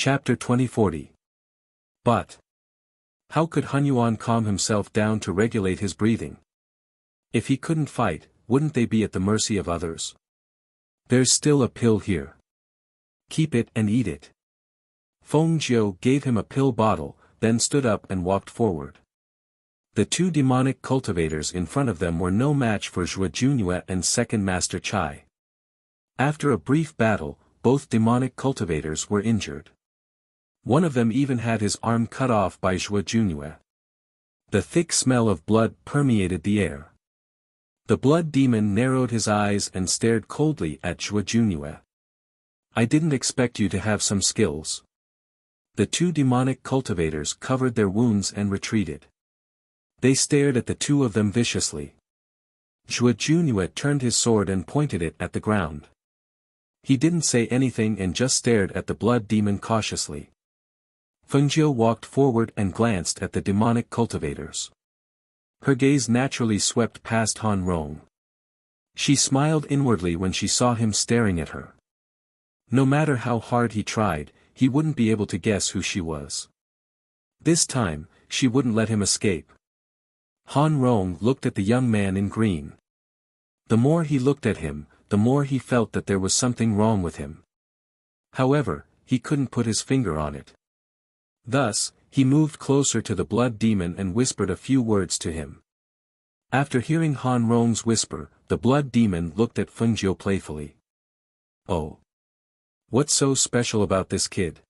Chapter 2040. But how could Hunyuan calm himself down to regulate his breathing? If he couldn't fight, wouldn't they be at the mercy of others? There's still a pill here. Keep it and eat it. Feng Jiu gave him a pill bottle, then stood up and walked forward. The two demonic cultivators in front of them were no match for Zhuo Junyue and Second Master Chai. After a brief battle, both demonic cultivators were injured. One of them even had his arm cut off by Zhuo Junyue. The thick smell of blood permeated the air. The blood demon narrowed his eyes and stared coldly at Zhuo Junyue. I didn't expect you to have some skills. The two demonic cultivators covered their wounds and retreated. They stared at the two of them viciously. Zhuo Junyue turned his sword and pointed it at the ground. He didn't say anything and just stared at the blood demon cautiously. Feng Jiu walked forward and glanced at the demonic cultivators. Her gaze naturally swept past Han Rong. She smiled inwardly when she saw him staring at her. No matter how hard he tried, he wouldn't be able to guess who she was. This time, she wouldn't let him escape. Han Rong looked at the young man in green. The more he looked at him, the more he felt that there was something wrong with him. However, he couldn't put his finger on it. Thus, he moved closer to the blood demon and whispered a few words to him. After hearing Han Rong's whisper, the blood demon looked at Feng Jiu playfully. Oh. What's so special about this kid?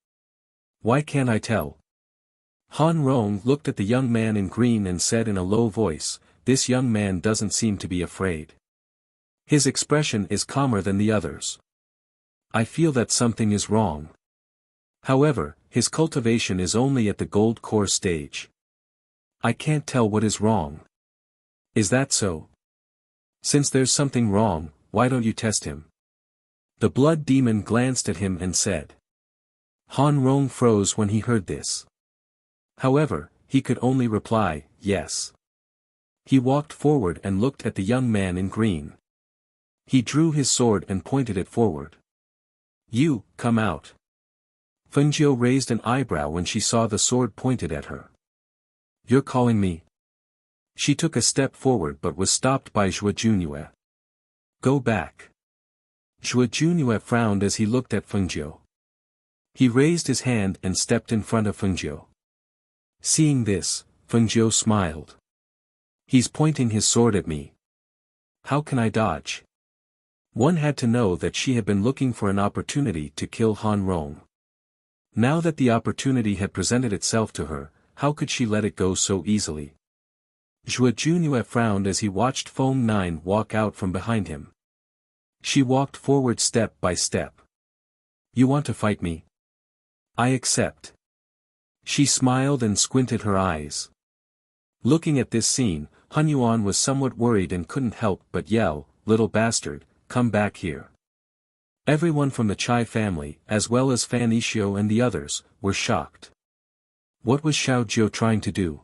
Why can't I tell? Han Rong looked at the young man in green and said in a low voice, this young man doesn't seem to be afraid. His expression is calmer than the others. I feel that something is wrong. However, his cultivation is only at the gold core stage. I can't tell what is wrong. Is that so? Since there's something wrong, why don't you test him? The blood demon glanced at him and said. Han Rong froze when he heard this. However, he could only reply, yes. He walked forward and looked at the young man in green. He drew his sword and pointed it forward. You, come out. Feng Jiu raised an eyebrow when she saw the sword pointed at her. You're calling me? She took a step forward but was stopped by Zhuo Junyue. Go back. Zhuo Junyue frowned as he looked at Feng Jiu. He raised his hand and stepped in front of Feng Jiu. Seeing this, Feng Jiu smiled. He's pointing his sword at me. How can I dodge? One had to know that she had been looking for an opportunity to kill Han Rong. Now that the opportunity had presented itself to her, how could she let it go so easily? Zhuo Junyue frowned as he watched Feng Nine walk out from behind him. She walked forward step by step. You want to fight me? I accept. She smiled and squinted her eyes. Looking at this scene, Hunyuan was somewhat worried and couldn't help but yell, little bastard, come back here. Everyone from the Chai family, as well as Fan Yishio and the others, were shocked. What was Xiao Jiu trying to do?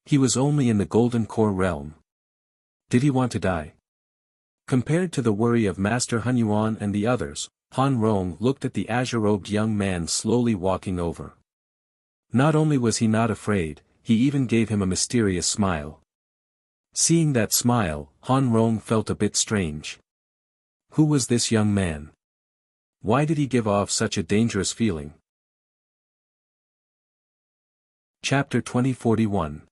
He was only in the Golden Core realm. Did he want to die? Compared to the worry of Master Hunyuan and the others, Han Rong looked at the azure-robed young man slowly walking over. Not only was he not afraid, he even gave him a mysterious smile. Seeing that smile, Han Rong felt a bit strange. Who was this young man? Why did he give off such a dangerous feeling? Chapter 2041.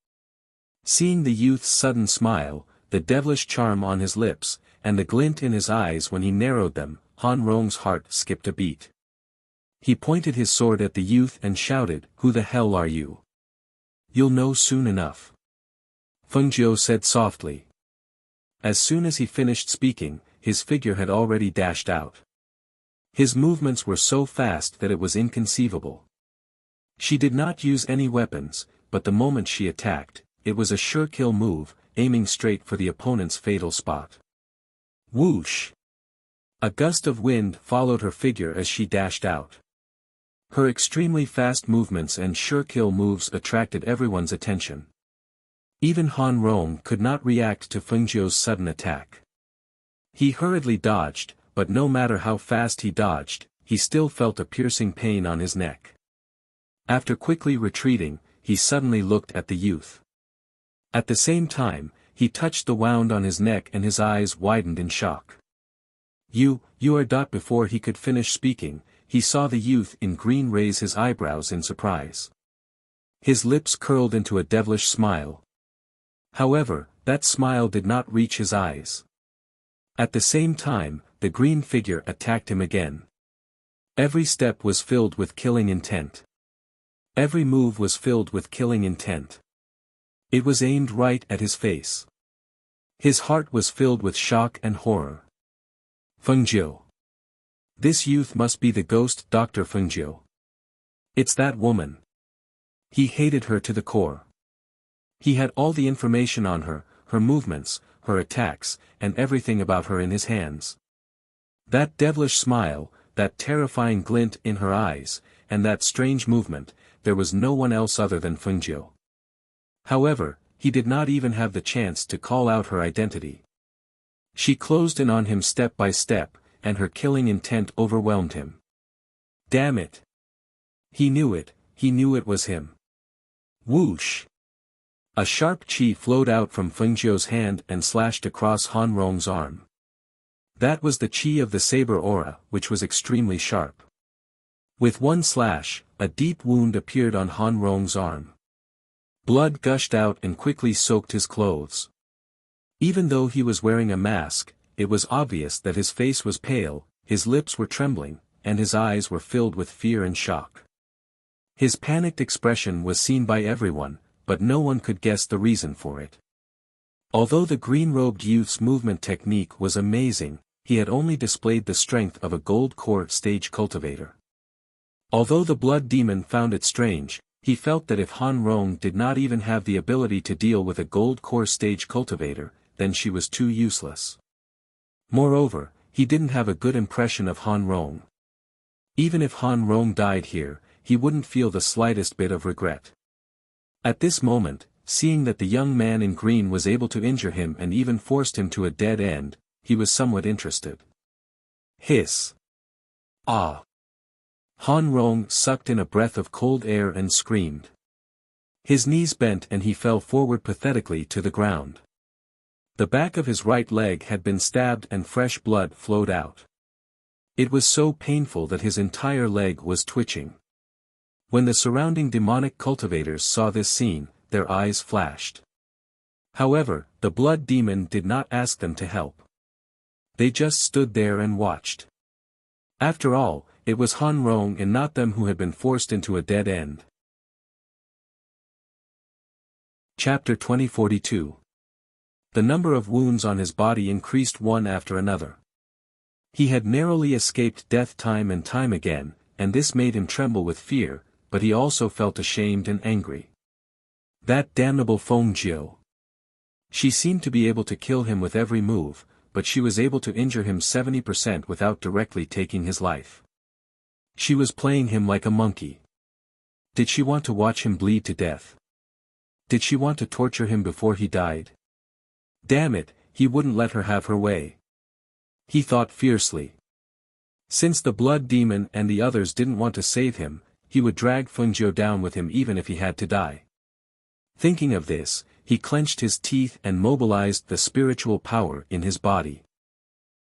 Seeing the youth's sudden smile, the devilish charm on his lips, and the glint in his eyes when he narrowed them, Han Rong's heart skipped a beat. He pointed his sword at the youth and shouted, Who the hell are you? You'll know soon enough. Feng Jiu said softly. As soon as he finished speaking, his figure had already dashed out. His movements were so fast that it was inconceivable. She did not use any weapons, but the moment she attacked, it was a sure kill move, aiming straight for the opponent's fatal spot. Whoosh! A gust of wind followed her figure as she dashed out. Her extremely fast movements and sure kill moves attracted everyone's attention. Even Han Rong could not react to Feng Jiu's sudden attack. He hurriedly dodged, but no matter how fast he dodged, he still felt a piercing pain on his neck. After quickly retreating, he suddenly looked at the youth. At the same time, he touched the wound on his neck and his eyes widened in shock. You are Dot. Before he could finish speaking, he saw the youth in green raise his eyebrows in surprise. His lips curled into a devilish smile. However, that smile did not reach his eyes. At the same time, the green figure attacked him again. Every step was filled with killing intent. Every move was filled with killing intent. It was aimed right at his face. His heart was filled with shock and horror. Fengjiu. This youth must be the ghost Dr. Fengjiu. It's that woman. He hated her to the core. He had all the information on her, her movements, her attacks, and everything about her in his hands. That devilish smile, that terrifying glint in her eyes, and that strange movement, there was no one else other than Fengjiu. However, he did not even have the chance to call out her identity. She closed in on him step by step, and her killing intent overwhelmed him. Damn it! He knew it was him. Whoosh! A sharp chi flowed out from Fengjiu's hand and slashed across Han Rong's arm. That was the chi of the saber aura, which was extremely sharp. With one slash, a deep wound appeared on Han Rong's arm. Blood gushed out and quickly soaked his clothes. Even though he was wearing a mask, it was obvious that his face was pale, his lips were trembling, and his eyes were filled with fear and shock. His panicked expression was seen by everyone, but no one could guess the reason for it. Although the green-robed youth's movement technique was amazing, he had only displayed the strength of a gold core stage cultivator. Although the blood demon found it strange, he felt that if Han Rong did not even have the ability to deal with a gold core stage cultivator, then she was too useless. Moreover, he didn't have a good impression of Han Rong. Even if Han Rong died here, he wouldn't feel the slightest bit of regret. At this moment, seeing that the young man in green was able to injure him and even forced him to a dead end, he was somewhat interested. Hiss! Ah! Han Rong sucked in a breath of cold air and screamed. His knees bent and he fell forward pathetically to the ground. The back of his right leg had been stabbed and fresh blood flowed out. It was so painful that his entire leg was twitching. When the surrounding demonic cultivators saw this scene, their eyes flashed. However, the blood demon did not ask them to help. They just stood there and watched. After all, it was Han Rong and not them who had been forced into a dead end. Chapter 2042. The number of wounds on his body increased one after another. He had narrowly escaped death time and time again, and this made him tremble with fear, but he also felt ashamed and angry. That damnable Fengjiu. She seemed to be able to kill him with every move, but she was able to injure him 70% without directly taking his life. She was playing him like a monkey. Did she want to watch him bleed to death? Did she want to torture him before he died? Damn it, he wouldn't let her have her way. He thought fiercely. Since the blood demon and the others didn't want to save him, he would drag Fengjiu down with him even if he had to die. Thinking of this, he clenched his teeth and mobilized the spiritual power in his body.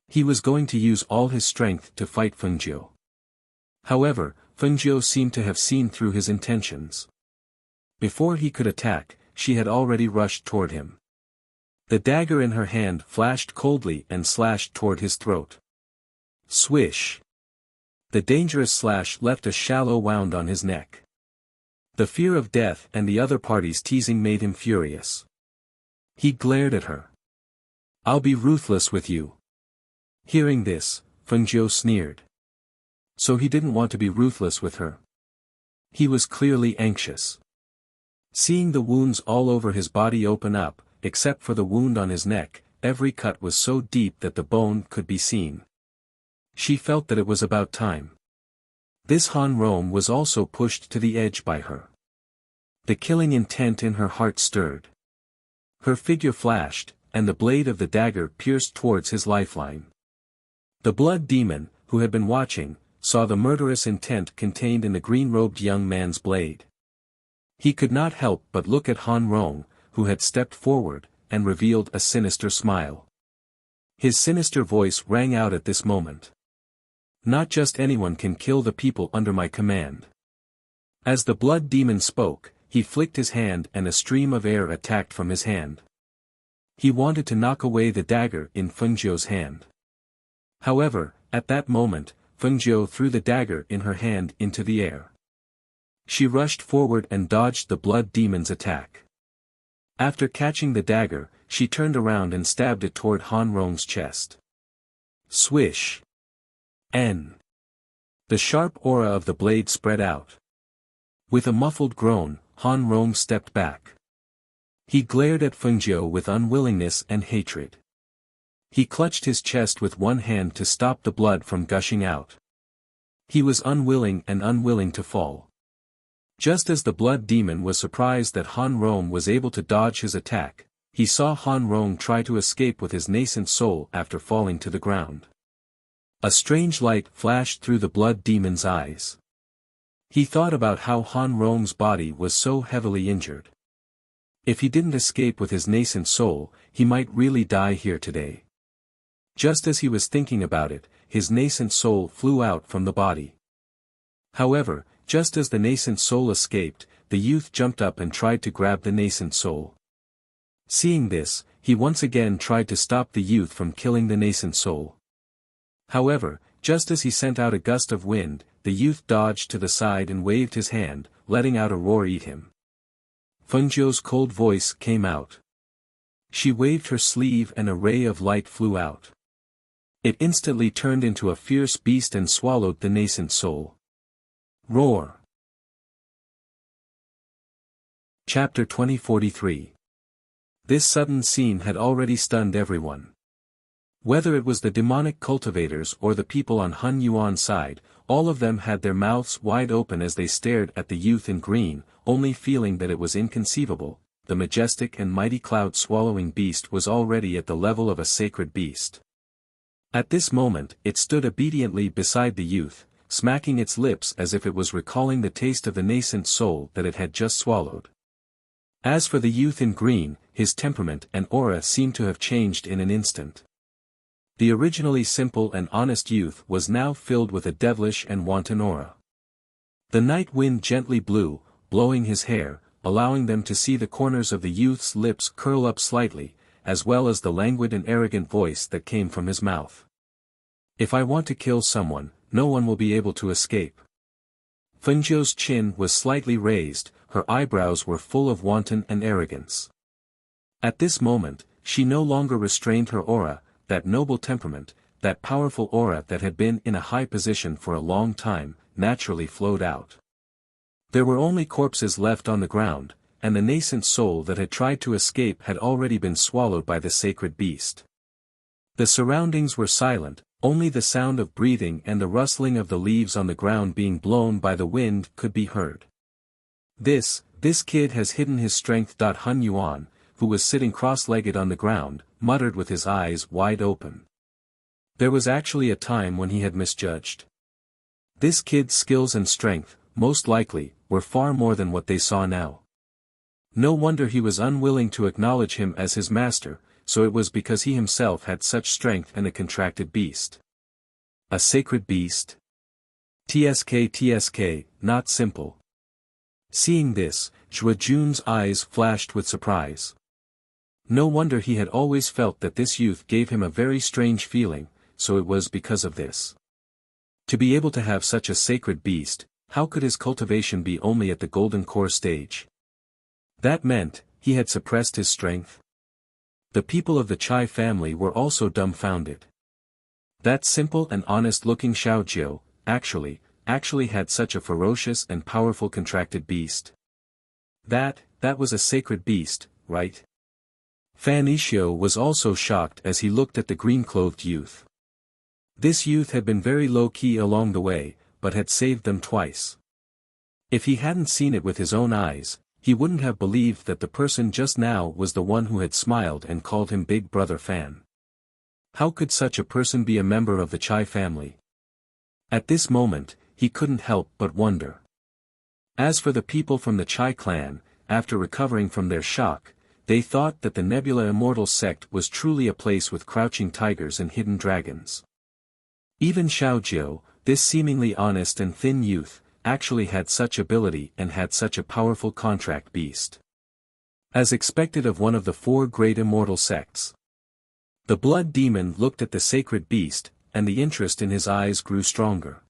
He was going to use all his strength to fight Fengjiu. However, Fengjiu seemed to have seen through his intentions. Before he could attack, she had already rushed toward him. The dagger in her hand flashed coldly and slashed toward his throat. Swish! The dangerous slash left a shallow wound on his neck. The fear of death and the other party's teasing made him furious. He glared at her. I'll be ruthless with you. Hearing this, Fengjiu sneered. So he didn't want to be ruthless with her. He was clearly anxious. Seeing the wounds all over his body open up, except for the wound on his neck, every cut was so deep that the bone could be seen. She felt that it was about time. This Han Rong was also pushed to the edge by her. The killing intent in her heart stirred. Her figure flashed, and the blade of the dagger pierced towards his lifeline. The blood demon, who had been watching, saw the murderous intent contained in the green-robed young man's blade. He could not help but look at Han Rong, who had stepped forward, and revealed a sinister smile. His sinister voice rang out at this moment. Not just anyone can kill the people under my command. As the blood demon spoke, he flicked his hand and a stream of air attacked from his hand. He wanted to knock away the dagger in Fengjiu's hand. However, at that moment, Fengjiu threw the dagger in her hand into the air. She rushed forward and dodged the blood demon's attack. After catching the dagger, she turned around and stabbed it toward Han Rong's chest. Swish! N. The sharp aura of the blade spread out. With a muffled groan, Han Rong stepped back. He glared at Fengjiu with unwillingness and hatred. He clutched his chest with one hand to stop the blood from gushing out. He was unwilling to fall. Just as the blood demon was surprised that Han Rong was able to dodge his attack, he saw Han Rong try to escape with his nascent soul after falling to the ground. A strange light flashed through the blood demon's eyes. He thought about how Han Rong's body was so heavily injured. If he didn't escape with his nascent soul, he might really die here today. Just as he was thinking about it, his nascent soul flew out from the body. However, just as the nascent soul escaped, the youth jumped up and tried to grab the nascent soul. Seeing this, he once again tried to stop the youth from killing the nascent soul. However, just as he sent out a gust of wind, the youth dodged to the side and waved his hand, letting out a roar eat him. Fengjiu's cold voice came out. She waved her sleeve and a ray of light flew out. It instantly turned into a fierce beast and swallowed the nascent soul. Roar! Chapter 2043. This sudden scene had already stunned everyone. Whether it was the demonic cultivators or the people on Han Yuan's side, all of them had their mouths wide open as they stared at the youth in green, only feeling that it was inconceivable. The majestic and mighty cloud-swallowing beast was already at the level of a sacred beast. At this moment, it stood obediently beside the youth, smacking its lips as if it was recalling the taste of the nascent soul that it had just swallowed. As for the youth in green, his temperament and aura seemed to have changed in an instant. The originally simple and honest youth was now filled with a devilish and wanton aura. The night wind gently blew, blowing his hair, allowing them to see the corners of the youth's lips curl up slightly, as well as the languid and arrogant voice that came from his mouth. If I want to kill someone, no one will be able to escape. Fengjiu's chin was slightly raised, her eyebrows were full of wanton and arrogance. At this moment, she no longer restrained her aura, that noble temperament, that powerful aura that had been in a high position for a long time, naturally flowed out. There were only corpses left on the ground, and the nascent soul that had tried to escape had already been swallowed by the sacred beast. The surroundings were silent, only the sound of breathing and the rustling of the leaves on the ground being blown by the wind could be heard. This kid has hidden his strength. Han Yuan, who was sitting cross-legged on the ground, muttered with his eyes wide open. There was actually a time when he had misjudged. This kid's skills and strength, most likely, were far more than what they saw now. No wonder he was unwilling to acknowledge him as his master, so it was because he himself had such strength and a contracted beast. A sacred beast? TSK, not simple. Seeing this, Zhuo Jun's eyes flashed with surprise. No wonder he had always felt that this youth gave him a very strange feeling, so it was because of this. To be able to have such a sacred beast, how could his cultivation be only at the golden core stage? That meant, he had suppressed his strength. The people of the Chai family were also dumbfounded. That simple and honest-looking Xiaojiu, actually had such a ferocious and powerful contracted beast. That was a sacred beast, right? Fan Yishio was also shocked as he looked at the green-clothed youth. This youth had been very low-key along the way, but had saved them twice. If he hadn't seen it with his own eyes, he wouldn't have believed that the person just now was the one who had smiled and called him Big Brother Fan. How could such a person be a member of the Chai family? At this moment, he couldn't help but wonder. As for the people from the Chai clan, after recovering from their shock, they thought that the Nebula Immortal sect was truly a place with crouching tigers and hidden dragons. Even Xiaojiu, this seemingly honest and thin youth, actually had such ability and had such a powerful contract beast. As expected of one of the four great immortal sects. The blood demon looked at the sacred beast, and the interest in his eyes grew stronger.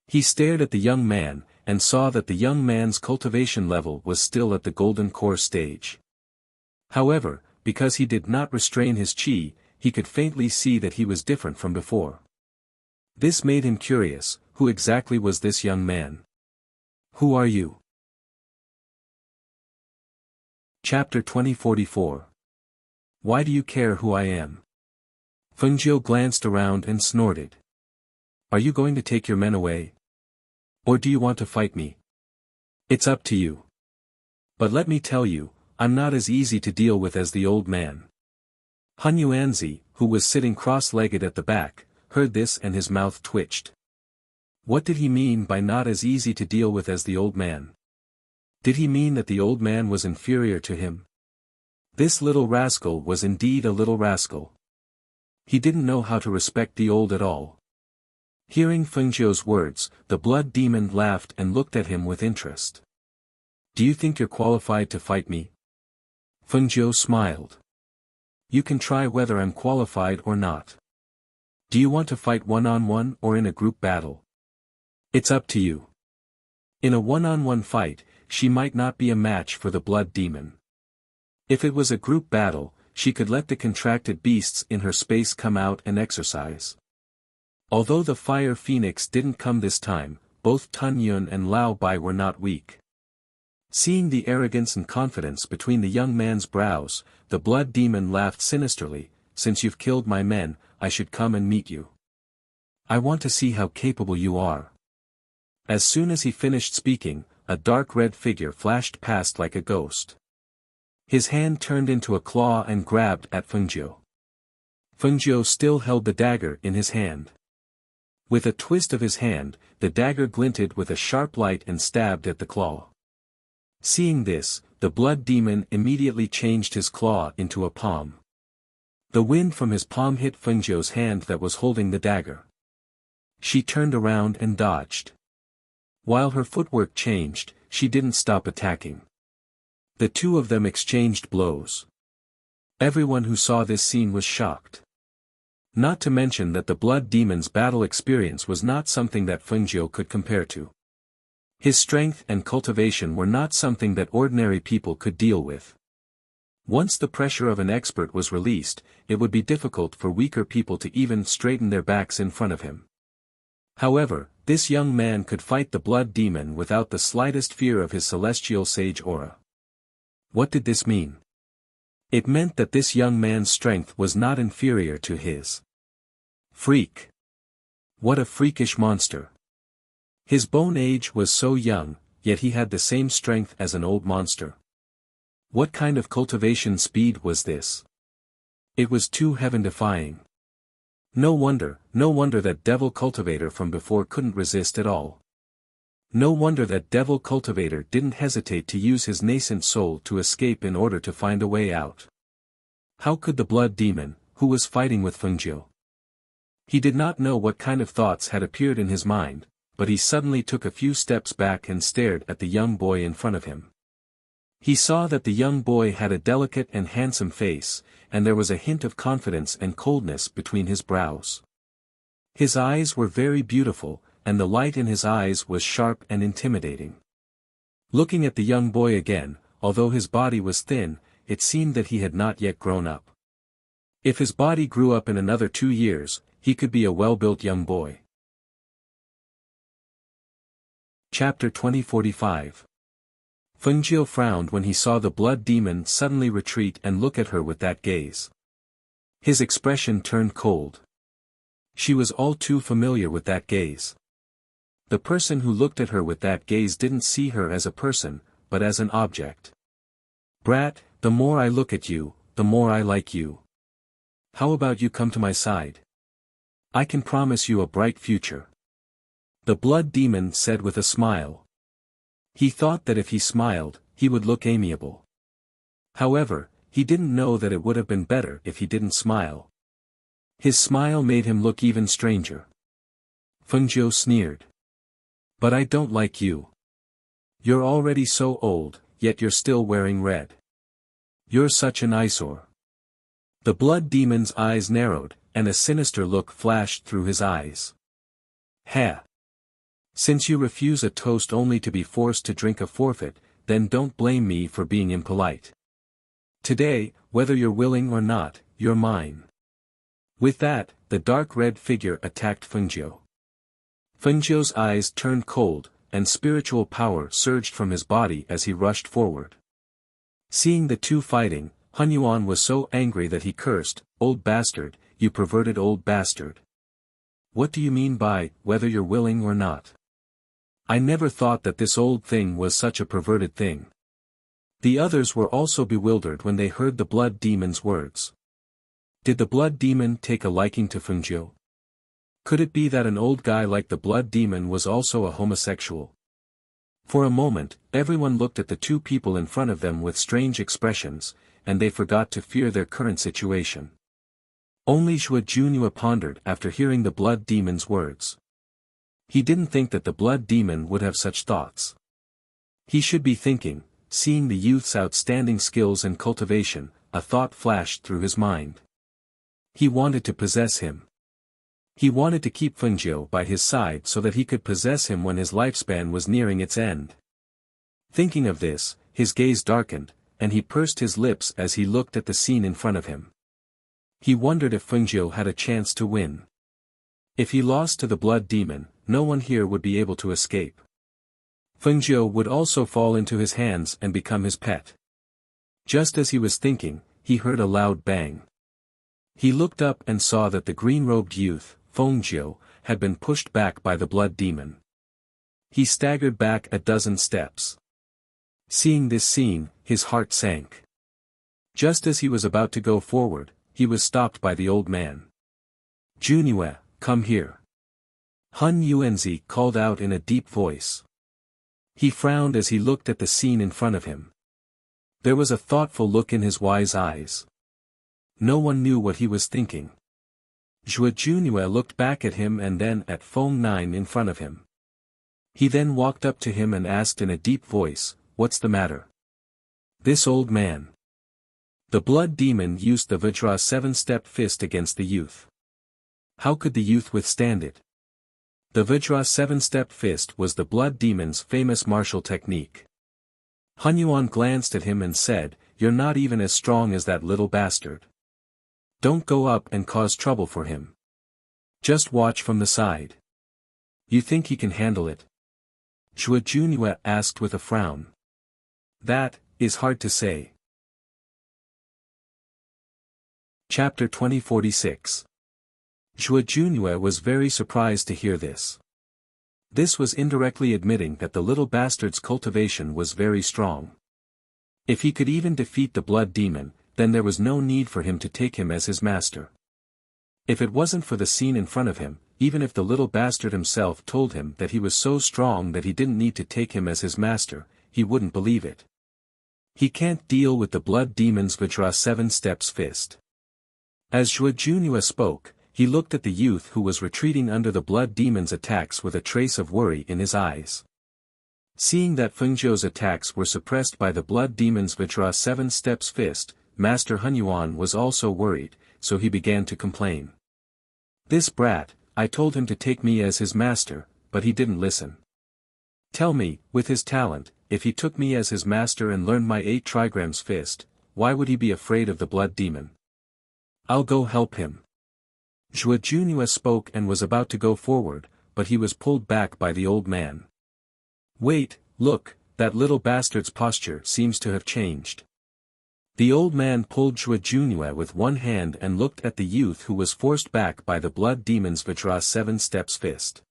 He stared at the young man, and saw that the young man's cultivation level was still at the golden core stage. However, because he did not restrain his qi, he could faintly see that he was different from before. This made him curious. Who exactly was this young man? Who are you? Chapter 2044. Why do you care who I am? Fengjiu glanced around and snorted. Are you going to take your men away? Or do you want to fight me? It's up to you. But let me tell you, I'm not as easy to deal with as the old man. Han Yuanzi, who was sitting cross-legged at the back, heard this and his mouth twitched. What did he mean by not as easy to deal with as the old man? Did he mean that the old man was inferior to him? This little rascal was indeed a little rascal. He didn't know how to respect the old at all. Hearing Fengjiu's words, the blood demon laughed and looked at him with interest. Do you think you're qualified to fight me? Fengjiu smiled. You can try whether I'm qualified or not. Do you want to fight one-on-one or in a group battle? It's up to you. In a one-on-one fight, she might not be a match for the blood demon. If it was a group battle, she could let the contracted beasts in her space come out and exercise. Although the fire phoenix didn't come this time, both Tun Yun and Lao Bai were not weak. Seeing the arrogance and confidence between the young man's brows, the blood demon laughed sinisterly. Since you've killed my men, I should come and meet you. I want to see how capable you are. As soon as he finished speaking, a dark red figure flashed past like a ghost. His hand turned into a claw and grabbed at Fengjiu. Fengjiu still held the dagger in his hand. With a twist of his hand, the dagger glinted with a sharp light and stabbed at the claw. Seeing this, the blood demon immediately changed his claw into a palm. The wind from his palm hit Fengjiu's hand that was holding the dagger. She turned around and dodged. While her footwork changed, she didn't stop attacking. The two of them exchanged blows. Everyone who saw this scene was shocked. Not to mention that the blood demon's battle experience was not something that Fengjiu could compare to. His strength and cultivation were not something that ordinary people could deal with. Once the pressure of an expert was released, it would be difficult for weaker people to even straighten their backs in front of him. However, this young man could fight the blood demon without the slightest fear of his celestial sage aura. What did this mean? It meant that this young man's strength was not inferior to his. Freak! What a freakish monster! His bone age was so young, yet he had the same strength as an old monster. What kind of cultivation speed was this? It was too heaven-defying. No wonder that devil cultivator from before couldn't resist at all. No wonder that devil cultivator didn't hesitate to use his nascent soul to escape in order to find a way out. How could the blood demon, who was fighting with Fengjiu? He did not know what kind of thoughts had appeared in his mind, but he suddenly took a few steps back and stared at the young boy in front of him. He saw that the young boy had a delicate and handsome face, and there was a hint of confidence and coldness between his brows. His eyes were very beautiful, and the light in his eyes was sharp and intimidating. Looking at the young boy again, although his body was thin, it seemed that he had not yet grown up. If his body grew up in another 2 years, he could be a well-built young boy. Chapter 2045. Fengjiu frowned when he saw the blood demon suddenly retreat and look at her with that gaze. His expression turned cold. She was all too familiar with that gaze. The person who looked at her with that gaze didn't see her as a person, but as an object. Brat, the more I look at you, the more I like you. How about you come to my side? I can promise you a bright future. The blood demon said with a smile. He thought that if he smiled, he would look amiable. However, he didn't know that it would have been better if he didn't smile. His smile made him look even stranger. Fengjiu sneered. But I don't like you. You're already so old, yet you're still wearing red. You're such an eyesore. The blood demon's eyes narrowed, and a sinister look flashed through his eyes. Ha! Since you refuse a toast only to be forced to drink a forfeit, then don't blame me for being impolite. Today, whether you're willing or not, you're mine. With that, the dark red figure attacked Fengjiu. Fengjiu's eyes turned cold, and spiritual power surged from his body as he rushed forward. Seeing the two fighting, Hunyuan was so angry that he cursed, "Old bastard, you perverted old bastard. What do you mean by, whether you're willing or not? I never thought that this old thing was such a perverted thing." The others were also bewildered when they heard the blood demon's words. Did the blood demon take a liking to Fengjiu? Could it be that an old guy like the blood demon was also a homosexual? For a moment, everyone looked at the two people in front of them with strange expressions, and they forgot to fear their current situation. Only Zhuo Junhua pondered after hearing the blood demon's words. He didn't think that the blood demon would have such thoughts. He should be thinking, seeing the youth's outstanding skills and cultivation, a thought flashed through his mind. He wanted to possess him. He wanted to keep Fengjiu by his side so that he could possess him when his lifespan was nearing its end. Thinking of this, his gaze darkened, and he pursed his lips as he looked at the scene in front of him. He wondered if Fengjiu had a chance to win. If he lost to the blood demon, no one here would be able to escape. Fengjiu would also fall into his hands and become his pet. Just as he was thinking, he heard a loud bang. He looked up and saw that the green-robed youth, Fengjiu, had been pushed back by the blood demon. He staggered back a dozen steps. Seeing this scene, his heart sank. Just as he was about to go forward, he was stopped by the old man. "Junhua, come here." Hun Yuanzi called out in a deep voice. He frowned as he looked at the scene in front of him. There was a thoughtful look in his wise eyes. No one knew what he was thinking. Zhuo Junhua looked back at him and then at Feng Nine in front of him. He then walked up to him and asked in a deep voice, "What's the matter?" "This old man." The blood demon used the Vajra seven-step fist against the youth. How could the youth withstand it? The Vajra seven-step fist was the blood demon's famous martial technique. Hunyuan glanced at him and said, "You're not even as strong as that little bastard. Don't go up and cause trouble for him. Just watch from the side. You think he can handle it?" Zhuo Junhua asked with a frown. "That is hard to say." Chapter 2046. Zhuo Junhua was very surprised to hear this. This was indirectly admitting that the little bastard's cultivation was very strong. If he could even defeat the blood demon, then there was no need for him to take him as his master. If it wasn't for the scene in front of him, even if the little bastard himself told him that he was so strong that he didn't need to take him as his master, he wouldn't believe it. He can't deal with the blood demon's Vajra seven steps fist. As Zhuo Junhua spoke, he looked at the youth who was retreating under the blood demon's attacks with a trace of worry in his eyes. Seeing that Fengjiu's attacks were suppressed by the blood demon's Vajra seven steps fist, Master Hunyuan was also worried, so he began to complain. "This brat, I told him to take me as his master, but he didn't listen. Tell me, with his talent, if he took me as his master and learned my 8 trigrams fist, why would he be afraid of the blood demon? I'll go help him." Zhuo Junhua spoke and was about to go forward, but he was pulled back by the old man. "Wait, look, that little bastard's posture seems to have changed." The old man pulled Zhuo Junhua with one hand and looked at the youth who was forced back by the blood demon's Vajra seven steps fist.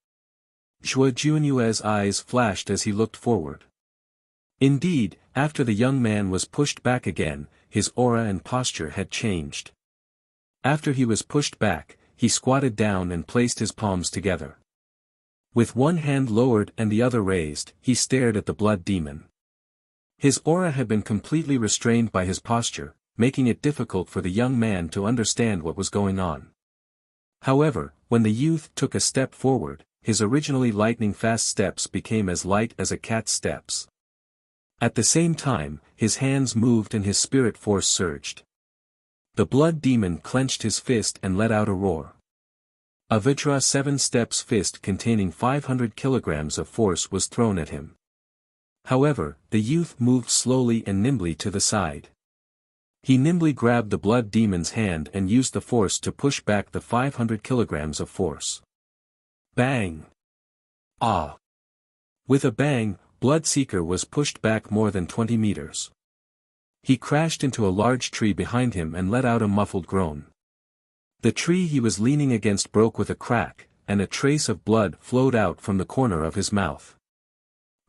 Zhuo Junhua's eyes flashed as he looked forward. Indeed, after the young man was pushed back again, his aura and posture had changed. After he was pushed back, he squatted down and placed his palms together. With one hand lowered and the other raised, he stared at the blood demon. His aura had been completely restrained by his posture, making it difficult for the young man to understand what was going on. However, when the youth took a step forward, his originally lightning-fast steps became as light as a cat's steps. At the same time, his hands moved and his spirit force surged. The blood demon clenched his fist and let out a roar. A Vajra 7 steps fist containing 500 kilograms of force was thrown at him. However, the youth moved slowly and nimbly to the side. He nimbly grabbed the blood demon's hand and used the force to push back the 500 kilograms of force. Bang! Ah! With a bang, Bloodseeker was pushed back more than 20 meters. He crashed into a large tree behind him and let out a muffled groan. The tree he was leaning against broke with a crack, and a trace of blood flowed out from the corner of his mouth.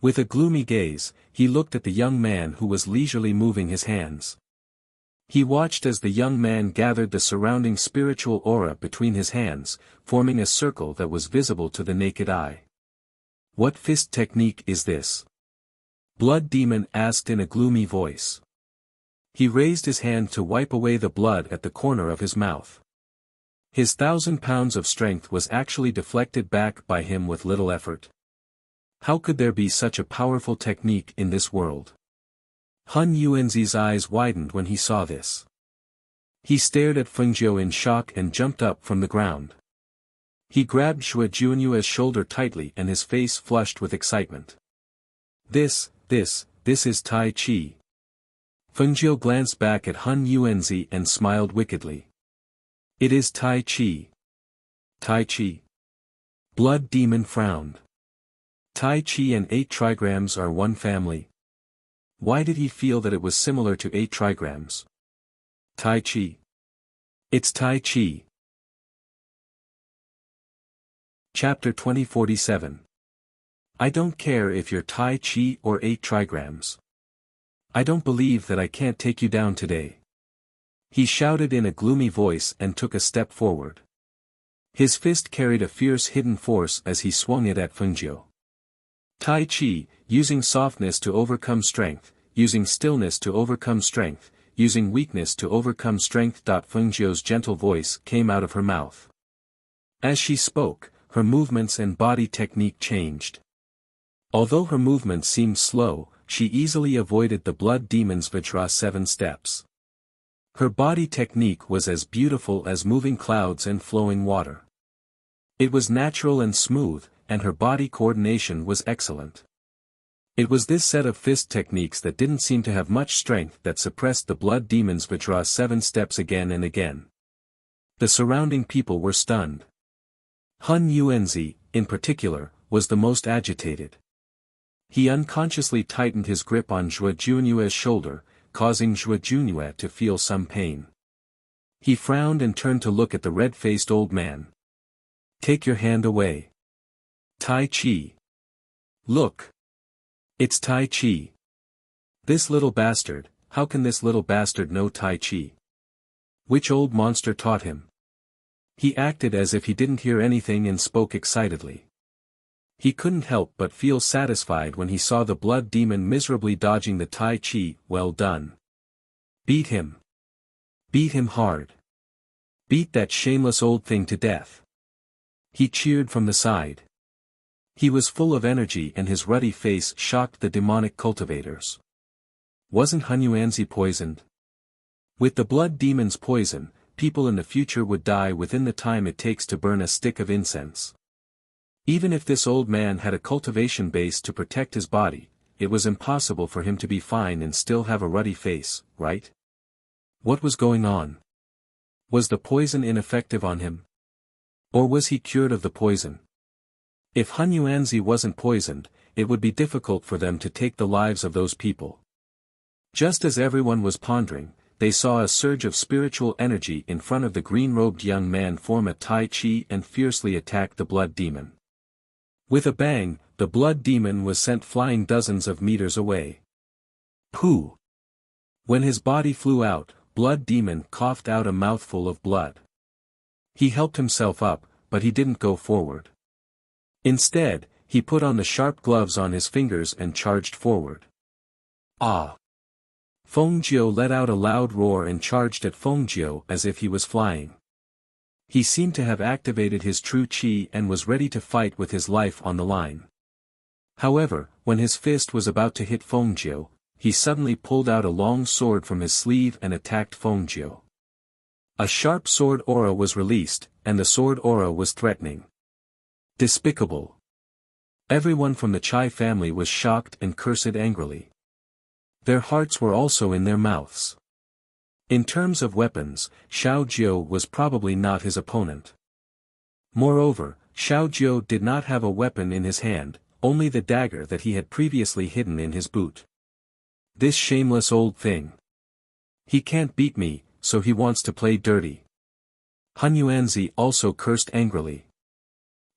With a gloomy gaze, he looked at the young man who was leisurely moving his hands. He watched as the young man gathered the surrounding spiritual aura between his hands, forming a circle that was visible to the naked eye. What fist technique is this? Blood Demon asked in a gloomy voice. He raised his hand to wipe away the blood at the corner of his mouth. His 1,000 pounds of strength was actually deflected back by him with little effort. How could there be such a powerful technique in this world? Hun Yuanzi's eyes widened when he saw this. He stared at Fengjiu in shock and jumped up from the ground. He grabbed Xue Junyue's shoulder tightly and his face flushed with excitement. This is Tai Chi. Fengjiu glanced back at Hun Yuanzi and smiled wickedly. It is Tai Chi. Tai Chi. Blood Demon frowned. Tai Chi and 8 trigrams are one family. Why did he feel that it was similar to 8 trigrams? Tai Chi. It's Tai Chi. Chapter 2047. I don't care if you're Tai Chi or 8 trigrams. I don't believe that I can't take you down today. He shouted in a gloomy voice and took a step forward. His fist carried a fierce hidden force as he swung it at Fengjiu. Tai Chi, using softness to overcome strength, using stillness to overcome strength, using weakness to overcome strength. Fengjiu's gentle voice came out of her mouth. As she spoke, her movements and body technique changed. Although her movements seemed slow, she easily avoided the blood demon's Vajra 7 steps. Her body technique was as beautiful as moving clouds and flowing water. It was natural and smooth, and her body coordination was excellent. It was this set of fist techniques that didn't seem to have much strength that suppressed the blood demon's Vajra 7 steps again and again. The surrounding people were stunned. Hun Yuanzi, in particular, was the most agitated. He unconsciously tightened his grip on Xue Junyue's shoulder, causing Xue Junyue to feel some pain. He frowned and turned to look at the red-faced old man. Take your hand away. Tai Chi. Look. It's Tai Chi. This little bastard, how can this little bastard know Tai Chi? Which old monster taught him? He acted as if he didn't hear anything and spoke excitedly. He couldn't help but feel satisfied when he saw the blood demon miserably dodging the Tai Chi. Well done. Beat him. Beat him hard. Beat that shameless old thing to death. He cheered from the side. He was full of energy and his ruddy face shocked the demonic cultivators. Wasn't Hun Yuanzi poisoned? With the blood demon's poison, people in the future would die within the time it takes to burn a stick of incense. Even if this old man had a cultivation base to protect his body, it was impossible for him to be fine and still have a ruddy face, right? What was going on? Was the poison ineffective on him? Or was he cured of the poison? If Hun Yuanzi wasn't poisoned, it would be difficult for them to take the lives of those people. Just as everyone was pondering, they saw a surge of spiritual energy in front of the green-robed young man form a Tai Chi and fiercely attack the blood demon. With a bang, the blood demon was sent flying dozens of meters away. Pooh! When his body flew out, blood demon coughed out a mouthful of blood. He helped himself up, but he didn't go forward. Instead, he put on the sharp gloves on his fingers and charged forward. Ah! Feng Jiu let out a loud roar and charged at Feng Jiu as if he was flying. He seemed to have activated his true qi and was ready to fight with his life on the line. However, when his fist was about to hit Feng Jiu, he suddenly pulled out a long sword from his sleeve and attacked Feng Jiu. A sharp sword aura was released, and the sword aura was threatening. Despicable. Everyone from the Chai family was shocked and cursed angrily. Their hearts were also in their mouths. In terms of weapons, Xiao Jiu was probably not his opponent. Moreover, Xiao Jiu did not have a weapon in his hand, only the dagger that he had previously hidden in his boot. This shameless old thing. He can't beat me, so he wants to play dirty. Han Yuanzi also cursed angrily.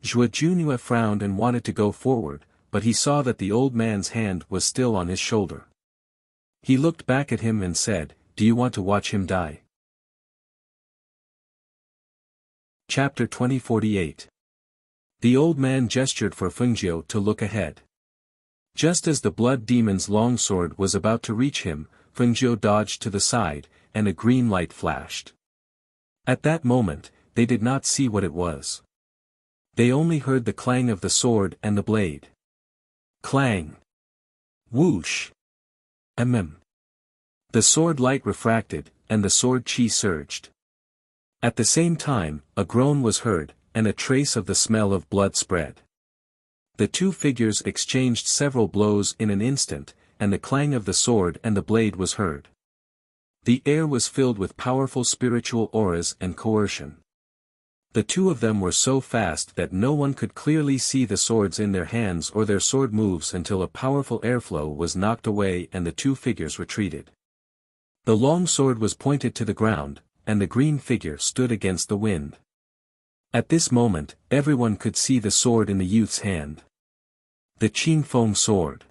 Zhou Junue frowned and wanted to go forward, but he saw that the old man's hand was still on his shoulder. He looked back at him and said, "Do you want to watch him die?" Chapter 2048. The old man gestured for Fengjiu to look ahead. Just as the blood demon's longsword was about to reach him, Fengjiu dodged to the side, and a green light flashed. At that moment, they did not see what it was. They only heard the clang of the sword and the blade. Clang! Whoosh! The sword light refracted, and the sword qi surged. At the same time, a groan was heard, and a trace of the smell of blood spread. The two figures exchanged several blows in an instant, and the clang of the sword and the blade was heard. The air was filled with powerful spiritual auras and coercion. The two of them were so fast that no one could clearly see the swords in their hands or their sword moves until a powerful airflow was knocked away and the two figures retreated. The long sword was pointed to the ground, and the green figure stood against the wind. At this moment, everyone could see the sword in the youth's hand. The Qingfeng sword.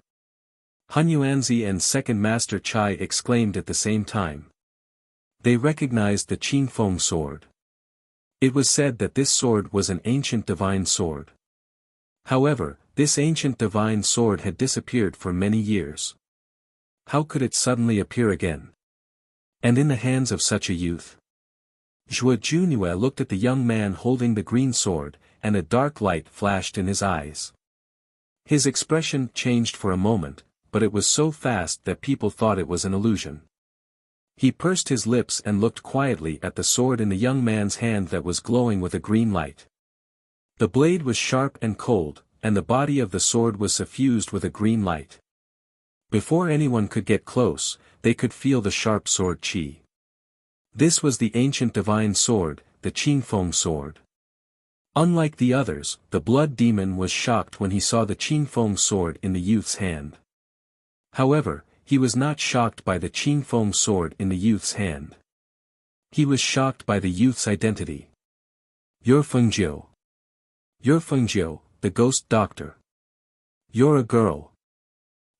Han Yuanzi and Second Master Chai exclaimed at the same time. They recognized the Qingfeng sword. It was said that this sword was an ancient divine sword. However, this ancient divine sword had disappeared for many years. How could it suddenly appear again? And in the hands of such a youth? Zhou Junue looked at the young man holding the green sword, and a dark light flashed in his eyes. His expression changed for a moment, but it was so fast that people thought it was an illusion. He pursed his lips and looked quietly at the sword in the young man's hand that was glowing with a green light. The blade was sharp and cold, and the body of the sword was suffused with a green light. Before anyone could get close, they could feel the sharp sword qi. This was the ancient divine sword, the Qingfeng sword. Unlike the others, the blood demon was shocked when he saw the Qingfeng sword in the youth's hand. However, he was not shocked by the Qingfeng sword in the youth's hand. He was shocked by the youth's identity. "You're Fengjiu. You're Fengjiu, the ghost doctor. You're a girl."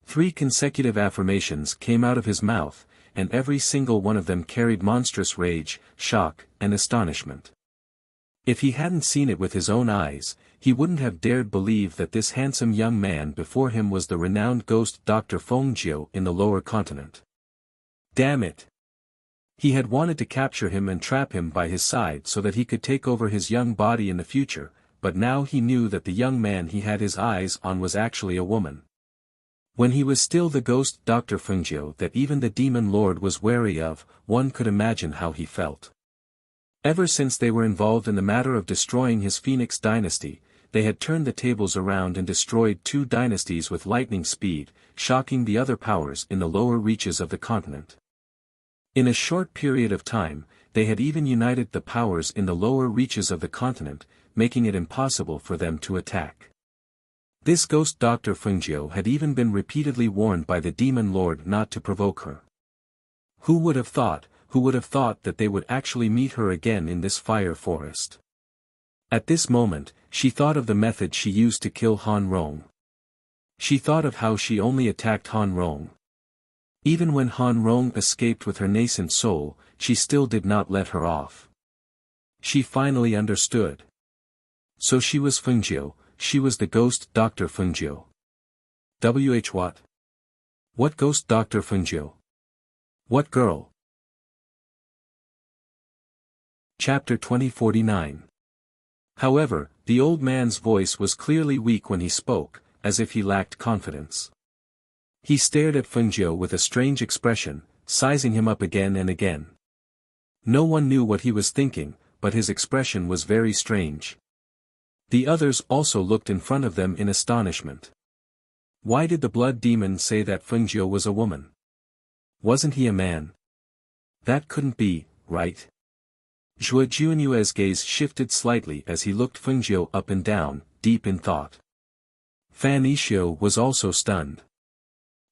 3 consecutive affirmations came out of his mouth, and every single one of them carried monstrous rage, shock, and astonishment. If he hadn't seen it with his own eyes, he wouldn't have dared believe that this handsome young man before him was the renowned ghost Dr. Fengjiu in the lower continent. Damn it! He had wanted to capture him and trap him by his side so that he could take over his young body in the future, but now he knew that the young man he had his eyes on was actually a woman. When he was still the ghost Dr. Fengjiu that even the demon lord was wary of, one could imagine how he felt. Ever since they were involved in the matter of destroying his Phoenix dynasty, they had turned the tables around and destroyed 2 dynasties with lightning speed, shocking the other powers in the lower reaches of the continent. In a short period of time, they had even united the powers in the lower reaches of the continent, making it impossible for them to attack. This ghost Dr. Fengjiu had even been repeatedly warned by the demon lord not to provoke her. Who would have thought that they would actually meet her again in this fire forest? At this moment, she thought of the method she used to kill Han Rong. She thought of how she only attacked Han Rong. Even when Han Rong escaped with her nascent soul, she still did not let her off. She finally understood. So she was Fengjiu, she was the ghost Dr. Fengjiu. What? What ghost Dr. Fengjiu? What girl? Chapter 2049. However, the old man's voice was clearly weak when he spoke, as if he lacked confidence. He stared at Fengjiu with a strange expression, sizing him up again and again. No one knew what he was thinking, but his expression was very strange. The others also looked in front of them in astonishment. Why did the blood demon say that Fengjiu was a woman? Wasn't he a man? That couldn't be, right? Zhuo Juanyue's gaze shifted slightly as he looked Fengjiu up and down, deep in thought. Fan Yixio was also stunned.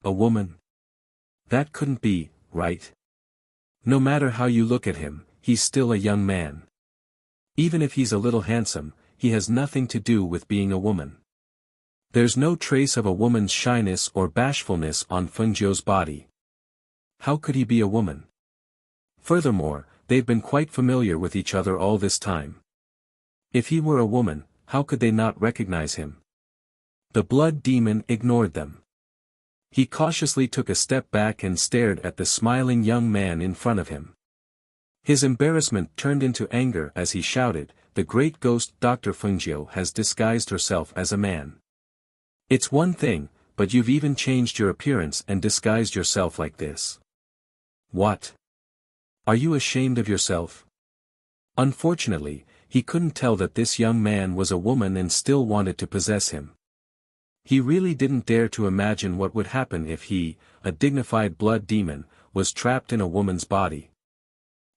A woman? That couldn't be, right? No matter how you look at him, he's still a young man. Even if he's a little handsome, he has nothing to do with being a woman. There's no trace of a woman's shyness or bashfulness on Fengjiu's body. How could he be a woman? Furthermore, they've been quite familiar with each other all this time. If he were a woman, how could they not recognize him? The blood demon ignored them. He cautiously took a step back and stared at the smiling young man in front of him. His embarrassment turned into anger as he shouted, "The great ghost Dr. Fengjiu has disguised herself as a man. It's one thing, but you've even changed your appearance and disguised yourself like this. What? Are you ashamed of yourself?" Unfortunately, he couldn't tell that this young man was a woman and still wanted to possess him. He really didn't dare to imagine what would happen if he, a dignified blood demon, was trapped in a woman's body.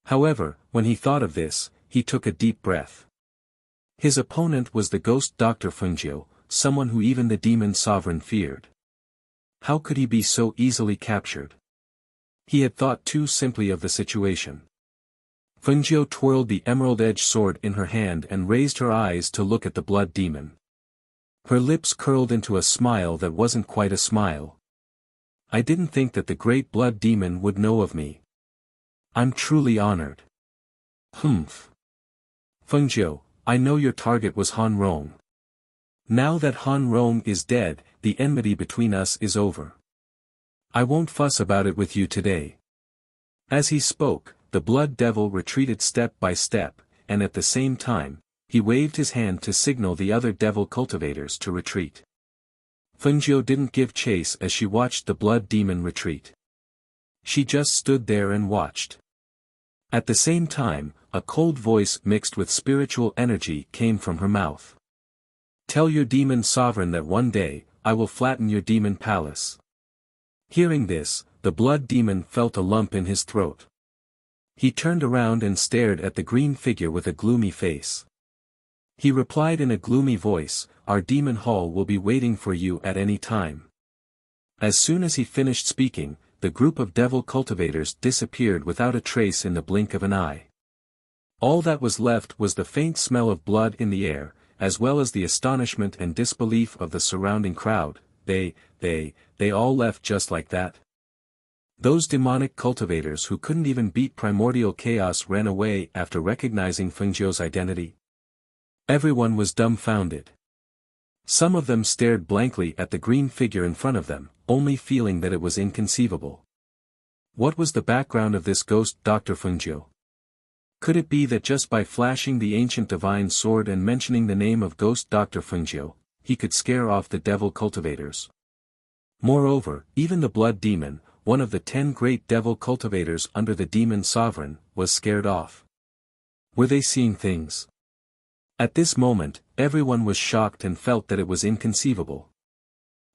However, when he thought of this, he took a deep breath. His opponent was the ghost Dr. Fengjiu, someone who even the demon sovereign feared. How could he be so easily captured? He had thought too simply of the situation. Fengjiu twirled the emerald-edged sword in her hand and raised her eyes to look at the blood demon. Her lips curled into a smile that wasn't quite a smile. "I didn't think that the great blood demon would know of me. I'm truly honored." "Humph. Fengjiu, I know your target was Han Rong. Now that Han Rong is dead, the enmity between us is over. I won't fuss about it with you today." As he spoke, the blood devil retreated step by step, and at the same time, he waved his hand to signal the other devil cultivators to retreat. Fengjiu didn't give chase as she watched the blood demon retreat. She just stood there and watched. At the same time, a cold voice mixed with spiritual energy came from her mouth. "Tell your demon sovereign that one day, I will flatten your demon palace." Hearing this, the blood demon felt a lump in his throat. He turned around and stared at the green figure with a gloomy face. He replied in a gloomy voice, "Our demon hall will be waiting for you at any time." As soon as he finished speaking, the group of devil cultivators disappeared without a trace in the blink of an eye. All that was left was the faint smell of blood in the air, as well as the astonishment and disbelief of the surrounding crowd. They all left just like that? Those demonic cultivators who couldn't even beat primordial chaos ran away after recognizing Fengjiu's identity? Everyone was dumbfounded. Some of them stared blankly at the green figure in front of them, only feeling that it was inconceivable. What was the background of this ghost Dr. Fengjiu? Could it be that just by flashing the ancient divine sword and mentioning the name of ghost Dr. Fengjiu, he could scare off the devil cultivators? Moreover, even the blood demon, one of the 10 great devil cultivators under the demon sovereign, was scared off. Were they seeing things? At this moment, everyone was shocked and felt that it was inconceivable.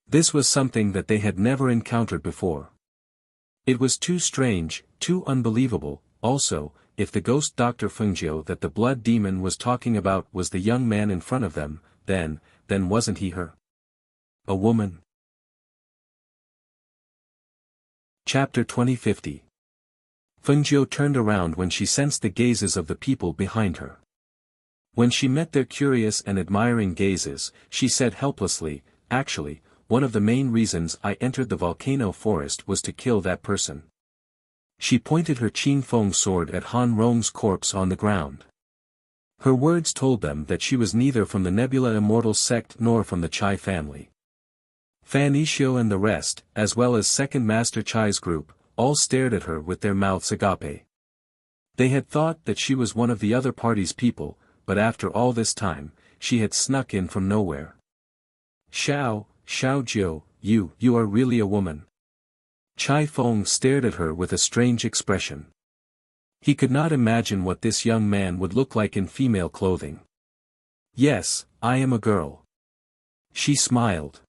This was something that they had never encountered before. It was too strange, too unbelievable. Also, if the ghost Dr. Fengjiu that the blood demon was talking about was the young man in front of them, then wasn't he her? A woman? Chapter 2050. Fengjiu turned around when she sensed the gazes of the people behind her. When she met their curious and admiring gazes, she said helplessly, "Actually, one of the main reasons I entered the volcano forest was to kill that person." She pointed her Qin Feng sword at Han Rong's corpse on the ground. Her words told them that she was neither from the Nebula Immortal sect nor from the Chai family. Fan Ishio and the rest, as well as Second Master Chai's group, all stared at her with their mouths agape. They had thought that she was one of the other party's people, but after all this time, she had snuck in from nowhere. Xiaojiu, you are really a woman. Chai Feng stared at her with a strange expression. He could not imagine what this young man would look like in female clothing. Yes, I am a girl. She smiled.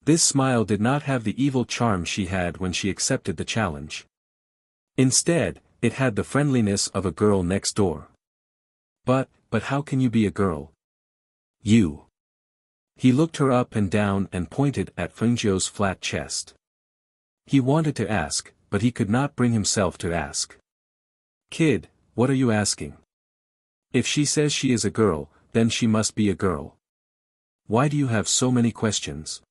This smile did not have the evil charm she had when she accepted the challenge. Instead, it had the friendliness of a girl next door. But how can you be a girl? You. He looked her up and down and pointed at Fengjiu's flat chest. He wanted to ask, but he could not bring himself to ask. Kid, what are you asking? If she says she is a girl, then she must be a girl. Why do you have so many questions?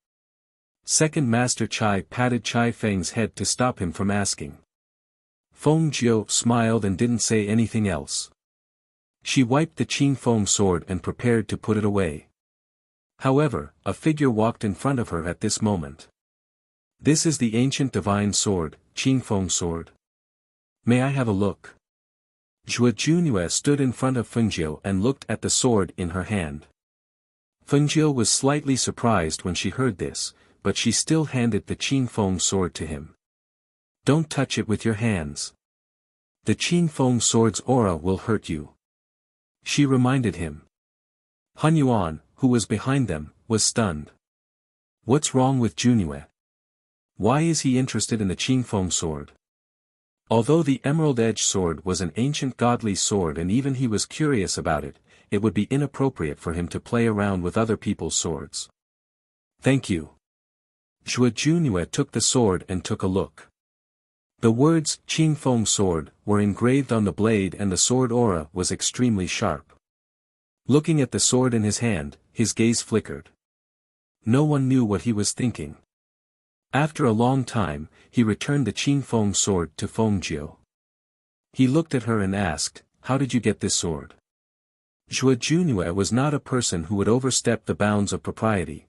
Second Master Chai patted Chai Feng's head to stop him from asking. Feng Jiu smiled and didn't say anything else. She wiped the Qing Feng sword and prepared to put it away. However, a figure walked in front of her at this moment. This is the ancient divine sword, Qing Feng sword. May I have a look? Zhua Junue stood in front of Fengjiu and looked at the sword in her hand. Fengjiu was slightly surprised when she heard this, but she still handed the Qing Feng sword to him. Don't touch it with your hands. The Qing Feng sword's aura will hurt you. She reminded him. Han Yuan, who was behind them, was stunned. What's wrong with Junue? Why is he interested in the Qing Feng sword? Although the Emerald Edge sword was an ancient godly sword and even he was curious about it, it would be inappropriate for him to play around with other people's swords. Thank you. Zhua Junue took the sword and took a look. The words Qing Feng sword were engraved on the blade and the sword aura was extremely sharp. Looking at the sword in his hand, his gaze flickered. No one knew what he was thinking. After a long time, he returned the Qing Feng sword to Feng Jiu. He looked at her and asked, how did you get this sword? Zhua Junue was not a person who would overstep the bounds of propriety.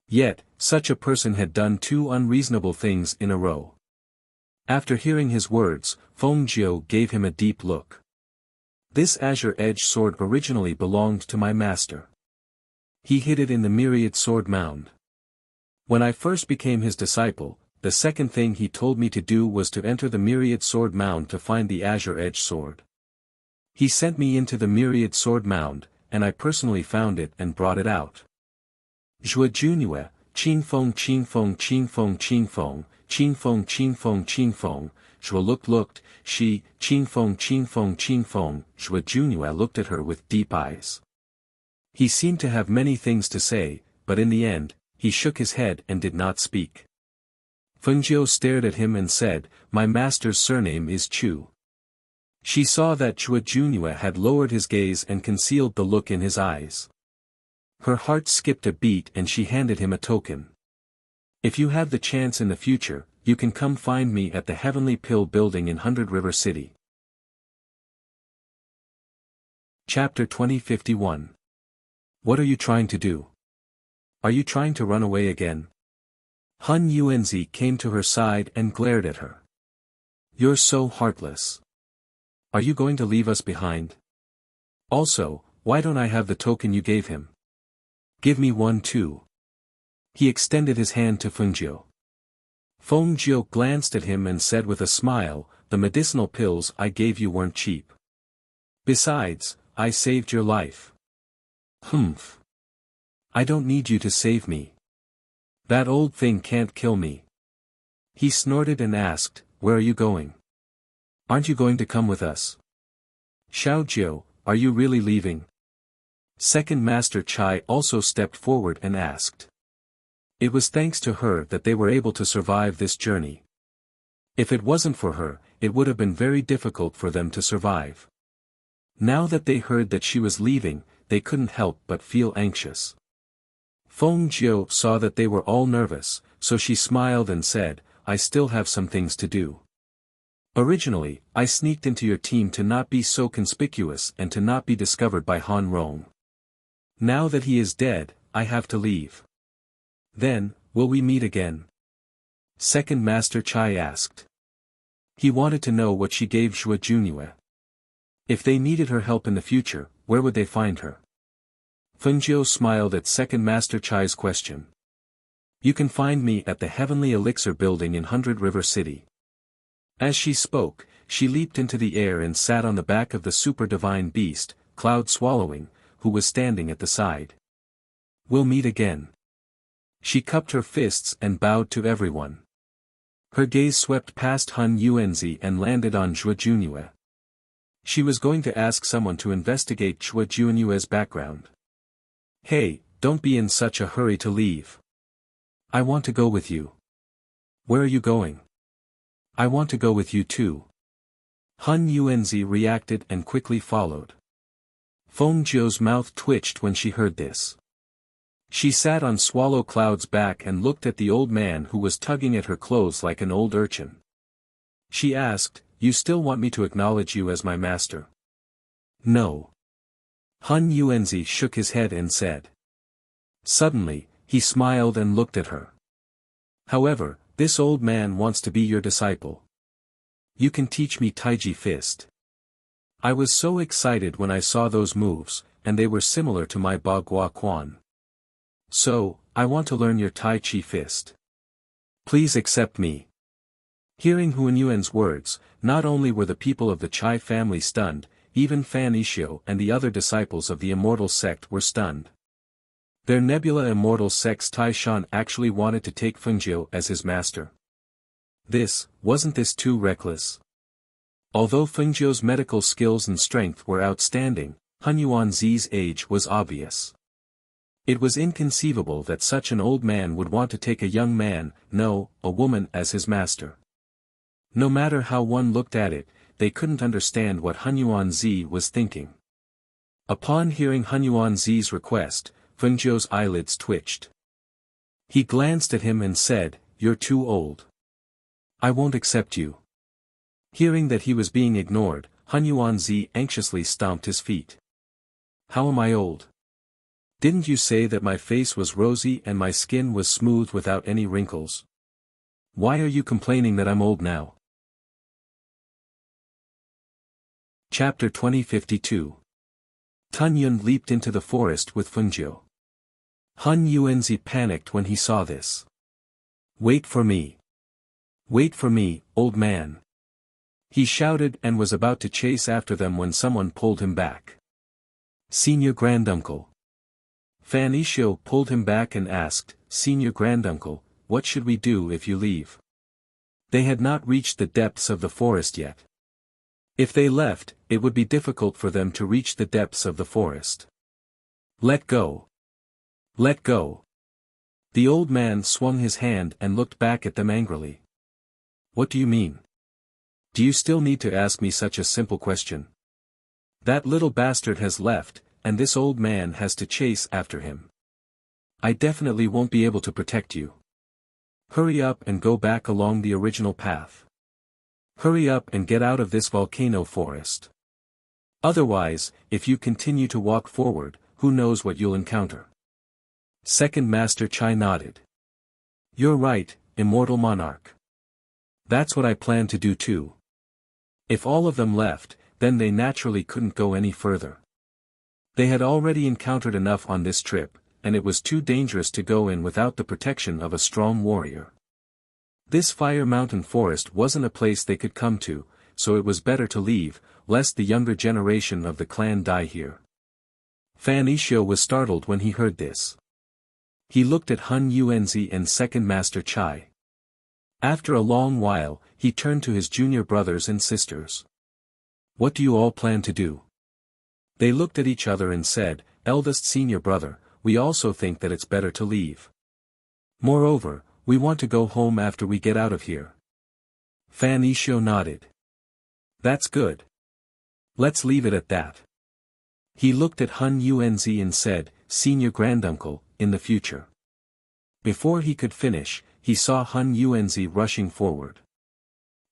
Yet, such a person had done two unreasonable things in a row. After hearing his words, Feng Jiu gave him a deep look. This azure-edged sword originally belonged to my master. He hid it in the myriad sword mound. When I first became his disciple, the second thing he told me to do was to enter the myriad sword mound to find the azure-edged sword. He sent me into the myriad sword mound, and I personally found it and brought it out. Zhua Junue, Qing Feng Qing Feng Qing Feng Qing Feng, Qing Feng Qing Feng Qing Feng, Zhua looked, she, Qing Feng Qing Feng Qing Feng, Zhua Junue looked at her with deep eyes. He seemed to have many things to say, but in the end, he shook his head and did not speak. Fengjiu stared at him and said, my master's surname is Chu. She saw that Zhua Junue had lowered his gaze and concealed the look in his eyes. Her heart skipped a beat and she handed him a token. If you have the chance in the future, you can come find me at the Heavenly Pill building in 100 River City. Chapter 2051. What are you trying to do? Are you trying to run away again? Han Yuanzi came to her side and glared at her. You're so heartless. Are you going to leave us behind? Also, why don't I have the token you gave him? Give me one too. He extended his hand to Fengjiu. Fengjiu glanced at him and said with a smile, the medicinal pills I gave you weren't cheap. Besides, I saved your life. Humph. I don't need you to save me. That old thing can't kill me. He snorted and asked, where are you going? Aren't you going to come with us? Xiaojiu, are you really leaving? Second Master Chai also stepped forward and asked. It was thanks to her that they were able to survive this journey. If it wasn't for her, it would have been very difficult for them to survive. Now that they heard that she was leaving, they couldn't help but feel anxious. Feng Jiu saw that they were all nervous, so she smiled and said, I still have some things to do. Originally, I sneaked into your team to not be so conspicuous and to not be discovered by Han Rong. Now that he is dead, I have to leave. Then, will we meet again? Second Master Chai asked. He wanted to know what she gave Xue Junue. If they needed her help in the future, where would they find her? Feng Jiu smiled at Second Master Chai's question. You can find me at the Heavenly Elixir Building in 100 River City. As she spoke, she leaped into the air and sat on the back of the super divine beast, Cloud Swallowing, who was standing at the side. We'll meet again. She cupped her fists and bowed to everyone. Her gaze swept past Han Yuanzi and landed on Xue Junue. She was going to ask someone to investigate Xue Junue's background. Hey, don't be in such a hurry to leave. I want to go with you. Where are you going? I want to go with you too. Han Yuanzi reacted and quickly followed. Feng Jiu's mouth twitched when she heard this. She sat on Swallow Cloud's back and looked at the old man who was tugging at her clothes like an old urchin. She asked, You still want me to acknowledge you as my master? No. Han Yuanzi shook his head and said. Suddenly, he smiled and looked at her. However, this old man wants to be your disciple. You can teach me Taiji Fist. I was so excited when I saw those moves, and they were similar to my Ba Gua Quan. So, I want to learn your Tai Chi Fist. Please accept me. Hearing Huan Yuan's words, not only were the people of the Chai family stunned, even Fan Yishio and the other disciples of the Immortal Sect were stunned. Their Nebula Immortal Sect's Tai Shan actually wanted to take Feng Jiu as his master. Wasn't this too reckless? Although Feng Jiu's medical skills and strength were outstanding, Han Yuanzi's age was obvious. It was inconceivable that such an old man would want to take a young man, no, a woman as his master. No matter how one looked at it, they couldn't understand what Han Yuanzi was thinking. Upon hearing Han Yuanzi's request, Feng Jiu's eyelids twitched. He glanced at him and said, You're too old. I won't accept you. Hearing that he was being ignored, Han Yuanzi anxiously stomped his feet. How am I old? Didn't you say that my face was rosy and my skin was smooth without any wrinkles? Why are you complaining that I'm old now? Chapter 2052. Tun Yun leaped into the forest with Feng Jiu. Han Yuanzi panicked when he saw this. Wait for me. Wait for me, old man. He shouted and was about to chase after them when someone pulled him back. Senior Granduncle. Fan Yishio pulled him back and asked, Senior Granduncle, what should we do if you leave? They had not reached the depths of the forest yet. If they left, it would be difficult for them to reach the depths of the forest. Let go. Let go. The old man swung his hand and looked back at them angrily. What do you mean? Do you still need to ask me such a simple question? That little bastard has left, and this old man has to chase after him. I definitely won't be able to protect you. Hurry up and go back along the original path. Hurry up and get out of this volcano forest. Otherwise, if you continue to walk forward, who knows what you'll encounter. Second Master Chai nodded. You're right, Immortal Monarch. That's what I plan to do too. If all of them left, then they naturally couldn't go any further. They had already encountered enough on this trip, and it was too dangerous to go in without the protection of a strong warrior. This Fire Mountain forest wasn't a place they could come to, so it was better to leave, lest the younger generation of the clan die here. Fan Yishio was startled when he heard this. He looked at Han Yuanzi and Second Master Chai. After a long while, he turned to his junior brothers and sisters. What do you all plan to do? They looked at each other and said, Eldest senior brother, we also think that it's better to leave. Moreover, we want to go home after we get out of here. Fan Yishio nodded. That's good. Let's leave it at that. He looked at Han Yuanzi and said, Senior Granduncle, in the future. Before he could finish, he saw Han Yuanzi rushing forward.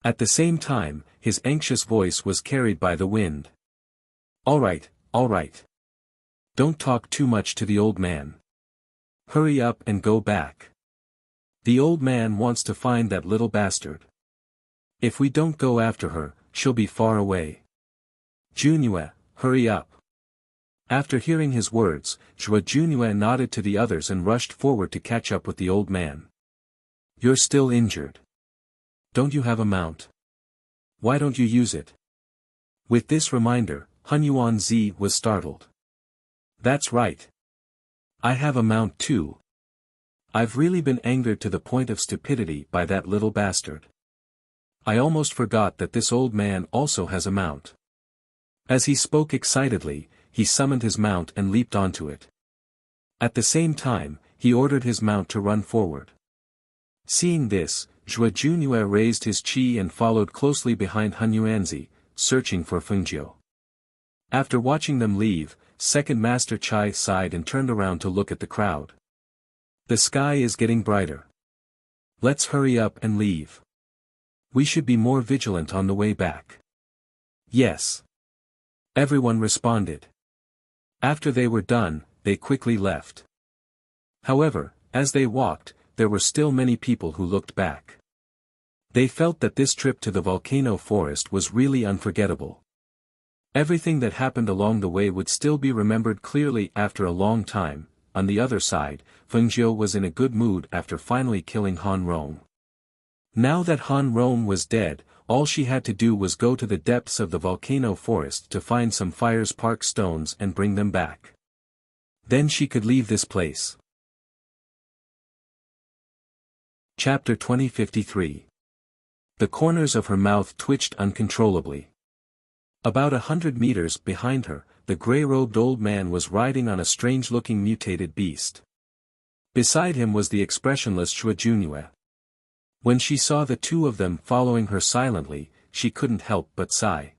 At the same time, his anxious voice was carried by the wind. All right, all right. Don't talk too much to the old man. Hurry up and go back. The old man wants to find that little bastard. If we don't go after her, she'll be far away. Junue, hurry up. After hearing his words, Junue nodded to the others and rushed forward to catch up with the old man. You're still injured. Don't you have a mount? Why don't you use it? With this reminder, Hunyuan was startled. That's right. I have a mount too. I've really been angered to the point of stupidity by that little bastard. I almost forgot that this old man also has a mount. As he spoke excitedly, he summoned his mount and leaped onto it. At the same time, he ordered his mount to run forward. Seeing this, Junue raised his chi and followed closely behind Hunyuan, searching for Fengjiu. After watching them leave, Second Master Chai sighed and turned around to look at the crowd. The sky is getting brighter. Let's hurry up and leave. We should be more vigilant on the way back. Yes. Everyone responded. After they were done, they quickly left. However, as they walked, there were still many people who looked back. They felt that this trip to the volcano forest was really unforgettable. Everything that happened along the way would still be remembered clearly after a long time. On the other side, Fengjiu was in a good mood after finally killing Han Rong. Now that Han Rong was dead, all she had to do was go to the depths of the volcano forest to find some fire spark stones and bring them back. Then she could leave this place. Chapter 2053. The corners of her mouth twitched uncontrollably. About 100 meters behind her, the gray-robed old man was riding on a strange-looking mutated beast. Beside him was the expressionless Junue. When she saw the two of them following her silently, she couldn't help but sigh.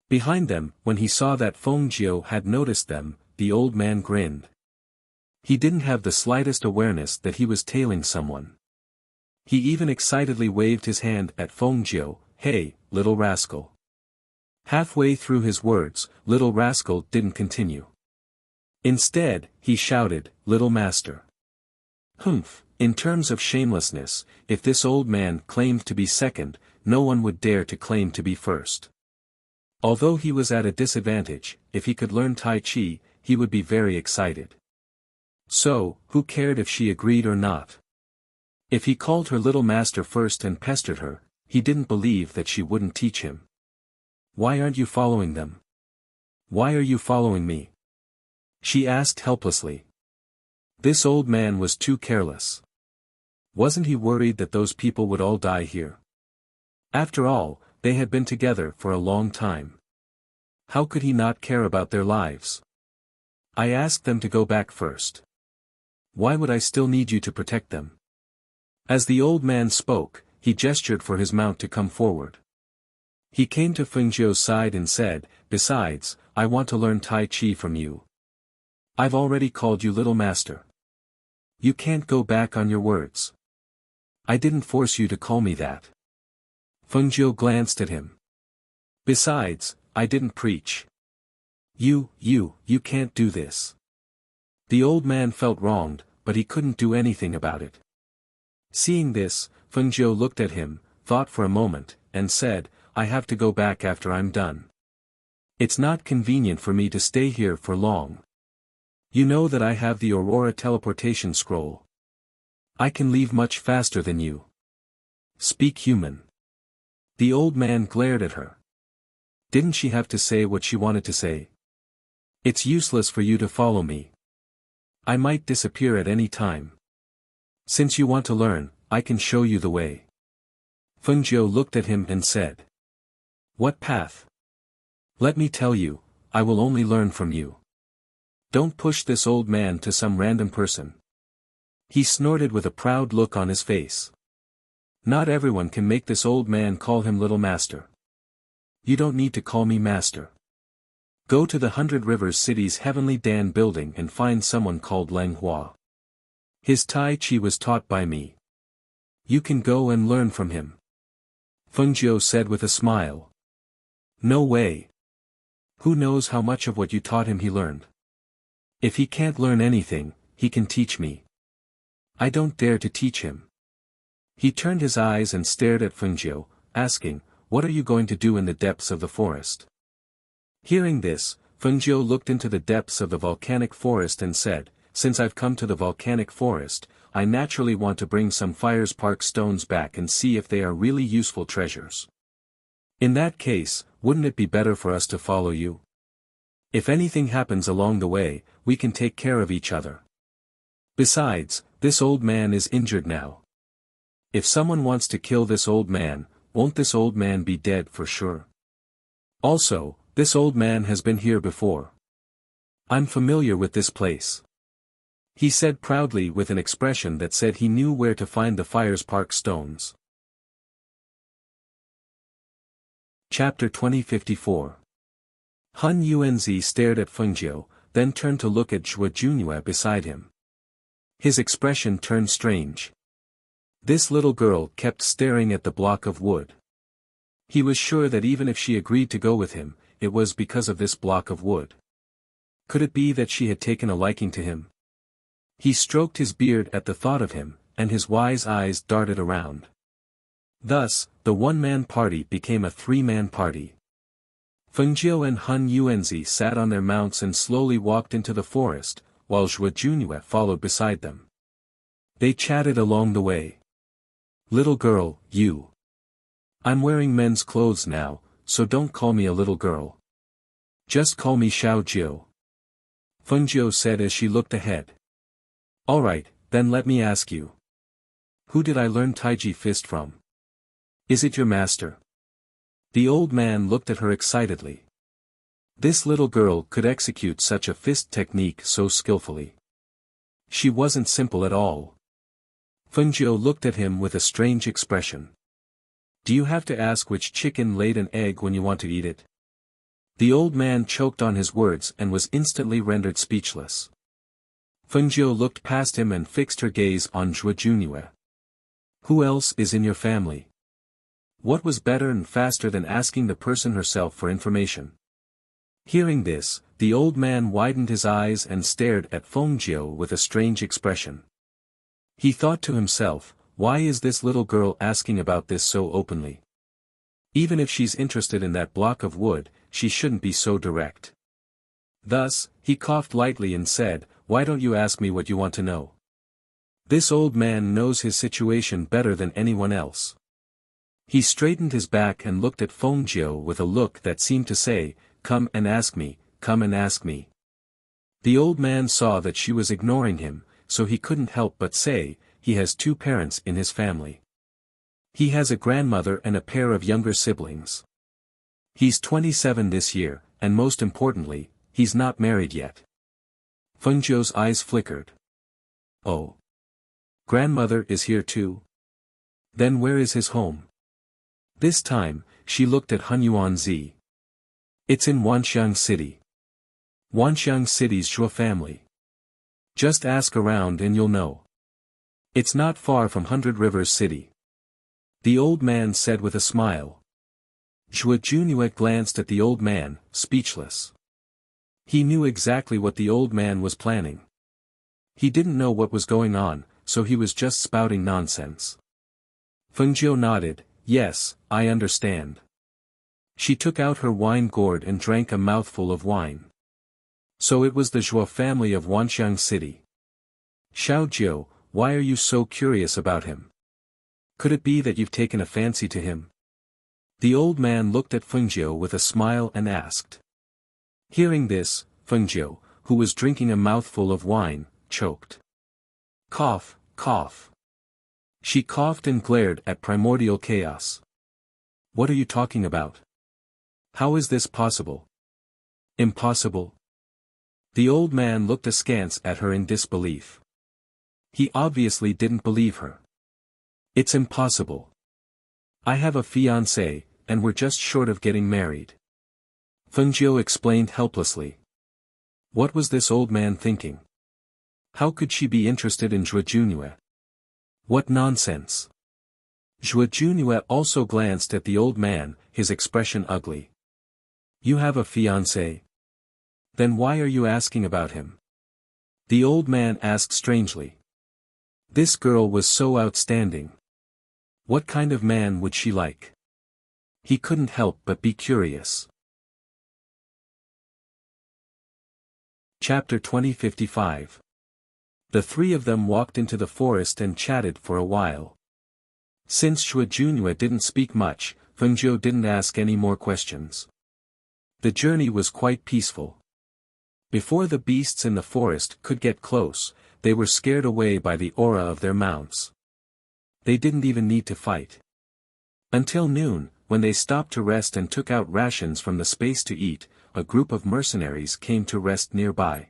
Behind them, when he saw that Fengjiu had noticed them, the old man grinned. He didn't have the slightest awareness that he was tailing someone. He even excitedly waved his hand at Fengjiu, "Hey, little rascal." Halfway through his words, little rascal didn't continue. Instead, he shouted, "Little master." Humph, in terms of shamelessness, if this old man claimed to be second, no one would dare to claim to be first. Although he was at a disadvantage, if he could learn Tai Chi, he would be very excited. So, who cared if she agreed or not? If he called her little master first and pestered her, he didn't believe that she wouldn't teach him. Why aren't you following them? Why are you following me? She asked helplessly. This old man was too careless. Wasn't he worried that those people would all die here? After all, they had been together for a long time. How could he not care about their lives? I asked them to go back first. Why would I still need you to protect them? As the old man spoke, he gestured for his mount to come forward. He came to Fengjiu's side and said, "Besides, I want to learn Tai Chi from you. I've already called you little master. You can't go back on your words. I didn't force you to call me that." Fengjiu glanced at him. "Besides, I didn't preach. You can't do this." The old man felt wronged, but he couldn't do anything about it. Seeing this, Fengjiu looked at him, thought for a moment, and said, "I have to go back after I'm done. It's not convenient for me to stay here for long. You know that I have the Aurora teleportation scroll. I can leave much faster than you. Speak human." The old man glared at her. Didn't she have to say what she wanted to say? "It's useless for you to follow me. I might disappear at any time. Since you want to learn, I can show you the way." Fengjiu looked at him and said, "What path?" "Let me tell you, I will only learn from you. Don't push this old man to some random person." He snorted with a proud look on his face. Not everyone can make this old man call him little master. You don't need to call me master. Go to the 100 Rivers City's Heavenly Dan building and find someone called Lang Hua. His Tai Chi was taught by me. You can go and learn from him. Fengjiu said with a smile. No way. Who knows how much of what you taught him he learned? If he can't learn anything, he can teach me. I don't dare to teach him. He turned his eyes and stared at Fengjiu, asking, what are you going to do in the depths of the forest? Hearing this, Fengjiu looked into the depths of the volcanic forest and said, since I've come to the volcanic forest, I naturally want to bring some fire-spark stones back and see if they are really useful treasures. In that case, wouldn't it be better for us to follow you? If anything happens along the way, we can take care of each other. Besides, this old man is injured now. If someone wants to kill this old man, won't this old man be dead for sure? Also, this old man has been here before. I'm familiar with this place. He said proudly with an expression that said he knew where to find the fire-spark stones. Chapter 2054. Han Yuanzi stared at Fengjiu, then turned to look at Zhuo Junue beside him. His expression turned strange. This little girl kept staring at the block of wood. He was sure that even if she agreed to go with him, it was because of this block of wood. Could it be that she had taken a liking to him? He stroked his beard at the thought of him, and his wise eyes darted around. Thus, the one-man party became a three-man party. Fengjiu and Han Yuanzi sat on their mounts and slowly walked into the forest, while Zhuo Junue followed beside them. They chatted along the way. Little girl, you. I'm wearing men's clothes now, so don't call me a little girl. Just call me Xiao Jiu. Fengjiu said as she looked ahead. Alright, then let me ask you. Who did I learn Taiji fist from? Is it your master? The old man looked at her excitedly. This little girl could execute such a fist technique so skillfully. She wasn't simple at all. Fengjiu looked at him with a strange expression. Do you have to ask which chicken laid an egg when you want to eat it? The old man choked on his words and was instantly rendered speechless. Fengjiu looked past him and fixed her gaze on Zhuo Junue. Who else is in your family? What was better and faster than asking the person herself for information? Hearing this, the old man widened his eyes and stared at Fengjiu with a strange expression. He thought to himself, why is this little girl asking about this so openly? Even if she's interested in that block of wood, she shouldn't be so direct. Thus, he coughed lightly and said, why don't you ask me what you want to know? This old man knows his situation better than anyone else. He straightened his back and looked at Fengjiu with a look that seemed to say, come and ask me, come and ask me. The old man saw that she was ignoring him, so he couldn't help but say, he has two parents in his family. He has a grandmother and a pair of younger siblings. He's 27 this year, and most importantly, he's not married yet. Fengjiu's eyes flickered. Oh. Grandmother is here too? Then where is his home? This time, she looked at Han Yuanzi. It's in Wanxiang City. Wanxiang City's Zhuo family. Just ask around and you'll know. It's not far from 100 Rivers City. The old man said with a smile. Zhuo Junue glanced at the old man, speechless. He knew exactly what the old man was planning. He didn't know what was going on, so he was just spouting nonsense. Fengjiu nodded, yes, I understand. She took out her wine gourd and drank a mouthful of wine. So it was the Zhuo family of Wanxiang City. Xiao Jiu, why are you so curious about him? Could it be that you've taken a fancy to him? The old man looked at Fengjiu with a smile and asked. Hearing this, Fengjiu, who was drinking a mouthful of wine, choked. Cough, cough. She coughed and glared at primordial chaos. What are you talking about? How is this possible? Impossible? The old man looked askance at her in disbelief. He obviously didn't believe her. It's impossible. I have a fiancé, and we're just short of getting married. Fengjiu explained helplessly. What was this old man thinking? How could she be interested in Zhuo Junue? What nonsense! Zhuo Junue also glanced at the old man, his expression ugly. You have a fiancé? Then why are you asking about him? The old man asked strangely. This girl was so outstanding. What kind of man would she like? He couldn't help but be curious. Chapter 2055. The three of them walked into the forest and chatted for a while. Since Zhuo Junue didn't speak much, Fengzhou didn't ask any more questions. The journey was quite peaceful. Before the beasts in the forest could get close, they were scared away by the aura of their mounts. They didn't even need to fight. Until noon, when they stopped to rest and took out rations from the space to eat, a group of mercenaries came to rest nearby.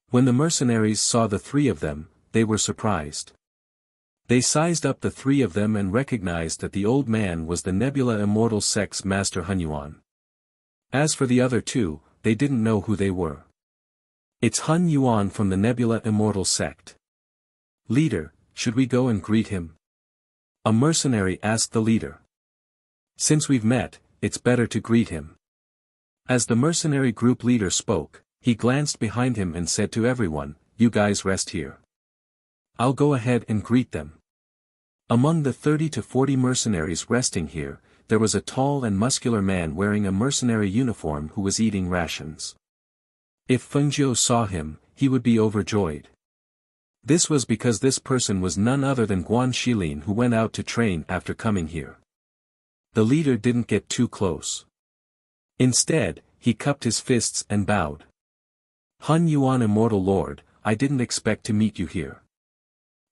When the mercenaries saw the three of them, they were surprised. They sized up the three of them and recognized that the old man was the Nebula Immortal Sect's Master Hunyuan. As for the other two, they didn't know who they were. It's Hun Yuan from the Nebula Immortal Sect. Leader, should we go and greet him? A mercenary asked the leader. Since we've met, it's better to greet him. As the mercenary group leader spoke, he glanced behind him and said to everyone, you guys rest here. I'll go ahead and greet them. Among the 30 to 40 mercenaries resting here, there was a tall and muscular man wearing a mercenary uniform who was eating rations. If Fengzhou saw him, he would be overjoyed. This was because this person was none other than Guan Shilin, who went out to train after coming here. The leader didn't get too close. Instead, he cupped his fists and bowed. Hun Yuan, Immortal Lord, I didn't expect to meet you here.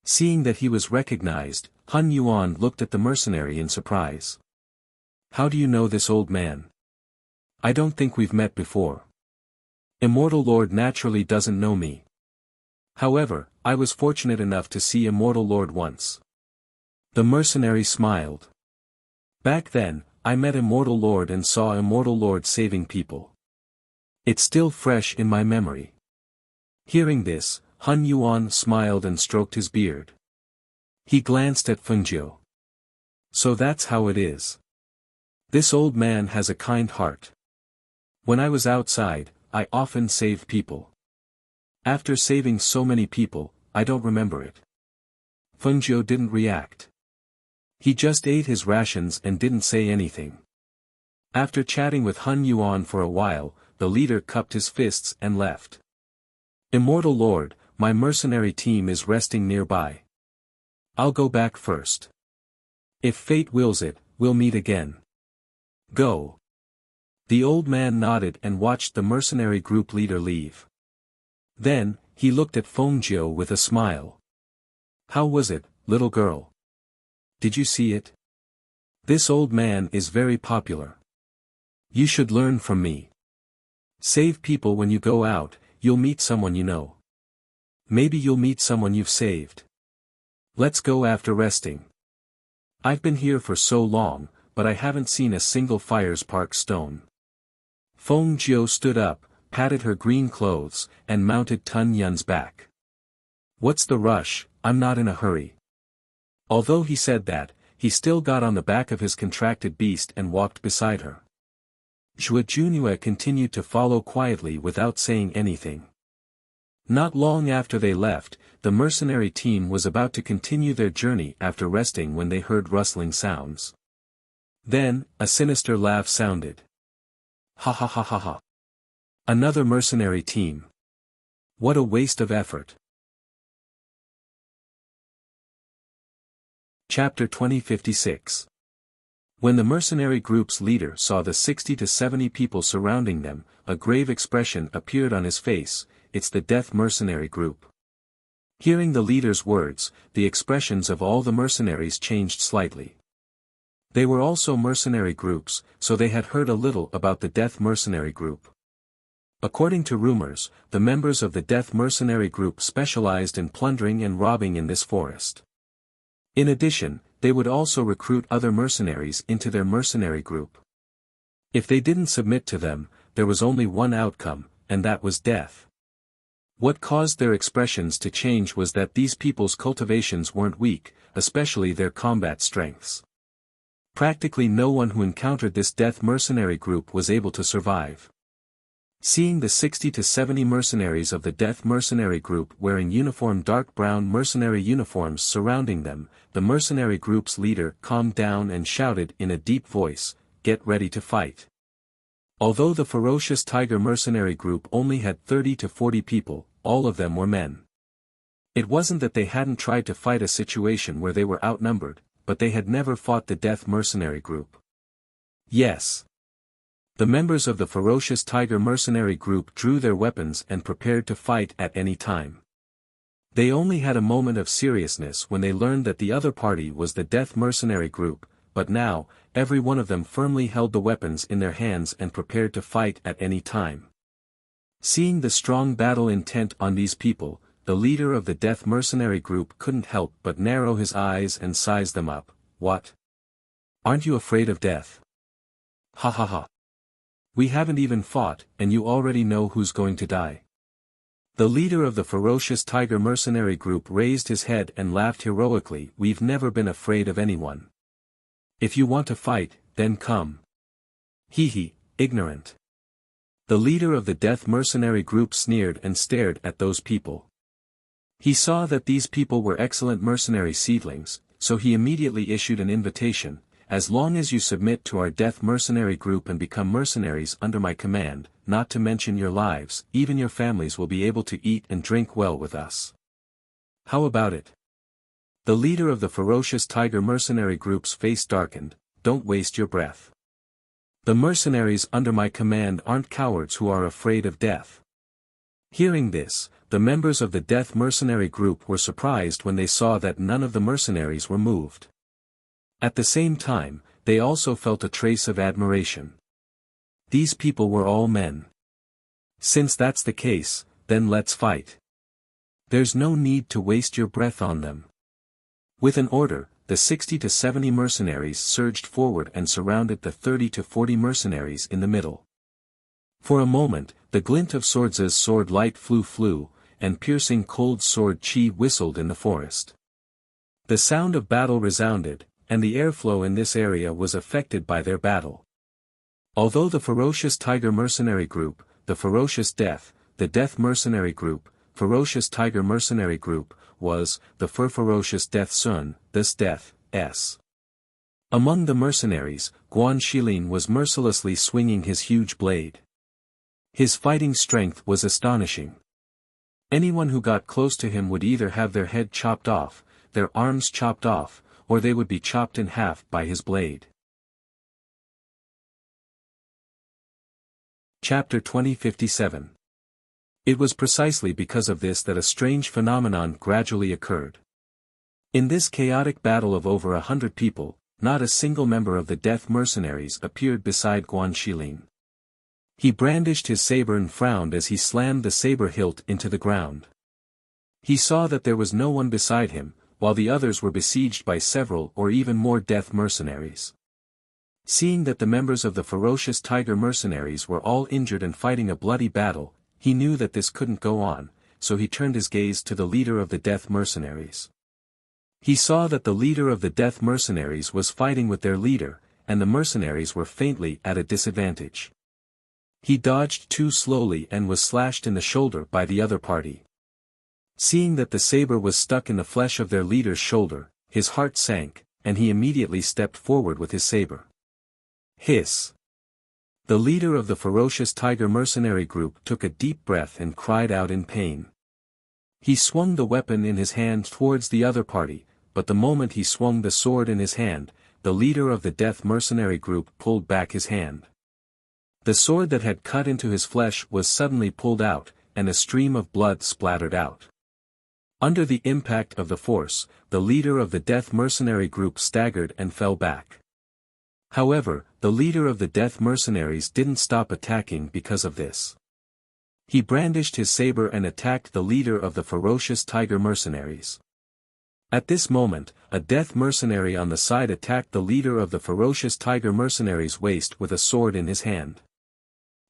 Seeing that he was recognized, Hun Yuan looked at the mercenary in surprise. How do you know this old man? I don't think we've met before. Immortal Lord naturally doesn't know me. However, I was fortunate enough to see Immortal Lord once. The mercenary smiled. Back then, I met Immortal Lord and saw Immortal Lord saving people. It's still fresh in my memory. Hearing this, Hun Yuan smiled and stroked his beard. He glanced at Fengzhou. So that's how it is. This old man has a kind heart. When I was outside, I often saved people. After saving so many people, I don't remember it. Fengzhou didn't react. He just ate his rations and didn't say anything. After chatting with Hun Yuan for a while, the leader cupped his fists and left. Immortal Lord, my mercenary team is resting nearby. I'll go back first. If fate wills it, we'll meet again. Go. The old man nodded and watched the mercenary group leader leave. Then, he looked at Fengzhou with a smile. How was it, little girl? Did you see it? This old man is very popular. You should learn from me. Save people when you go out, you'll meet someone you know. Maybe you'll meet someone you've saved. Let's go after resting. I've been here for so long, but I haven't seen a single fire spark stone. Fengzhou stood up, patted her green clothes, and mounted Tun Yun's back. What's the rush? I'm not in a hurry. Although he said that, he still got on the back of his contracted beast and walked beside her. Zhuo Junue continued to follow quietly without saying anything. Not long after they left, the mercenary team was about to continue their journey after resting when they heard rustling sounds. Then, a sinister laugh sounded. Ha ha ha ha ha. Another mercenary team. What a waste of effort. Chapter 2056. When the mercenary group's leader saw the 60 to 70 people surrounding them, a grave expression appeared on his face. It's the Death Mercenary Group. Hearing the leader's words, the expressions of all the mercenaries changed slightly. They were also mercenary groups, so they had heard a little about the Death Mercenary Group. According to rumors, the members of the Death Mercenary Group specialized in plundering and robbing in this forest. In addition, they would also recruit other mercenaries into their mercenary group. If they didn't submit to them, there was only one outcome, and that was death. What caused their expressions to change was that these people's cultivations weren't weak, especially their combat strengths. Practically no one who encountered this death mercenary group was able to survive. Seeing the 60 to 70 mercenaries of the death mercenary group wearing dark brown mercenary uniforms surrounding them, the mercenary group's leader calmed down and shouted in a deep voice, "Get ready to fight." Although the ferocious tiger mercenary group only had 30 to 40 people, all of them were men. It wasn't that they hadn't tried to fight a situation where they were outnumbered, but they had never fought the death mercenary group. Yes. The members of the ferocious tiger mercenary group drew their weapons and prepared to fight at any time. They only had a moment of seriousness when they learned that the other party was the death mercenary group, but now, every one of them firmly held the weapons in their hands and prepared to fight at any time. Seeing the strong battle intent on these people, the leader of the death mercenary group couldn't help but narrow his eyes and size them up. "What? Aren't you afraid of death? Ha ha ha. We haven't even fought, and you already know who's going to die." The leader of the ferocious tiger mercenary group raised his head and laughed heroically. "We've never been afraid of anyone. If you want to fight, then come. Hee hee, ignorant." The leader of the death mercenary group sneered and stared at those people. He saw that these people were excellent mercenary seedlings, so he immediately issued an invitation: "As long as you submit to our death mercenary group and become mercenaries under my command, not to mention your lives, even your families will be able to eat and drink well with us. How about it?" The leader of the ferocious tiger mercenary group's face darkened. "Don't waste your breath. The mercenaries under my command aren't cowards who are afraid of death." Hearing this, the members of the death mercenary group were surprised when they saw that none of the mercenaries were moved. At the same time, they also felt a trace of admiration. These people were all men. Since that's the case, then let's fight. There's no need to waste your breath on them. With an order, the 60 to 70 mercenaries surged forward and surrounded the 30 to 40 mercenaries in the middle. For a moment, the glint of swords' sword light flew, and piercing cold sword chi whistled in the forest. The sound of battle resounded, and the airflow in this area was affected by their battle. Although the ferocious tiger mercenary group, the ferocious death, the death mercenary group, ferocious tiger mercenary group, was, the ferocious death sun, this death, s. Among the mercenaries, Guan Shilin was mercilessly swinging his huge blade. His fighting strength was astonishing. Anyone who got close to him would either have their head chopped off, their arms chopped off, or they would be chopped in half by his blade. Chapter 2057. It was precisely because of this that a strange phenomenon gradually occurred. In this chaotic battle of over 100 people, not a single member of the death mercenaries appeared beside Guan Shilin. He brandished his saber and frowned as he slammed the saber hilt into the ground. He saw that there was no one beside him, while the others were besieged by several or even more death mercenaries. Seeing that the members of the ferocious tiger mercenaries were all injured and fighting a bloody battle, he knew that this couldn't go on, so he turned his gaze to the leader of the death mercenaries. He saw that the leader of the death mercenaries was fighting with their leader, and the mercenaries were faintly at a disadvantage. He dodged too slowly and was slashed in the shoulder by the other party. Seeing that the saber was stuck in the flesh of their leader's shoulder, his heart sank, and he immediately stepped forward with his saber. Hiss! The leader of the ferocious tiger mercenary group took a deep breath and cried out in pain. He swung the weapon in his hand towards the other party, but the moment he swung the sword in his hand, the leader of the death mercenary group pulled back his hand. The sword that had cut into his flesh was suddenly pulled out, and a stream of blood splattered out. Under the impact of the force, the leader of the death mercenary group staggered and fell back. However, the leader of the death mercenaries didn't stop attacking because of this. He brandished his saber and attacked the leader of the ferocious tiger mercenaries. At this moment, a death mercenary on the side attacked the leader of the ferocious tiger mercenaries' waist with a sword in his hand.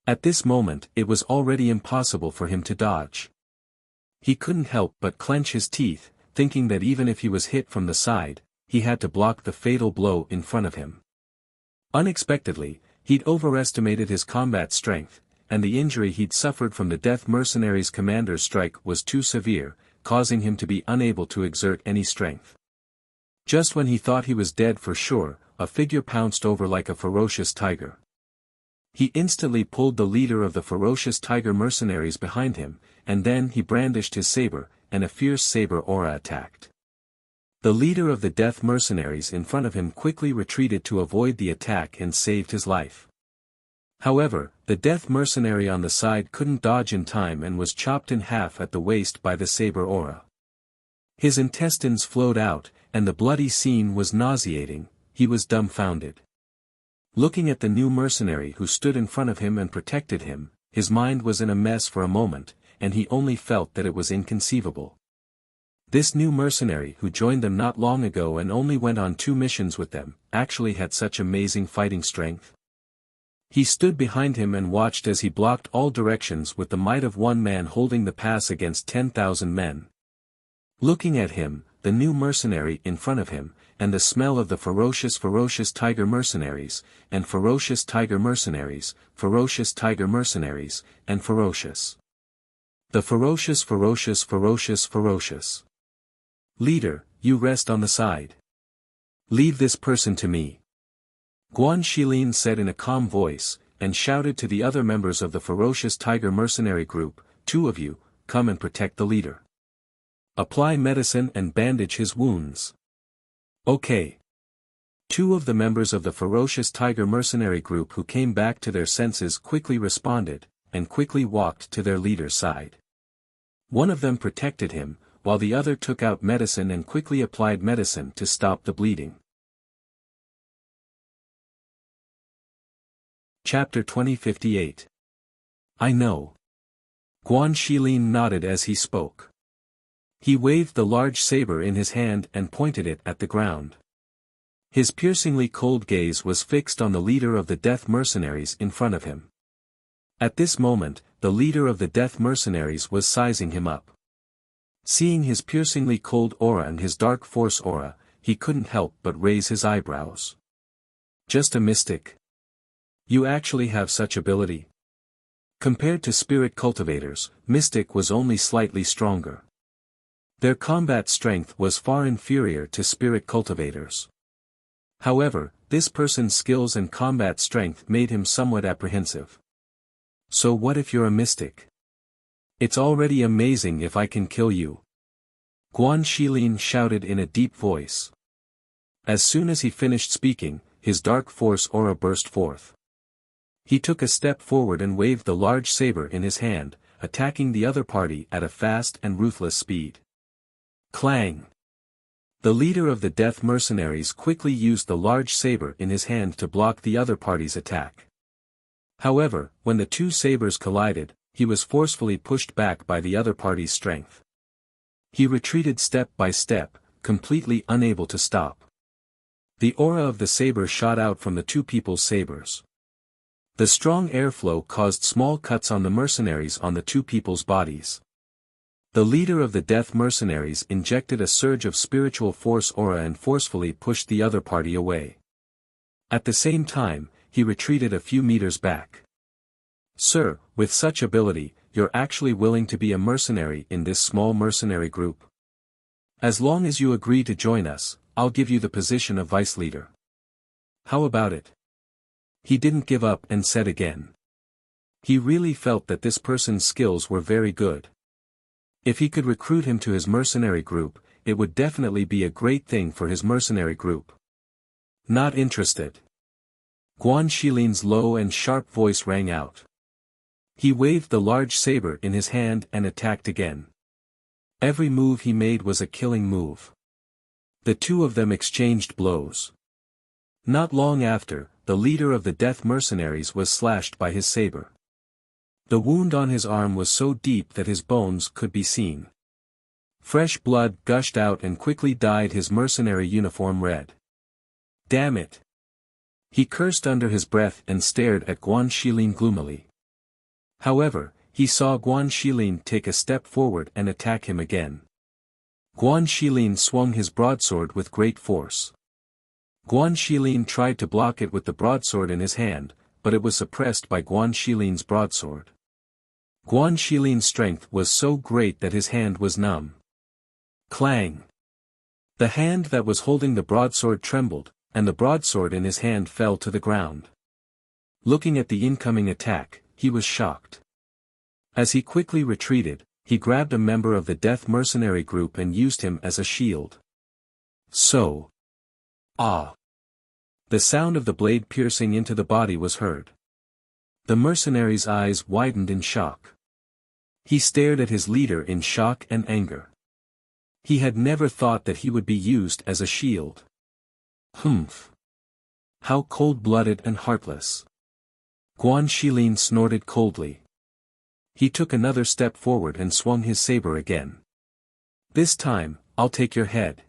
At this moment, it was already impossible for him to dodge. He couldn't help but clench his teeth, thinking that even if he was hit from the side, he had to block the fatal blow in front of him. Unexpectedly, he'd overestimated his combat strength, and the injury he'd suffered from the Death Mercenaries' commander's strike was too severe, causing him to be unable to exert any strength. Just when he thought he was dead for sure, a figure pounced over like a ferocious tiger. He instantly pulled the leader of the ferocious tiger mercenaries behind him, and then he brandished his saber, and a fierce saber aura attacked. The leader of the Death Mercenaries in front of him quickly retreated to avoid the attack and saved his life. However, the Death Mercenary on the side couldn't dodge in time and was chopped in half at the waist by the saber aura. His intestines flowed out, and the bloody scene was nauseating. He was dumbfounded. Looking at the new mercenary who stood in front of him and protected him, his mind was in a mess for a moment, and he only felt that it was inconceivable. This new mercenary who joined them not long ago and only went on 2 missions with them, actually had such amazing fighting strength. He stood behind him and watched as he blocked all directions with the might of one man holding the pass against 10,000 men. Looking at him, the new mercenary in front of him, and the smell of the ferocious tiger mercenaries, and ferocious tiger mercenaries, ferocious tiger mercenaries, and ferocious. The ferocious. Leader, you rest on the side. Leave this person to me. Guan Shilin said in a calm voice, and shouted to the other members of the ferocious tiger mercenary group, 2 of you, come and protect the leader. Apply medicine and bandage his wounds. Okay. 2 of the members of the ferocious tiger mercenary group who came back to their senses quickly responded, and quickly walked to their leader's side. One of them protected him, while the other took out medicine and quickly applied medicine to stop the bleeding. Chapter 2058. I know. Guan Shilin nodded as he spoke. He waved the large saber in his hand and pointed it at the ground. His piercingly cold gaze was fixed on the leader of the Death Mercenaries in front of him. At this moment, the leader of the Death Mercenaries was sizing him up. Seeing his piercingly cold aura and his dark force aura, he couldn't help but raise his eyebrows. Just a mystic? You actually have such ability? Compared to spirit cultivators, mystic was only slightly stronger. Their combat strength was far inferior to spirit cultivators. However, this person's skills and combat strength made him somewhat apprehensive. So what if you're a mystic? It's already amazing if I can kill you. Guan Shilin shouted in a deep voice. As soon as he finished speaking, his dark force aura burst forth. He took a step forward and waved the large saber in his hand, attacking the other party at a fast and ruthless speed. Clang! The leader of the Death Mercenaries quickly used the large saber in his hand to block the other party's attack. However, when the 2 sabers collided, he was forcefully pushed back by the other party's strength. He retreated step by step, completely unable to stop. The aura of the saber shot out from the 2 people's sabers. The strong airflow caused small cuts on the mercenaries on the 2 people's bodies. The leader of the Death Mercenaries injected a surge of spiritual force aura and forcefully pushed the other party away. At the same time, he retreated a few meters back. Sir, with such ability, you're actually willing to be a mercenary in this small mercenary group? As long as you agree to join us, I'll give you the position of vice leader. How about it? He didn't give up and said again. He really felt that this person's skills were very good. If he could recruit him to his mercenary group, it would definitely be a great thing for his mercenary group. Not interested. Guan Shilin's low and sharp voice rang out. He waved the large saber in his hand and attacked again. Every move he made was a killing move. The 2 of them exchanged blows. Not long after, the leader of the Death Mercenaries was slashed by his saber. The wound on his arm was so deep that his bones could be seen. Fresh blood gushed out and quickly dyed his mercenary uniform red. Damn it! He cursed under his breath and stared at Guan Shilin gloomily. However, he saw Guan Shilin take a step forward and attack him again. Guan Shilin swung his broadsword with great force. Guan Shilin tried to block it with the broadsword in his hand, but it was suppressed by Guan Shilin's broadsword. Guan Shilin's strength was so great that his hand was numb. Clang! The hand that was holding the broadsword trembled, and the broadsword in his hand fell to the ground. Looking at the incoming attack, he was shocked. As he quickly retreated, he grabbed a member of the death mercenary group and used him as a shield. So. Ah! The sound of the blade piercing into the body was heard. The mercenary's eyes widened in shock. He stared at his leader in shock and anger. He had never thought that he would be used as a shield. Humph! How cold-blooded and heartless! Guan Shilin snorted coldly. He took another step forward and swung his saber again. This time, I'll take your head.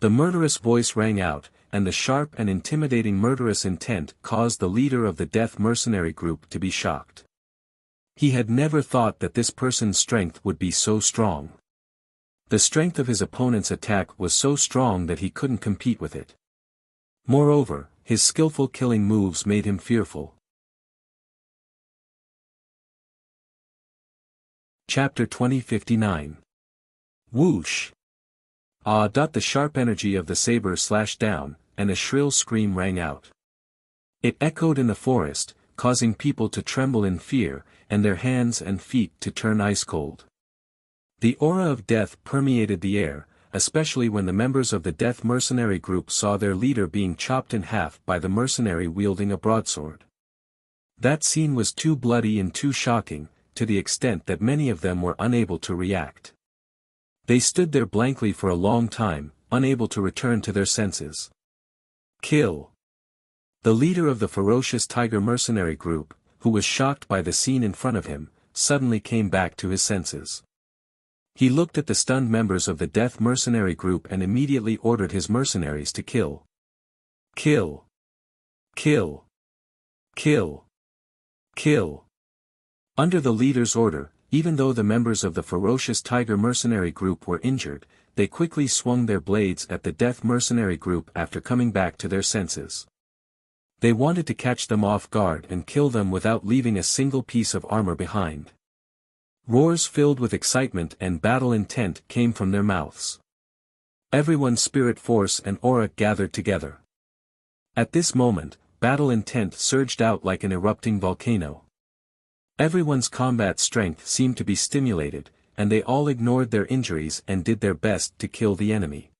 The murderous voice rang out, and the sharp and intimidating murderous intent caused the leader of the death mercenary group to be shocked. He had never thought that this person's strength would be so strong. The strength of his opponent's attack was so strong that he couldn't compete with it. Moreover, his skillful killing moves made him fearful. Chapter 2059. Whoosh! Ah! The sharp energy of the saber slashed down, and a shrill scream rang out. It echoed in the forest, causing people to tremble in fear, and their hands and feet to turn ice cold. The aura of death permeated the air, especially when the members of the death mercenary group saw their leader being chopped in half by the mercenary wielding a broadsword. That scene was too bloody and too shocking, to the extent that many of them were unable to react. They stood there blankly for a long time, unable to return to their senses. Kill! The leader of the ferocious tiger mercenary group, who was shocked by the scene in front of him, suddenly came back to his senses. He looked at the stunned members of the death mercenary group and immediately ordered his mercenaries to kill. Kill! Kill! Kill! Kill! Under the leader's order, even though the members of the ferocious tiger mercenary group were injured, they quickly swung their blades at the death mercenary group after coming back to their senses. They wanted to catch them off guard and kill them without leaving a single piece of armor behind. Roars filled with excitement and battle intent came from their mouths. Everyone's spirit force and aura gathered together. At this moment, battle intent surged out like an erupting volcano. Everyone's combat strength seemed to be stimulated, and they all ignored their injuries and did their best to kill the enemy.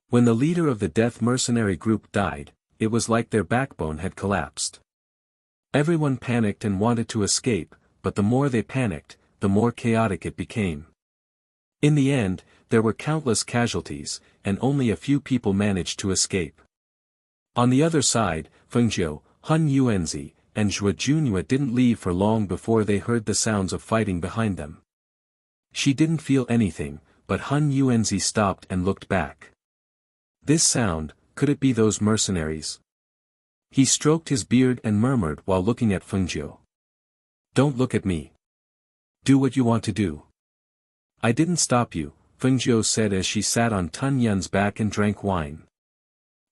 When the leader of the death mercenary group died, it was like their backbone had collapsed. Everyone panicked and wanted to escape, but the more they panicked, the more chaotic it became. In the end, there were countless casualties, and only a few people managed to escape. On the other side, Fengjiu, Han Yuanzi, and Zhou Junhua didn't leave for long before they heard the sounds of fighting behind them. She didn't feel anything, but Han Yuanzi stopped and looked back. This sound, could it be those mercenaries? He stroked his beard and murmured while looking at Fengjiu. Don't look at me. Do what you want to do. I didn't stop you, Fengjiu said as she sat on Tun Yun's back and drank wine.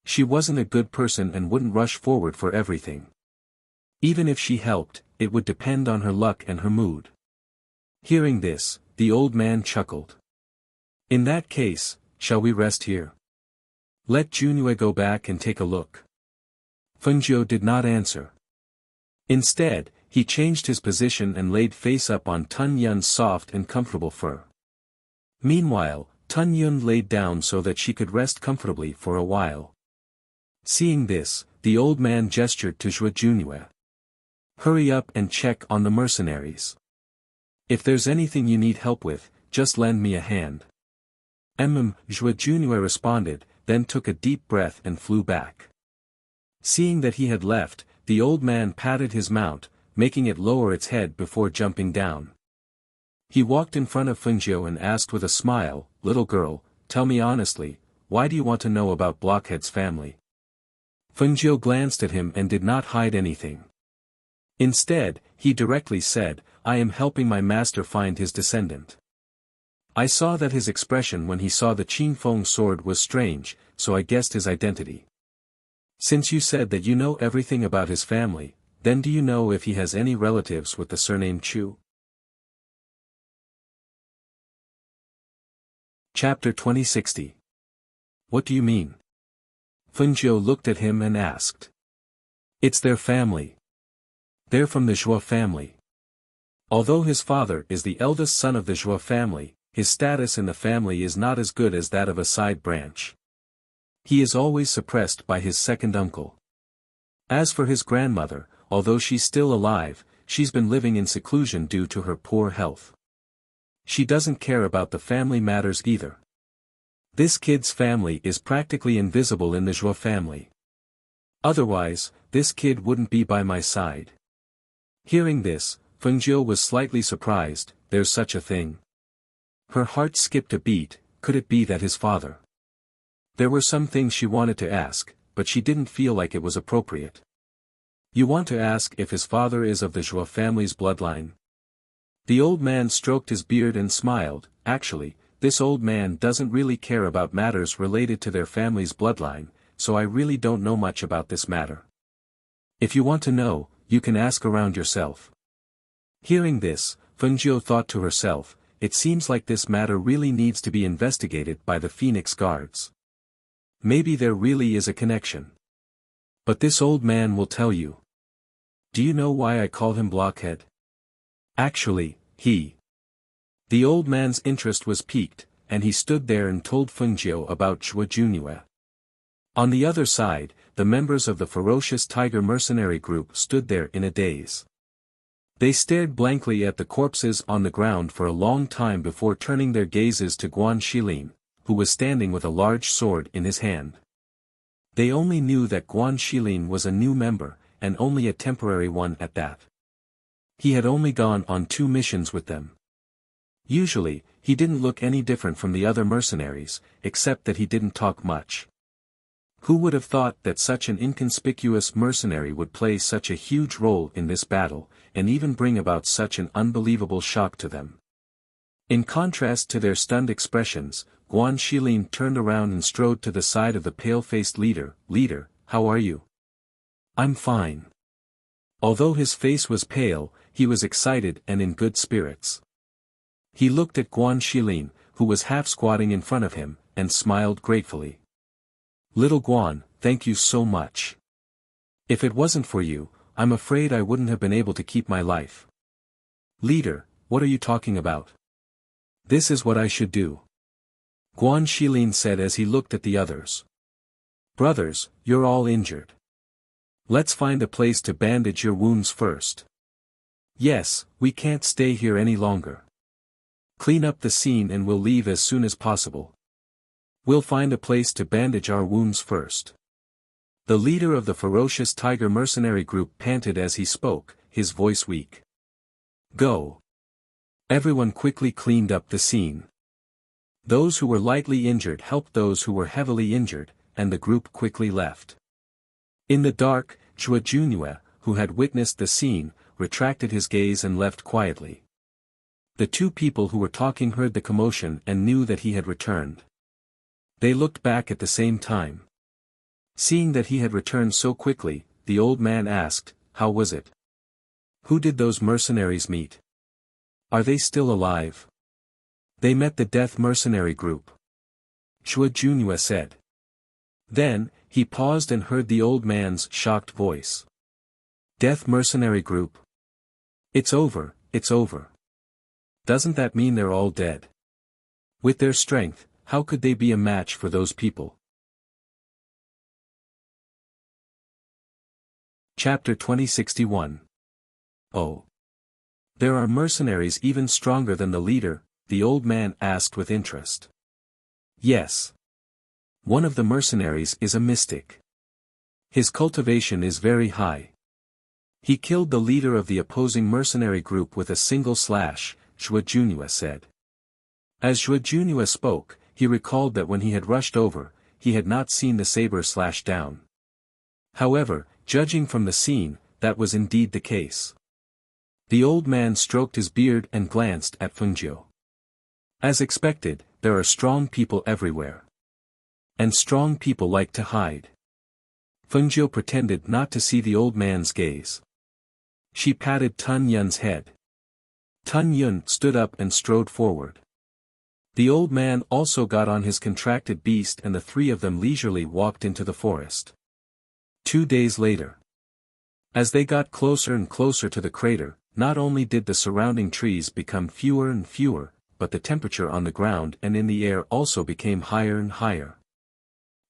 She wasn't a good person and wouldn't rush forward for everything. Even if she helped, it would depend on her luck and her mood. Hearing this, the old man chuckled. In that case, shall we rest here? Let Junhua go back and take a look. Fengjiu did not answer. Instead, he changed his position and laid face up on Tun Yun's soft and comfortable fur. Meanwhile, Tun Yun laid down so that she could rest comfortably for a while. Seeing this, the old man gestured to Zhou Junhua. Hurry up and check on the mercenaries. If there's anything you need help with, just lend me a hand. Zhou Junhua responded, then took a deep breath and flew back. Seeing that he had left, the old man patted his mount, making it lower its head before jumping down. He walked in front of Fengjiu and asked with a smile, "Little girl, tell me honestly, why do you want to know about Blockhead's family?" Fengjiu glanced at him and did not hide anything. Instead, he directly said, "I am helping my master find his descendant." I saw that his expression when he saw the Qingfeng sword was strange, so I guessed his identity. "Since you said that you know everything about his family, then do you know if he has any relatives with the surname Chu?" Chapter 2060. What do you mean? Fengjiu looked at him and asked. "It's their family. They're from the Zhuo family. Although his father is the eldest son of the Zhuo family, his status in the family is not as good as that of a side branch. He is always suppressed by his second uncle. As for his grandmother, although she's still alive, she's been living in seclusion due to her poor health. She doesn't care about the family matters either. This kid's family is practically invisible in the Zhuo family. Otherwise, this kid wouldn't be by my side." Hearing this, Fengjiu was slightly surprised. There's such a thing. Her heart skipped a beat. Could it be that his father? There were some things she wanted to ask, but she didn't feel like it was appropriate. "You want to ask if his father is of the Zhuo family's bloodline?" The old man stroked his beard and smiled. "Actually, this old man doesn't really care about matters related to their family's bloodline, so I really don't know much about this matter. If you want to know, you can ask around yourself." Hearing this, Fengjiu thought to herself, it seems like this matter really needs to be investigated by the Phoenix Guards. Maybe there really is a connection. But this old man will tell you. Do you know why I call him Blockhead? Actually, The old man's interest was piqued, and he stood there and told Fengjiu about Zhuo Junyue. On the other side, the members of the ferocious tiger mercenary group stood there in a daze. They stared blankly at the corpses on the ground for a long time before turning their gazes to Guan Shilin, who was standing with a large sword in his hand. They only knew that Guan Shilin was a new member, and only a temporary one at that. He had only gone on 2 missions with them. Usually, he didn't look any different from the other mercenaries, except that he didn't talk much. Who would have thought that such an inconspicuous mercenary would play such a huge role in this battle, and even bring about such an unbelievable shock to them? In contrast to their stunned expressions, Guan Shilin turned around and strode to the side of the pale-faced leader. "Leader, how are you?" "I'm fine." Although his face was pale, he was excited and in good spirits. He looked at Guan Shilin, who was half squatting in front of him, and smiled gratefully. "Little Guan, thank you so much. If it wasn't for you, I'm afraid I wouldn't have been able to keep my life." "Leader, what are you talking about? This is what I should do," Guan Shilin said as he looked at the others. "Brothers, you're all injured. Let's find a place to bandage your wounds first." "Yes, we can't stay here any longer. Clean up the scene and we'll leave as soon as possible. We'll find a place to bandage our wounds first." The leader of the ferocious tiger mercenary group panted as he spoke, his voice weak. "Go." Everyone quickly cleaned up the scene. Those who were lightly injured helped those who were heavily injured, and the group quickly left. In the dark, Zhuo Junyue, who had witnessed the scene, retracted his gaze and left quietly. The 2 people who were talking heard the commotion and knew that he had returned. They looked back at the same time. Seeing that he had returned so quickly, the old man asked, "How was it? Who did those mercenaries meet? Are they still alive?" "They met the Death Mercenary Group," Zhuo Junyue said. Then, he paused and heard the old man's shocked voice. "Death Mercenary Group? It's over, it's over. Doesn't that mean they're all dead? With their strength, how could they be a match for those people?" Chapter 2061. "Oh. There are mercenaries even stronger than the leader?" the old man asked with interest. "Yes. One of the mercenaries is a mystic. His cultivation is very high. He killed the leader of the opposing mercenary group with a single slash," Zhuo Junyue said. As Zhuo Junyue spoke, he recalled that when he had rushed over, he had not seen the saber slash down. However, judging from the scene, that was indeed the case. The old man stroked his beard and glanced at Fengjiu. As expected, there are strong people everywhere. And strong people like to hide. Fengjiu pretended not to see the old man's gaze. She patted Tun Yun's head. Tun Yun stood up and strode forward. The old man also got on his contracted beast and the three of them leisurely walked into the forest. 2 days later. As they got closer and closer to the crater, not only did the surrounding trees become fewer and fewer, but the temperature on the ground and in the air also became higher and higher.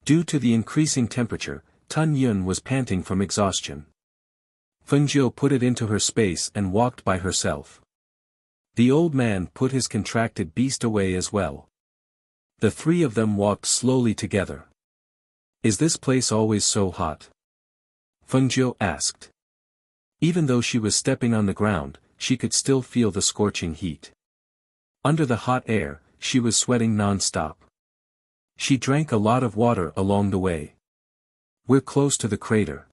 Due to the increasing temperature, Tun Yun was panting from exhaustion. Fengjiu put it into her space and walked by herself. The old man put his contracted beast away as well. The three of them walked slowly together. Is this place always so hot? Fengjiu asked. Even though she was stepping on the ground, she could still feel the scorching heat. Under the hot air, she was sweating non-stop. She drank a lot of water along the way. We're close to the crater.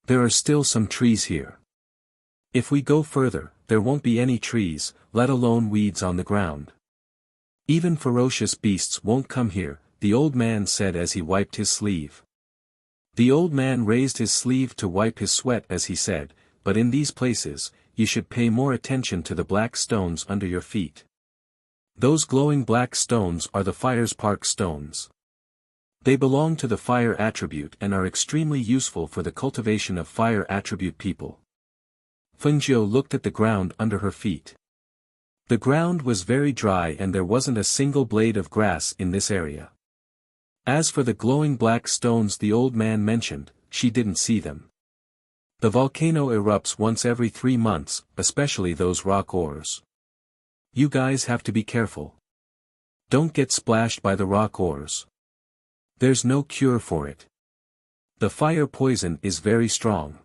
There are still some trees here. If we go further, there won't be any trees, let alone weeds on the ground. Even ferocious beasts won't come here, the old man said as he wiped his sleeve. The old man raised his sleeve to wipe his sweat as he said, but in these places, you should pay more attention to the black stones under your feet. Those glowing black stones are the fire spark stones. They belong to the fire attribute and are extremely useful for the cultivation of fire attribute people. Fengjiu looked at the ground under her feet. The ground was very dry and there wasn't a single blade of grass in this area. As for the glowing black stones the old man mentioned, she didn't see them. The volcano erupts once every 3 months, especially those rock ores. You guys have to be careful. Don't get splashed by the rock ores. There's no cure for it. The fire poison is very strong.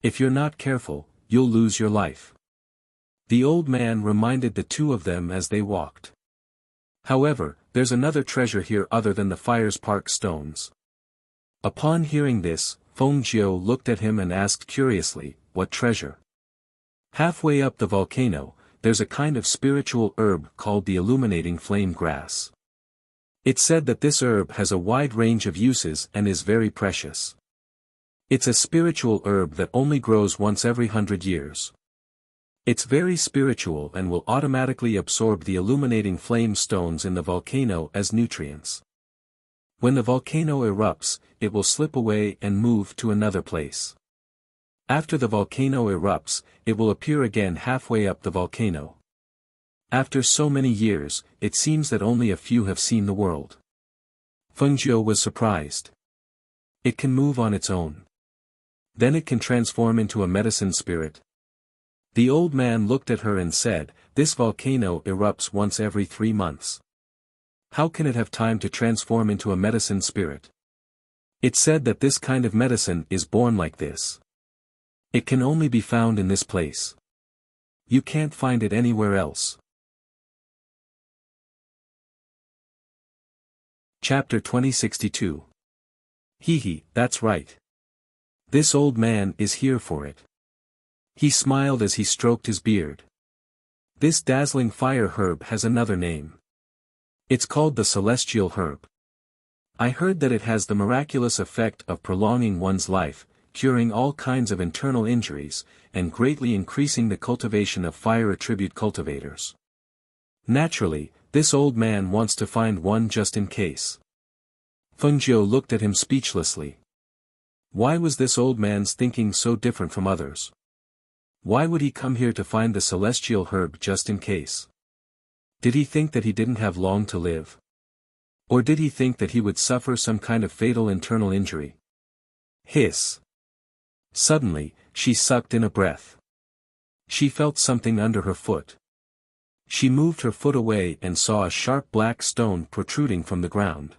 If you're not careful, you'll lose your life. The old man reminded the two of them as they walked. However, there's another treasure here other than the fire spark stones. Upon hearing this, Fengjiu looked at him and asked curiously, what treasure? Halfway up the volcano, there's a kind of spiritual herb called the illuminating flame grass. It's said that this herb has a wide range of uses and is very precious. It's a spiritual herb that only grows once every 100 years. It's very spiritual and will automatically absorb the illuminating flame stones in the volcano as nutrients. When the volcano erupts, it will slip away and move to another place. After the volcano erupts, it will appear again halfway up the volcano. After so many years, it seems that only a few have seen the world. Fengjiu was surprised. It can move on its own. Then it can transform into a medicine spirit. The old man looked at her and said, this volcano erupts once every 3 months. How can it have time to transform into a medicine spirit? It's said that this kind of medicine is born like this. It can only be found in this place. You can't find it anywhere else. Chapter 2062. Hee, that's right. This old man is here for it. He smiled as he stroked his beard. This dazzling fire herb has another name. It's called the celestial herb. I heard that it has the miraculous effect of prolonging one's life, curing all kinds of internal injuries, and greatly increasing the cultivation of fire attribute cultivators. Naturally, this old man wants to find one just in case. Fengjiu looked at him speechlessly. Why was this old man's thinking so different from others? Why would he come here to find the celestial herb just in case? Did he think that he didn't have long to live? Or did he think that he would suffer some kind of fatal internal injury? Hiss. Suddenly, she sucked in a breath. She felt something under her foot. She moved her foot away and saw a sharp black stone protruding from the ground.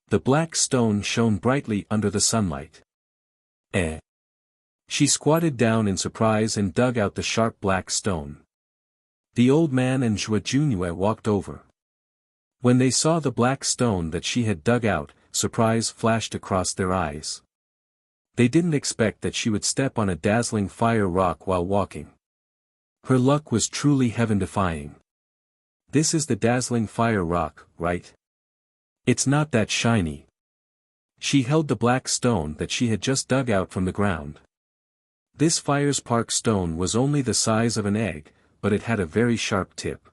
The black stone shone brightly under the sunlight. Eh. She squatted down in surprise and dug out the sharp black stone. The old man and Zhou Junye walked over. When they saw the black stone that she had dug out, surprise flashed across their eyes. They didn't expect that she would step on a dazzling fire rock while walking. Her luck was truly heaven-defying. This is the dazzling fire rock, right? It's not that shiny. She held the black stone that she had just dug out from the ground. This fire-spark stone was only the size of an egg, but it had a very sharp tip.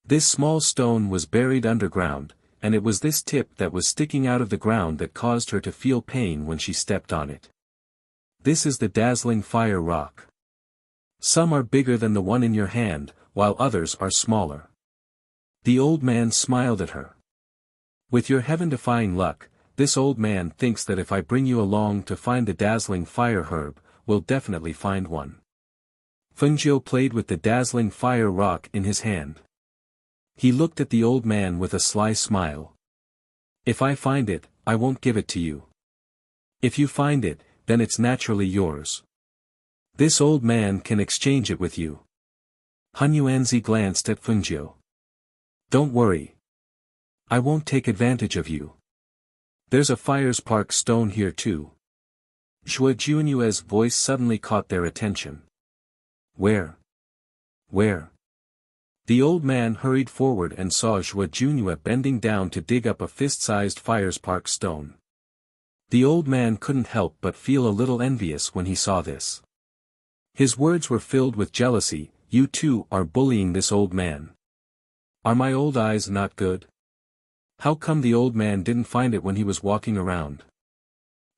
This small stone was buried underground, and it was this tip that was sticking out of the ground that caused her to feel pain when she stepped on it. This is the dazzling fire rock. Some are bigger than the one in your hand, while others are smaller. The old man smiled at her. With your heaven-defying luck, this old man thinks that if I bring you along to find the dazzling fire herb, we'll definitely find one. Fengjiu played with the dazzling fire rock in his hand. He looked at the old man with a sly smile. If I find it, I won't give it to you. If you find it, then it's naturally yours. This old man can exchange it with you. Han Yuanzi glanced at Fengjiu. Don't worry. I won't take advantage of you. There's a fire-spark stone here too. Zhuo Junyue's voice suddenly caught their attention. Where? Where? The old man hurried forward and saw Zhuo Junyue bending down to dig up a fist-sized fire-spark stone. The old man couldn't help but feel a little envious when he saw this. His words were filled with jealousy. You two are bullying this old man. Are my old eyes not good? How come the old man didn't find it when he was walking around?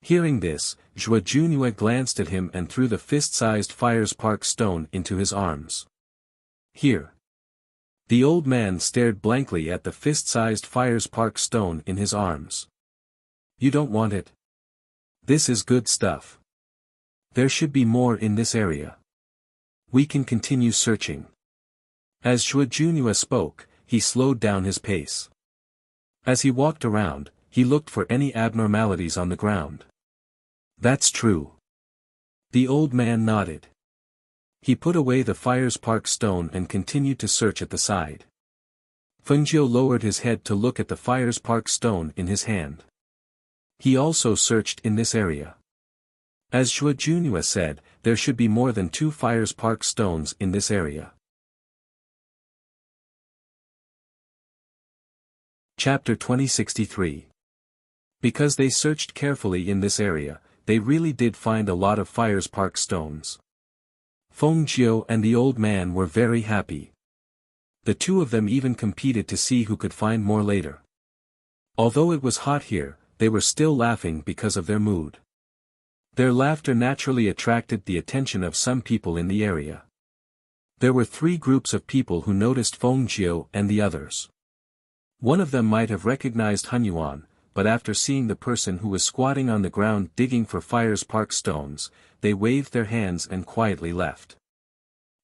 Hearing this, Zhuo Junyue glanced at him and threw the fist-sized fire-spark stone into his arms. Here. The old man stared blankly at the fist-sized fire-spark stone in his arms. You don't want it? This is good stuff. There should be more in this area. We can continue searching. As Zhuo Junyue spoke, he slowed down his pace. As he walked around, he looked for any abnormalities on the ground. That's true. The old man nodded. He put away the fire-spark stone and continued to search at the side. Fengjiu lowered his head to look at the fire-spark stone in his hand. He also searched in this area. As Zhuo Junyue said, there should be more than 2 fire-spark stones in this area. Chapter 2063. Because they searched carefully in this area, they really did find a lot of fire-spark stones. Fengjiu and the old man were very happy. The two of them even competed to see who could find more later. Although it was hot here, they were still laughing because of their mood. Their laughter naturally attracted the attention of some people in the area. There were 3 groups of people who noticed Fengjiu and the others. One of them might have recognized Han Yuan, but after seeing the person who was squatting on the ground digging for fire-spark stones, they waved their hands and quietly left.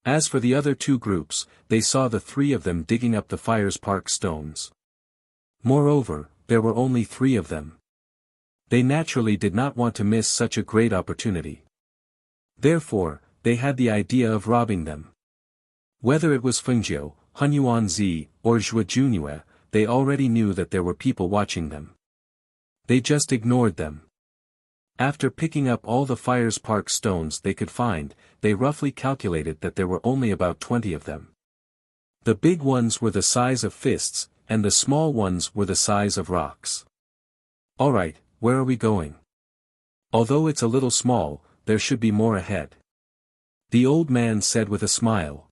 As for the other 2 groups, they saw the 3 of them digging up the fire-spark stones. Moreover, there were only 3 of them. They naturally did not want to miss such a great opportunity. Therefore, they had the idea of robbing them. Whether it was Fengjiu, Han Yuanzi, or Zhuo Junyue, they already knew that there were people watching them. They just ignored them. After picking up all the fire-spark stones they could find, they roughly calculated that there were only about 20 of them. The big ones were the size of fists, and the small ones were the size of rocks. Alright, where are we going? Although it's a little small, there should be more ahead. The old man said with a smile.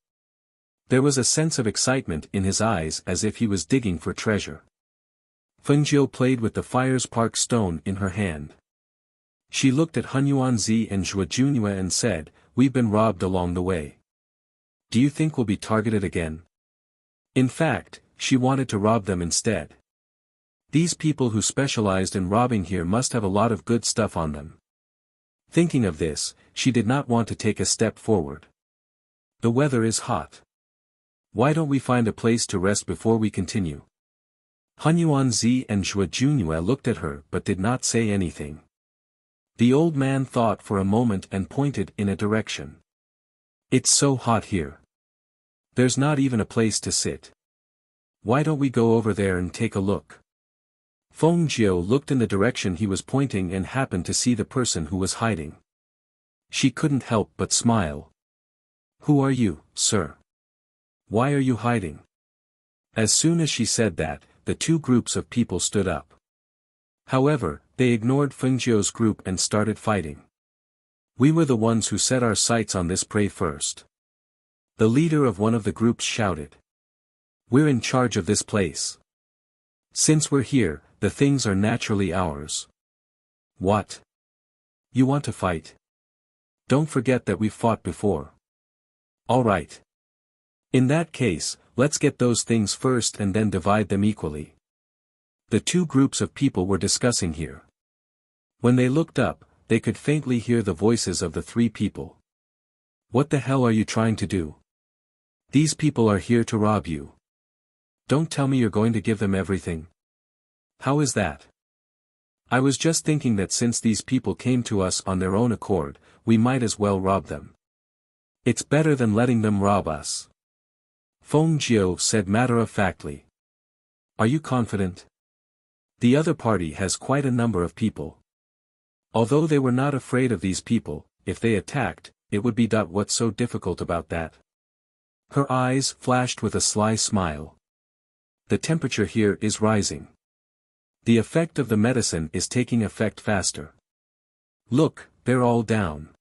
There was a sense of excitement in his eyes as if he was digging for treasure. Fengjiu played with the fire-spark stone in her hand. She looked at Han Yuanzi and Zhuo Junyue and said, "We've been robbed along the way. Do you think we'll be targeted again?" In fact, she wanted to rob them instead. These people who specialized in robbing here must have a lot of good stuff on them. Thinking of this, she did not want to take a step forward. The weather is hot. Why don't we find a place to rest before we continue? Han Yuanzi and Zhuo Junyue looked at her but did not say anything. The old man thought for a moment and pointed in a direction. It's so hot here. There's not even a place to sit. Why don't we go over there and take a look? Feng Jiu looked in the direction he was pointing and happened to see the person who was hiding. She couldn't help but smile. "Who are you, sir? Why are you hiding?" As soon as she said that, the two groups of people stood up. However, they ignored Feng Jiu's group and started fighting. "We were the ones who set our sights on this prey first," the leader of one of the groups shouted. "We're in charge of this place. Since we're here, the things are naturally ours." "What? You want to fight? Don't forget that we've fought before." "All right. In that case, let's get those things first and then divide them equally." The two groups of people were discussing here. When they looked up, they could faintly hear the voices of the three people. "What the hell are you trying to do? These people are here to rob you. Don't tell me you're going to give them everything. How is that? I was just thinking that since these people came to us on their own accord, we might as well rob them. It's better than letting them rob us." Feng Jiu said matter-of-factly. "Are you confident? The other party has quite a number of people. Although they were not afraid of these people, if they attacked, it would be what's so difficult about that?" Her eyes flashed with a sly smile. "The temperature here is rising. The effect of the medicine is taking effect faster. Look, they're all down."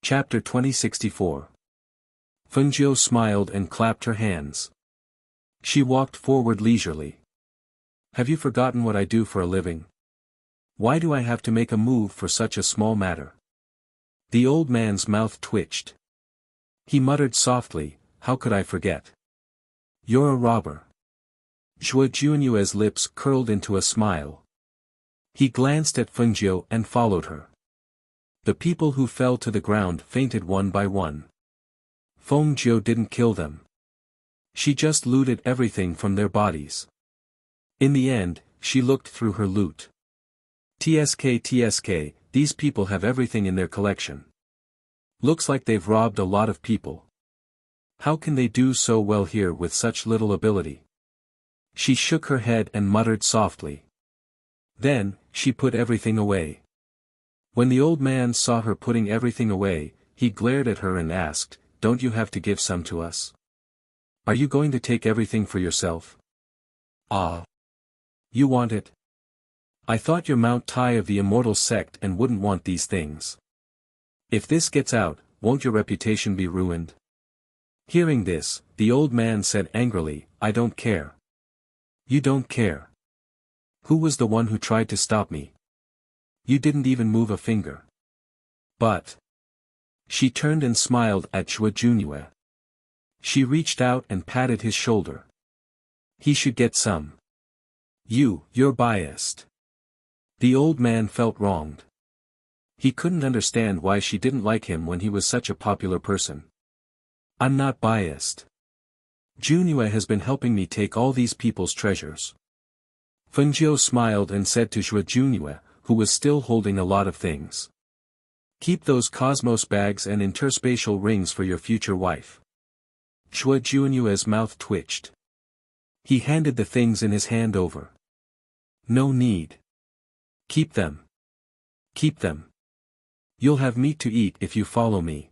Chapter 2064. Feng Jiu smiled and clapped her hands. She walked forward leisurely. "Have you forgotten what I do for a living? Why do I have to make a move for such a small matter?" The old man's mouth twitched. He muttered softly, "How could I forget? You're a robber." Zhuo Junyue's lips curled into a smile. He glanced at Feng Jiu and followed her. The people who fell to the ground fainted one by one. Feng Jiu didn't kill them. She just looted everything from their bodies. In the end, she looked through her loot. TSK, these people have everything in their collection. Looks like they've robbed a lot of people. How can they do so well here with such little ability? She shook her head and muttered softly. Then, she put everything away. When the old man saw her putting everything away, he glared at her and asked, "Don't you have to give some to us? Are you going to take everything for yourself?" "Ah. You want it? I thought you're Mount Tai of the immortal sect and wouldn't want these things. If this gets out, won't your reputation be ruined?" Hearing this, the old man said angrily, "I don't care." "You don't care? Who was the one who tried to stop me? You didn't even move a finger." "But..." She turned and smiled at Zhuo Junyue. She reached out and patted his shoulder. "He should get some. You're biased." The old man felt wronged. He couldn't understand why she didn't like him when he was such a popular person. "I'm not biased. Junyue has been helping me take all these people's treasures." Feng Jiu smiled and said to Zhuo Junyue, who was still holding a lot of things. "Keep those cosmos bags and interspatial rings for your future wife." Zhuo Junyue's mouth twitched. He handed the things in his hand over. "No need. Keep them. Keep them. You'll have meat to eat if you follow me."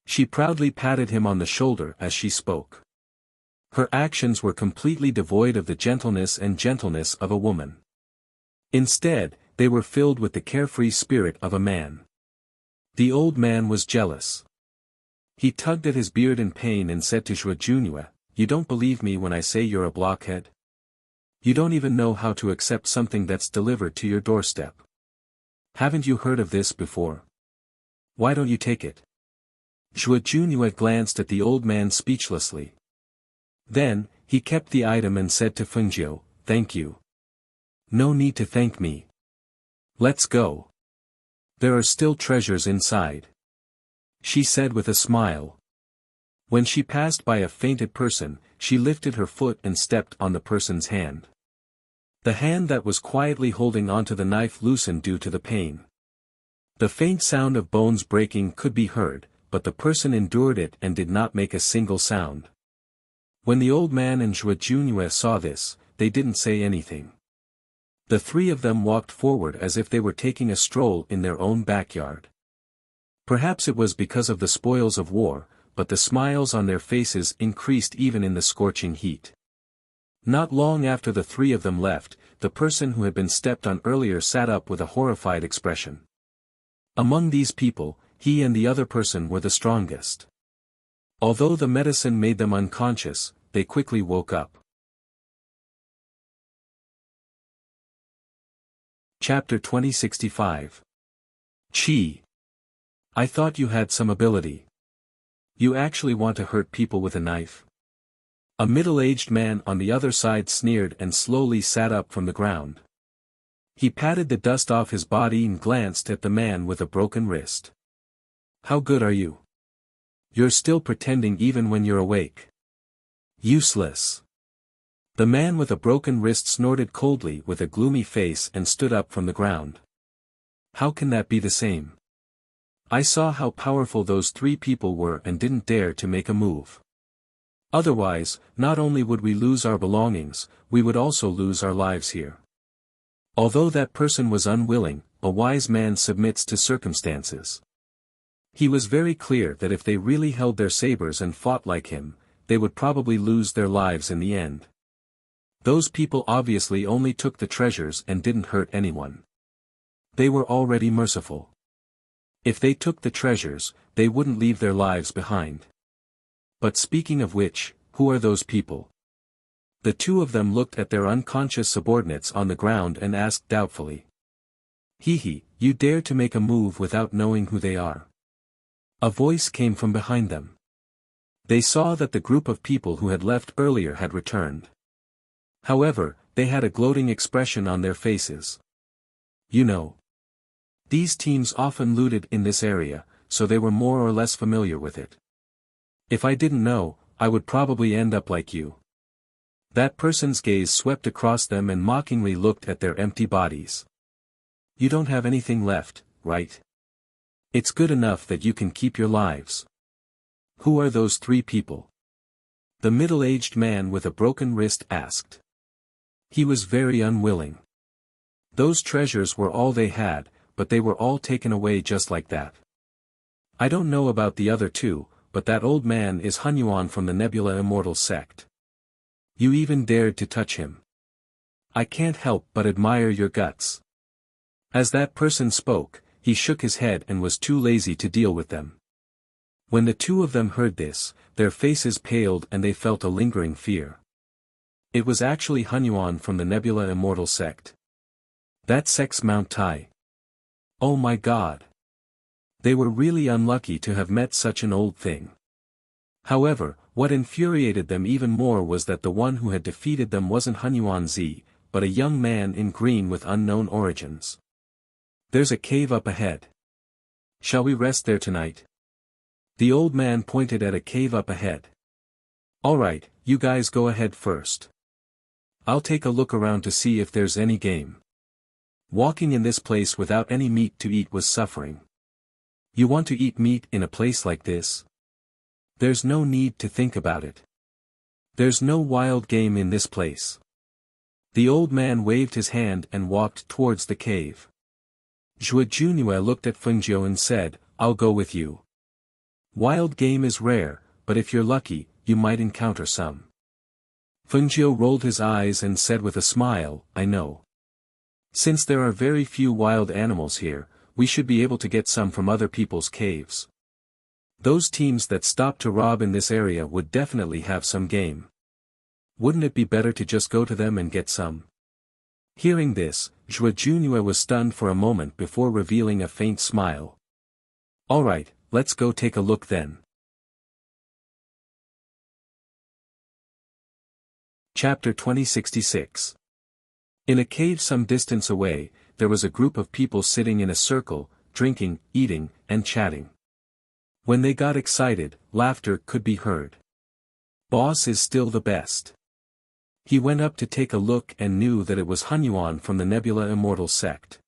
She proudly patted him on the shoulder as she spoke. Her actions were completely devoid of the gentleness of a woman. Instead, they were filled with the carefree spirit of a man. The old man was jealous. He tugged at his beard in pain and said to Zhuo Junyue, "You don't believe me when I say you're a blockhead? You don't even know how to accept something that's delivered to your doorstep. Haven't you heard of this before? Why don't you take it?" Zhuo Junyue glanced at the old man speechlessly. Then, he kept the item and said to Feng Jiu, "Thank you. No need to thank me. Let's go. There are still treasures inside," she said with a smile. When she passed by a fainted person, she lifted her foot and stepped on the person's hand. The hand that was quietly holding onto the knife loosened due to the pain. The faint sound of bones breaking could be heard, but the person endured it and did not make a single sound. When the old man and Zhuo Junue saw this, they didn't say anything. The three of them walked forward as if they were taking a stroll in their own backyard. Perhaps it was because of the spoils of war, but the smiles on their faces increased even in the scorching heat. Not long after the three of them left, the person who had been stepped on earlier sat up with a horrified expression. Among these people, he and the other person were the strongest. Although the medicine made them unconscious, they quickly woke up. Chapter 2065. Qi. I thought you had some ability. You actually want to hurt people with a knife? A middle-aged man on the other side sneered and slowly sat up from the ground. He patted the dust off his body and glanced at the man with a broken wrist. How good are you? You're still pretending even when you're awake. Useless. The man with a broken wrist snorted coldly with a gloomy face and stood up from the ground. How can that be the same? I saw how powerful those three people were and didn't dare to make a move. Otherwise, not only would we lose our belongings, we would also lose our lives here. Although that person was unwilling, a wise man submits to circumstances. He was very clear that if they really held their sabers and fought like him, they would probably lose their lives in the end. Those people obviously only took the treasures and didn't hurt anyone. They were already merciful. If they took the treasures, they wouldn't leave their lives behind. But speaking of which, who are those people? The two of them looked at their unconscious subordinates on the ground and asked doubtfully. Hee, you dare to make a move without knowing who they are. A voice came from behind them. They saw that the group of people who had left earlier had returned. However, they had a gloating expression on their faces. You know. These teams often looted in this area, so they were more or less familiar with it. If I didn't know, I would probably end up like you. That person's gaze swept across them and mockingly looked at their empty bodies. You don't have anything left, right? It's good enough that you can keep your lives. Who are those three people? The middle-aged man with a broken wrist asked. He was very unwilling. Those treasures were all they had, but they were all taken away just like that. I don't know about the other two, but that old man is Hunyuan from the Nebula Immortal sect. You even dared to touch him. I can't help but admire your guts. As that person spoke, he shook his head and was too lazy to deal with them. When the two of them heard this, their faces paled and they felt a lingering fear. It was actually Hunyuan from the Nebula Immortal sect. That sect's Mount Tai. Oh my god. They were really unlucky to have met such an old thing. However, what infuriated them even more was that the one who had defeated them wasn't Hunyuan Zi, but a young man in green with unknown origins. There's a cave up ahead. Shall we rest there tonight? The old man pointed at a cave up ahead. Alright, you guys go ahead first. I'll take a look around to see if there's any game. Walking in this place without any meat to eat was suffering. You want to eat meat in a place like this? There's no need to think about it. There's no wild game in this place. The old man waved his hand and walked towards the cave. Zhuo Junue looked at Fengjiu and said, I'll go with you. Wild game is rare, but if you're lucky, you might encounter some. Fengjiu rolled his eyes and said with a smile, I know. Since there are very few wild animals here, we should be able to get some from other people's caves. Those teams that stop to rob in this area would definitely have some game. Wouldn't it be better to just go to them and get some? Hearing this, Zhuo Junue was stunned for a moment before revealing a faint smile. Alright, let's go take a look then. Chapter 2066. In a cave some distance away, there was a group of people sitting in a circle, drinking, eating, and chatting. When they got excited, laughter could be heard. Boss is still the best. He went up to take a look and knew that it was Hunyuan from the Nebula Immortal sect.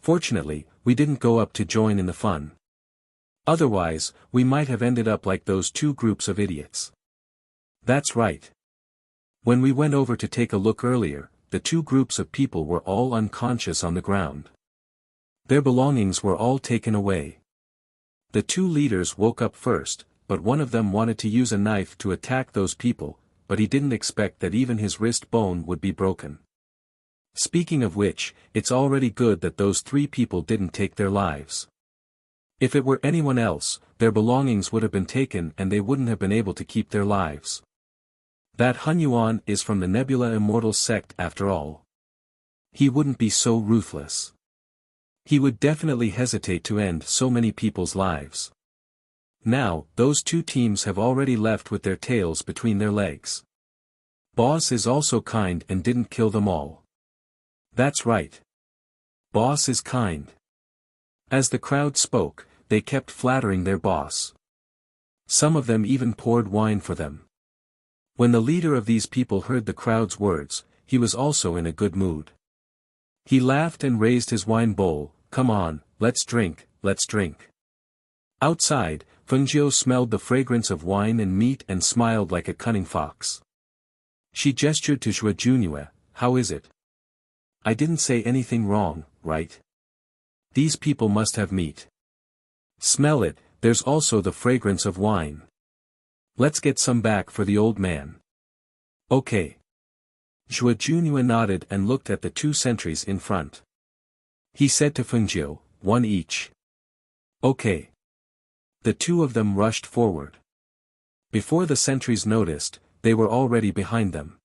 Fortunately, we didn't go up to join in the fun. Otherwise, we might have ended up like those two groups of idiots. That's right. When we went over to take a look earlier, the two groups of people were all unconscious on the ground. Their belongings were all taken away. The two leaders woke up first, but one of them wanted to use a knife to attack those people, but he didn't expect that even his wrist bone would be broken. Speaking of which, it's already good that those three people didn't take their lives. If it were anyone else, their belongings would have been taken and they wouldn't have been able to keep their lives. That Hun Yuan is from the Nebula Immortal sect after all. He wouldn't be so ruthless. He would definitely hesitate to end so many people's lives. Now, those two teams have already left with their tails between their legs. Boss is also kind and didn't kill them all. That's right. Boss is kind. As the crowd spoke, they kept flattering their boss. Some of them even poured wine for them. When the leader of these people heard the crowd's words, he was also in a good mood. He laughed and raised his wine bowl. Come on, let's drink, let's drink. Outside, Fengjiu smelled the fragrance of wine and meat and smiled like a cunning fox. She gestured to Zhuo Junue. How is it? I didn't say anything wrong, right? These people must have meat. Smell it, there's also the fragrance of wine. Let's get some back for the old man. Okay. Zhuo Junue nodded and looked at the two sentries in front. He said to Fengjiu, one each. Okay. The two of them rushed forward. Before the sentries noticed, they were already behind them.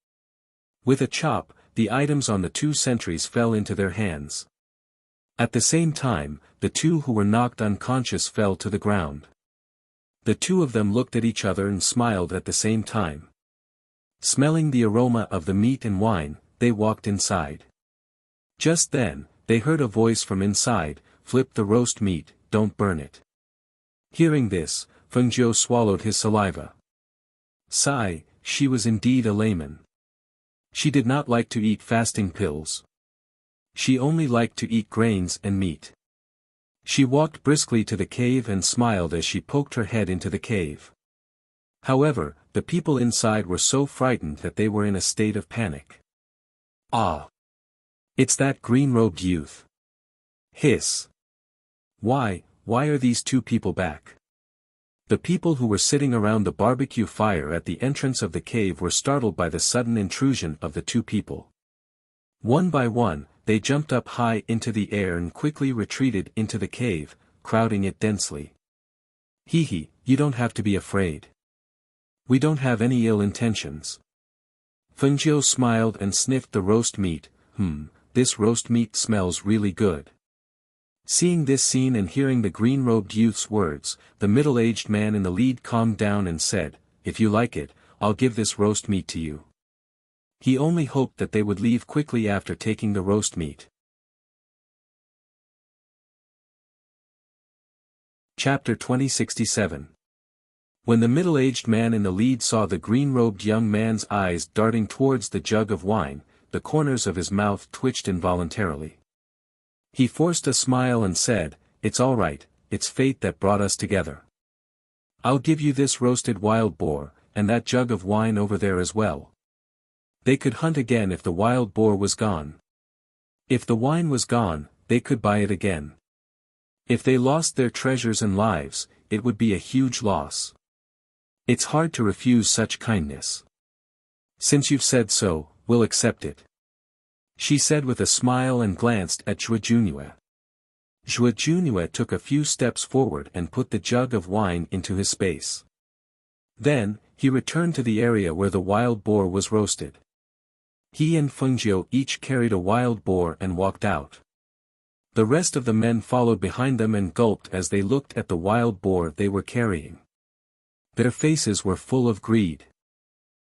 With a chop, the items on the two sentries fell into their hands. At the same time, the two who were knocked unconscious fell to the ground. The two of them looked at each other and smiled at the same time. Smelling the aroma of the meat and wine, they walked inside. Just then, they heard a voice from inside, flip the roast meat, don't burn it. Hearing this, Fengjiu swallowed his saliva. Sigh, she was indeed a layman. She did not like to eat fasting pills. She only liked to eat grains and meat. She walked briskly to the cave and smiled as she poked her head into the cave. However, the people inside were so frightened that they were in a state of panic. Ah! It's that green-robed youth. Hiss! Why are these two people back? The people who were sitting around the barbecue fire at the entrance of the cave were startled by the sudden intrusion of the two people. One by one, they jumped up high into the air and quickly retreated into the cave, crowding it densely. Hee, you don't have to be afraid. We don't have any ill intentions. Fengjiu smiled and sniffed the roast meat. This roast meat smells really good. Seeing this scene and hearing the green-robed youth's words, the middle-aged man in the lead calmed down and said, if you like it, I'll give this roast meat to you. He only hoped that they would leave quickly after taking the roast meat. Chapter 2067. When the middle-aged man in the lead saw the green-robed young man's eyes darting towards the jug of wine, the corners of his mouth twitched involuntarily. He forced a smile and said, it's all right, it's fate that brought us together. I'll give you this roasted wild boar, and that jug of wine over there as well. They could hunt again if the wild boar was gone. If the wine was gone, they could buy it again. If they lost their treasures and lives, it would be a huge loss. It's hard to refuse such kindness. Since you've said so, we'll accept it. She said with a smile and glanced at Zhuo Junue. Zhuo Junue took a few steps forward and put the jug of wine into his space. Then, he returned to the area where the wild boar was roasted. He and Fengjiu each carried a wild boar and walked out. The rest of the men followed behind them and gulped as they looked at the wild boar they were carrying. Their faces were full of greed.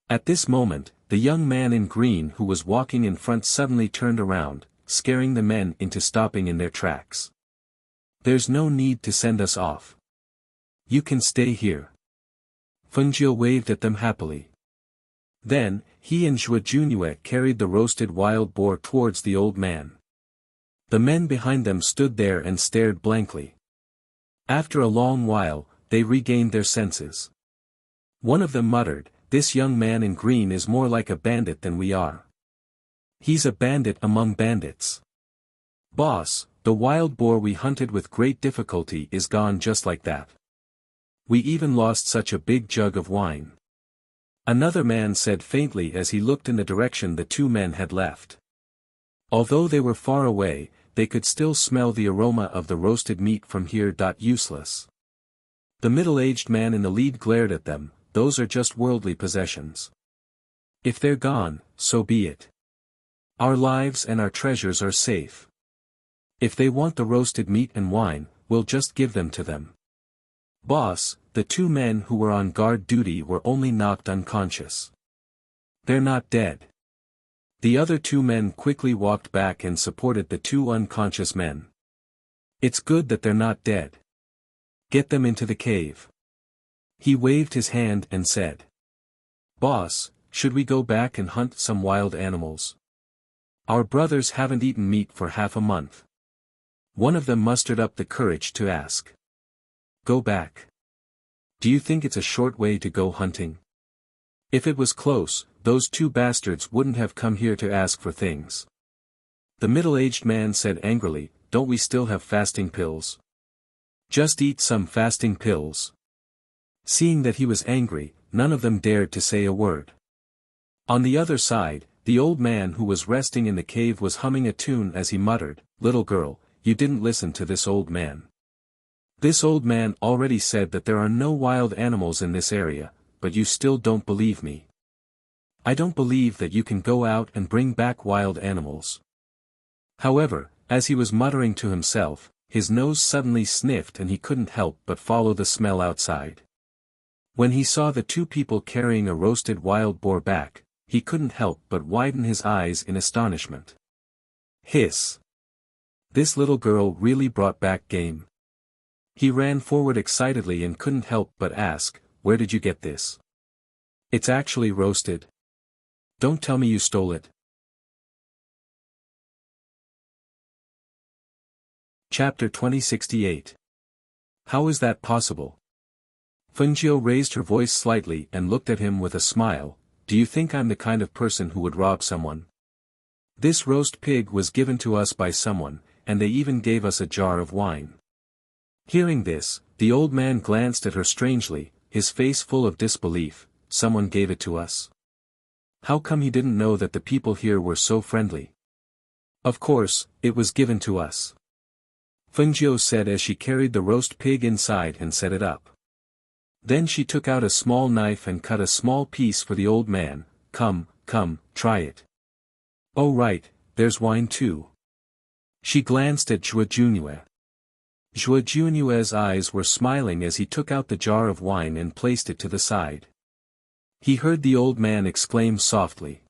At this moment, the young man in green who was walking in front suddenly turned around, scaring the men into stopping in their tracks. There's no need to send us off. You can stay here. Fengjiu waved at them happily. Then, he and Zhuo Junue carried the roasted wild boar towards the old man. The men behind them stood there and stared blankly. After a long while, they regained their senses. One of them muttered, this young man in green is more like a bandit than we are. He's a bandit among bandits. Boss, the wild boar we hunted with great difficulty is gone just like that. We even lost such a big jug of wine. Another man said faintly as he looked in the direction the two men had left. Although they were far away, they could still smell the aroma of the roasted meat from here. Useless. The middle-aged man in the lead glared at them. Those are just worldly possessions. If they're gone, so be it. Our lives and our treasures are safe. If they want the roasted meat and wine, we'll just give them to them. Boss, the two men who were on guard duty were only knocked unconscious. They're not dead. The other two men quickly walked back and supported the two unconscious men. It's good that they're not dead. Get them into the cave. He waved his hand and said. Boss, should we go back and hunt some wild animals? Our brothers haven't eaten meat for half a month. One of them mustered up the courage to ask. Go back. Do you think it's a short way to go hunting? If it was close, those two bastards wouldn't have come here to ask for things. The middle-aged man said angrily, don't we still have fasting pills? Just eat some fasting pills. Seeing that he was angry, none of them dared to say a word. On the other side, the old man who was resting in the cave was humming a tune as he muttered, little girl, you didn't listen to this old man. This old man already said that there are no wild animals in this area, but you still don't believe me. I don't believe that you can go out and bring back wild animals. However, as he was muttering to himself, his nose suddenly sniffed and he couldn't help but follow the smell outside. When he saw the two people carrying a roasted wild boar back, he couldn't help but widen his eyes in astonishment. Hiss! This little girl really brought back game. He ran forward excitedly and couldn't help but ask, where did you get this? It's actually roasted. Don't tell me you stole it. Chapter 2068. How is that possible? Fengjiu raised her voice slightly and looked at him with a smile. Do you think I'm the kind of person who would rob someone? This roast pig was given to us by someone, and they even gave us a jar of wine. Hearing this, the old man glanced at her strangely, his face full of disbelief. Someone gave it to us? How come he didn't know that the people here were so friendly? Of course, it was given to us. Fengjiu said as she carried the roast pig inside and set it up. Then she took out a small knife and cut a small piece for the old man. Come, try it. Oh right, there's wine too. She glanced at Zhuo Junyue. Zhuo Junyue's eyes were smiling as he took out the jar of wine and placed it to the side. He heard the old man exclaim softly.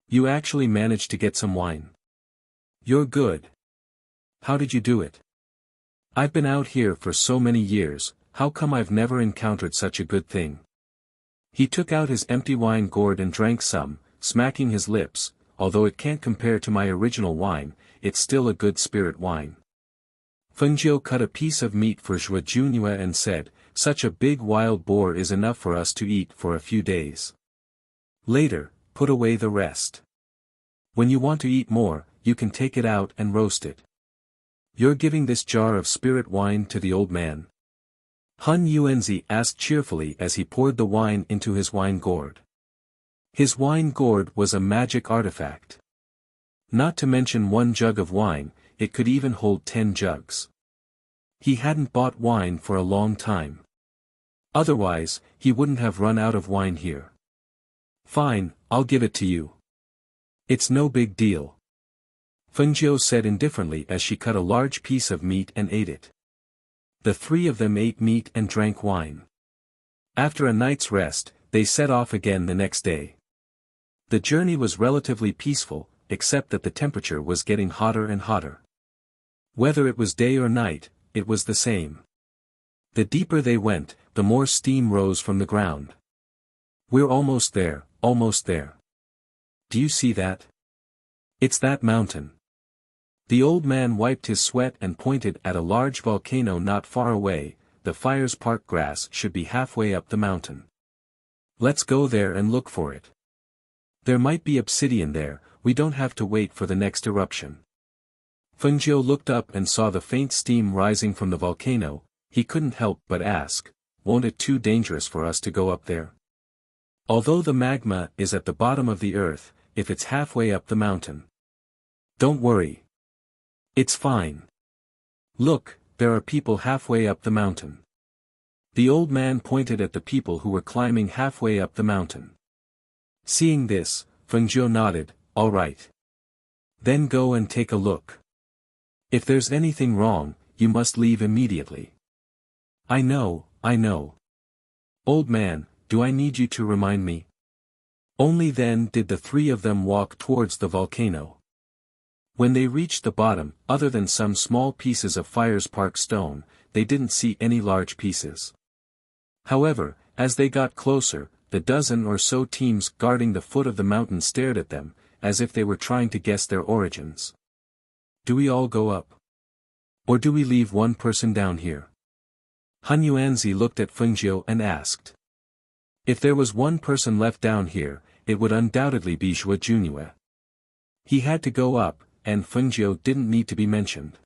You actually managed to get some wine. You're good. How did you do it? I've been out here for so many years, how come I've never encountered such a good thing? He took out his empty wine gourd and drank some, smacking his lips. Although it can't compare to my original wine, it's still a good spirit wine. Fengjiu cut a piece of meat for Zhuo Junyue and said, such a big wild boar is enough for us to eat for a few days. Later, put away the rest. When you want to eat more, you can take it out and roast it. You're giving this jar of spirit wine to the old man? Hun Yuanzi asked cheerfully as he poured the wine into his wine gourd. His wine gourd was a magic artifact. Not to mention one jug of wine, it could even hold 10 jugs. He hadn't bought wine for a long time. Otherwise, he wouldn't have run out of wine here. Fine, I'll give it to you. It's no big deal. Fengjiu said indifferently as she cut a large piece of meat and ate it. The three of them ate meat and drank wine. After a night's rest, they set off again the next day. The journey was relatively peaceful, except that the temperature was getting hotter and hotter. Whether it was day or night, it was the same. The deeper they went, the more steam rose from the ground. We're almost there, almost there. Do you see that? It's that mountain. The old man wiped his sweat and pointed at a large volcano not far away. The fire's park grass should be halfway up the mountain. Let's go there and look for it. There might be obsidian there, we don't have to wait for the next eruption. Fengjiu looked up and saw the faint steam rising from the volcano. He couldn't help but ask, won't it too dangerous for us to go up there? Although the magma is at the bottom of the earth, if it's halfway up the mountain. Don't worry. It's fine. Look, there are people halfway up the mountain. The old man pointed at the people who were climbing halfway up the mountain. Seeing this, Fengjiu nodded, all right. Then go and take a look. If there's anything wrong, you must leave immediately. I know. Old man, do I need you to remind me? Only then did the three of them walk towards the volcano. When they reached the bottom, other than some small pieces of fire-spark stone, they didn't see any large pieces. However, as they got closer, the dozen or so teams guarding the foot of the mountain stared at them, as if they were trying to guess their origins. Do we all go up? Or do we leave one person down here? Han Yuanzi looked at Fengjiu and asked. If there was one person left down here, it would undoubtedly be Zhuo Junue. He had to go up, and Fengjiu didn't need to be mentioned.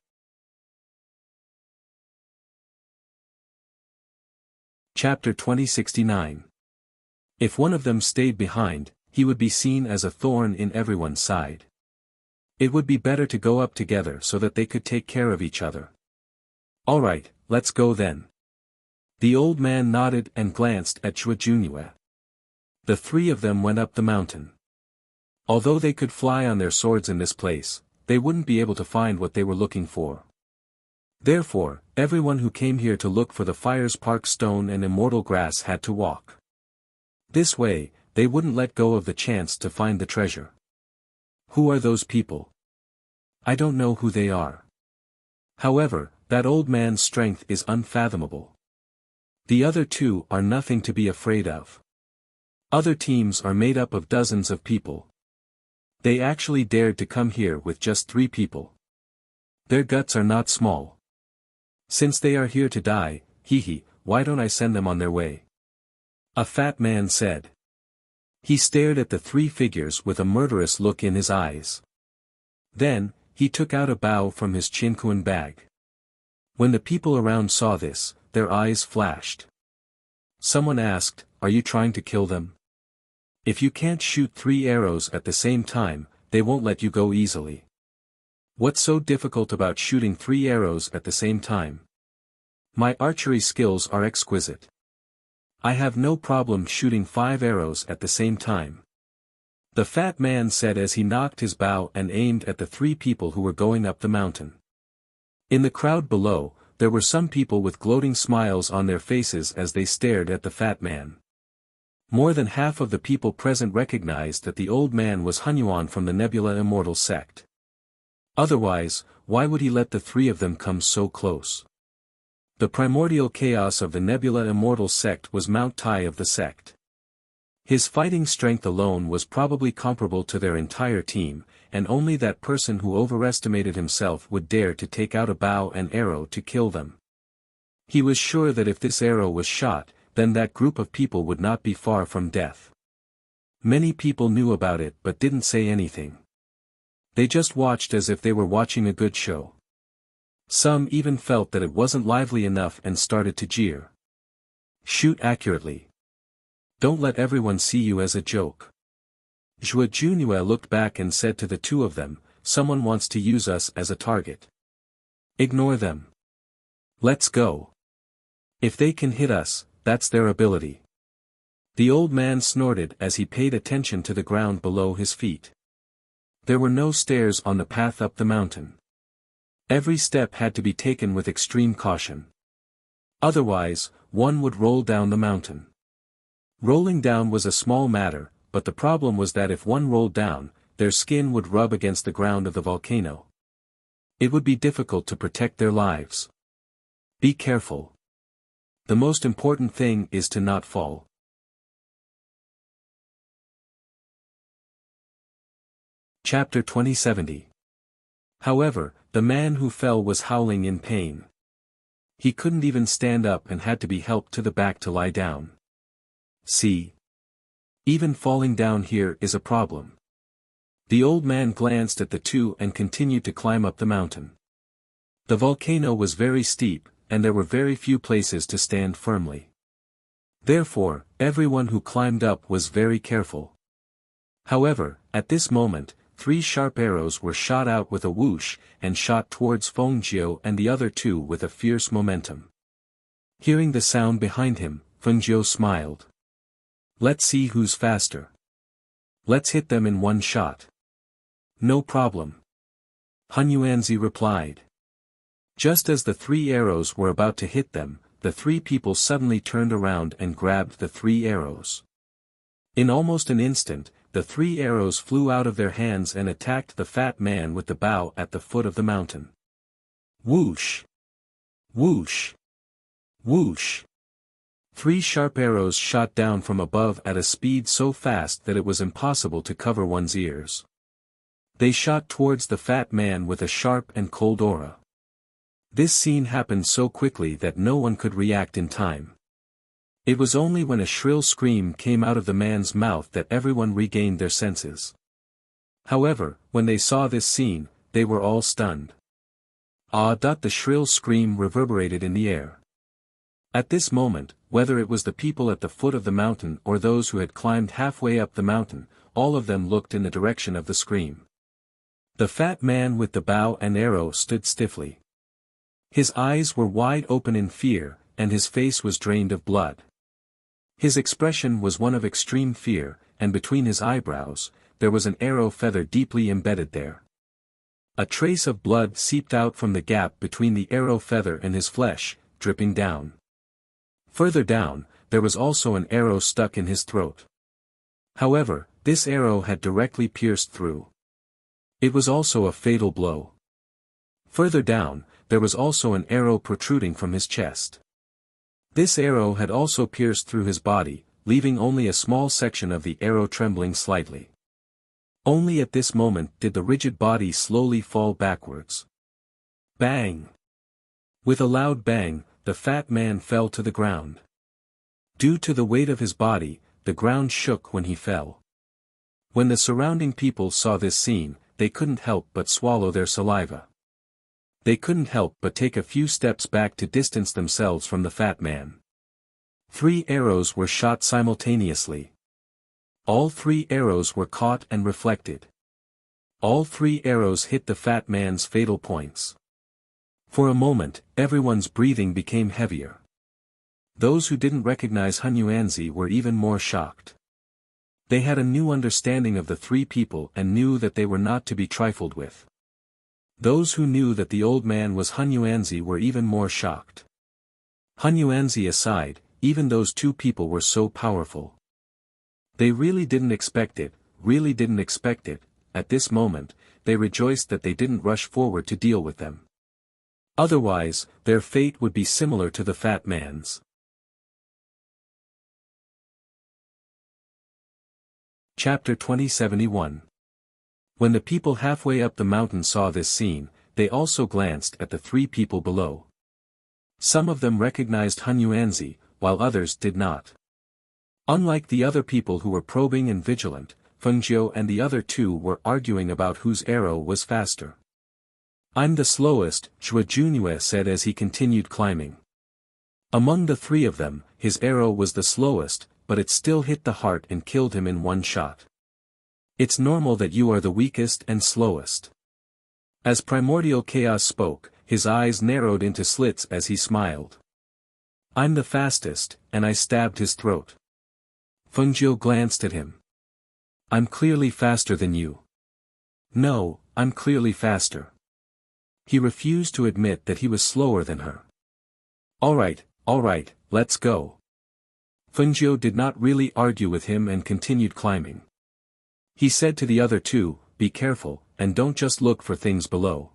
Chapter 2069. If one of them stayed behind, he would be seen as a thorn in everyone's side. It would be better to go up together so that they could take care of each other. All right, let's go then. The old man nodded and glanced at Zhuo Junue. The three of them went up the mountain. Although they could fly on their swords in this place, they wouldn't be able to find what they were looking for. Therefore, everyone who came here to look for the fire-spark stone and immortal grass had to walk. This way, they wouldn't let go of the chance to find the treasure. Who are those people? I don't know who they are. However, that old man's strength is unfathomable. The other two are nothing to be afraid of. Other teams are made up of dozens of people. They actually dared to come here with just 3 people. Their guts are not small. Since they are here to die, why don't I send them on their way? A fat man said. He stared at the 3 figures with a murderous look in his eyes. Then, he took out a bow from his chinkuan bag. When the people around saw this, their eyes flashed. Someone asked, are you trying to kill them? If you can't shoot 3 arrows at the same time, they won't let you go easily. What's so difficult about shooting 3 arrows at the same time? My archery skills are exquisite. I have no problem shooting 5 arrows at the same time. The fat man said as he knocked his bow and aimed at the 3 people who were going up the mountain. In the crowd below, there were some people with gloating smiles on their faces as they stared at the fat man. More than half of the people present recognized that the old man was Hunyuan from the Nebula Immortal sect. Otherwise, why would he let the 3 of them come so close? The primordial chaos of the Nebula Immortal sect was Mount Tai of the sect. His fighting strength alone was probably comparable to their entire team, and only that person who overestimated himself would dare to take out a bow and arrow to kill them. He was sure that if this arrow was shot, then that group of people would not be far from death. Many people knew about it but didn't say anything. They just watched as if they were watching a good show. Some even felt that it wasn't lively enough and started to jeer. Shoot accurately. Don't let everyone see you as a joke. Zhuo Junue looked back and said to the 2 of them, someone wants to use us as a target. Ignore them. Let's go. If they can hit us, that's their ability. The old man snorted as he paid attention to the ground below his feet. There were no stairs on the path up the mountain. Every step had to be taken with extreme caution. Otherwise, one would roll down the mountain. Rolling down was a small matter, but the problem was that if one rolled down, their skin would rub against the ground of the volcano. It would be difficult to protect their lives. Be careful. The most important thing is to not fall. Chapter 2070. However, the man who fell was howling in pain. He couldn't even stand up and had to be helped to the back to lie down. See. Even falling down here is a problem. The old man glanced at the two and continued to climb up the mountain. The volcano was very steep, and there were very few places to stand firmly. Therefore, everyone who climbed up was very careful. However, at this moment, 3 sharp arrows were shot out with a whoosh, and shot towards Fengjiu and the other two with a fierce momentum. Hearing the sound behind him, Fengjiu smiled. Let's see who's faster. Let's hit them in one shot. No problem. Han Yuanzi replied. Just as the 3 arrows were about to hit them, the 3 people suddenly turned around and grabbed the 3 arrows. In almost an instant, the 3 arrows flew out of their hands and attacked the fat man with the bow at the foot of the mountain. Whoosh! Whoosh! Whoosh! 3 sharp arrows shot down from above at a speed so fast that it was impossible to cover one's ears. They shot towards the fat man with a sharp and cold aura. This scene happened so quickly that no one could react in time. It was only when a shrill scream came out of the man's mouth that everyone regained their senses. However, when they saw this scene, they were all stunned. Ah! The shrill scream reverberated in the air. At this moment, whether it was the people at the foot of the mountain or those who had climbed halfway up the mountain, all of them looked in the direction of the scream. The fat man with the bow and arrow stood stiffly. His eyes were wide open in fear, and his face was drained of blood. His expression was one of extreme fear, and between his eyebrows, there was an arrow feather deeply embedded there. A trace of blood seeped out from the gap between the arrow feather and his flesh, dripping down. Further down, there was also an arrow stuck in his throat. However, this arrow had directly pierced through. It was also a fatal blow. Further down, there was also an arrow protruding from his chest. This arrow had also pierced through his body, leaving only a small section of the arrow trembling slightly. Only at this moment did the rigid body slowly fall backwards. Bang! With a loud bang, the fat man fell to the ground. Due to the weight of his body, the ground shook when he fell. When the surrounding people saw this scene, they couldn't help but swallow their saliva. They couldn't help but take a few steps back to distance themselves from the fat man. 3 arrows were shot simultaneously. All 3 arrows were caught and reflected. All 3 arrows hit the fat man's fatal points. For a moment, everyone's breathing became heavier. Those who didn't recognize Han Yuanzi were even more shocked. They had a new understanding of the 3 people and knew that they were not to be trifled with. Those who knew that the old man was Han Yuanzi were even more shocked. Han Yuanzi aside, even those 2 people were so powerful. They really didn't expect it, at this moment, they rejoiced that they didn't rush forward to deal with them. Otherwise, their fate would be similar to the fat man's. Chapter 2071. When the people halfway up the mountain saw this scene, they also glanced at the 3 people below. Some of them recognized Han Yuanzi, while others did not. Unlike the other people who were probing and vigilant, Fengjiu and the other 2 were arguing about whose arrow was faster. I'm the slowest, Zhuo Junue said as he continued climbing. Among the 3 of them, his arrow was the slowest, but it still hit the heart and killed him in one shot. It's normal that you are the weakest and slowest. As Primordial Chaos spoke, his eyes narrowed into slits as he smiled. I'm the fastest, and I stabbed his throat. Fengjiu glanced at him. I'm clearly faster than you. No, I'm clearly faster. He refused to admit that he was slower than her. Alright, let's go. Fengjiu did not really argue with him and continued climbing. He said to the other 2, be careful, and don't just look for things below.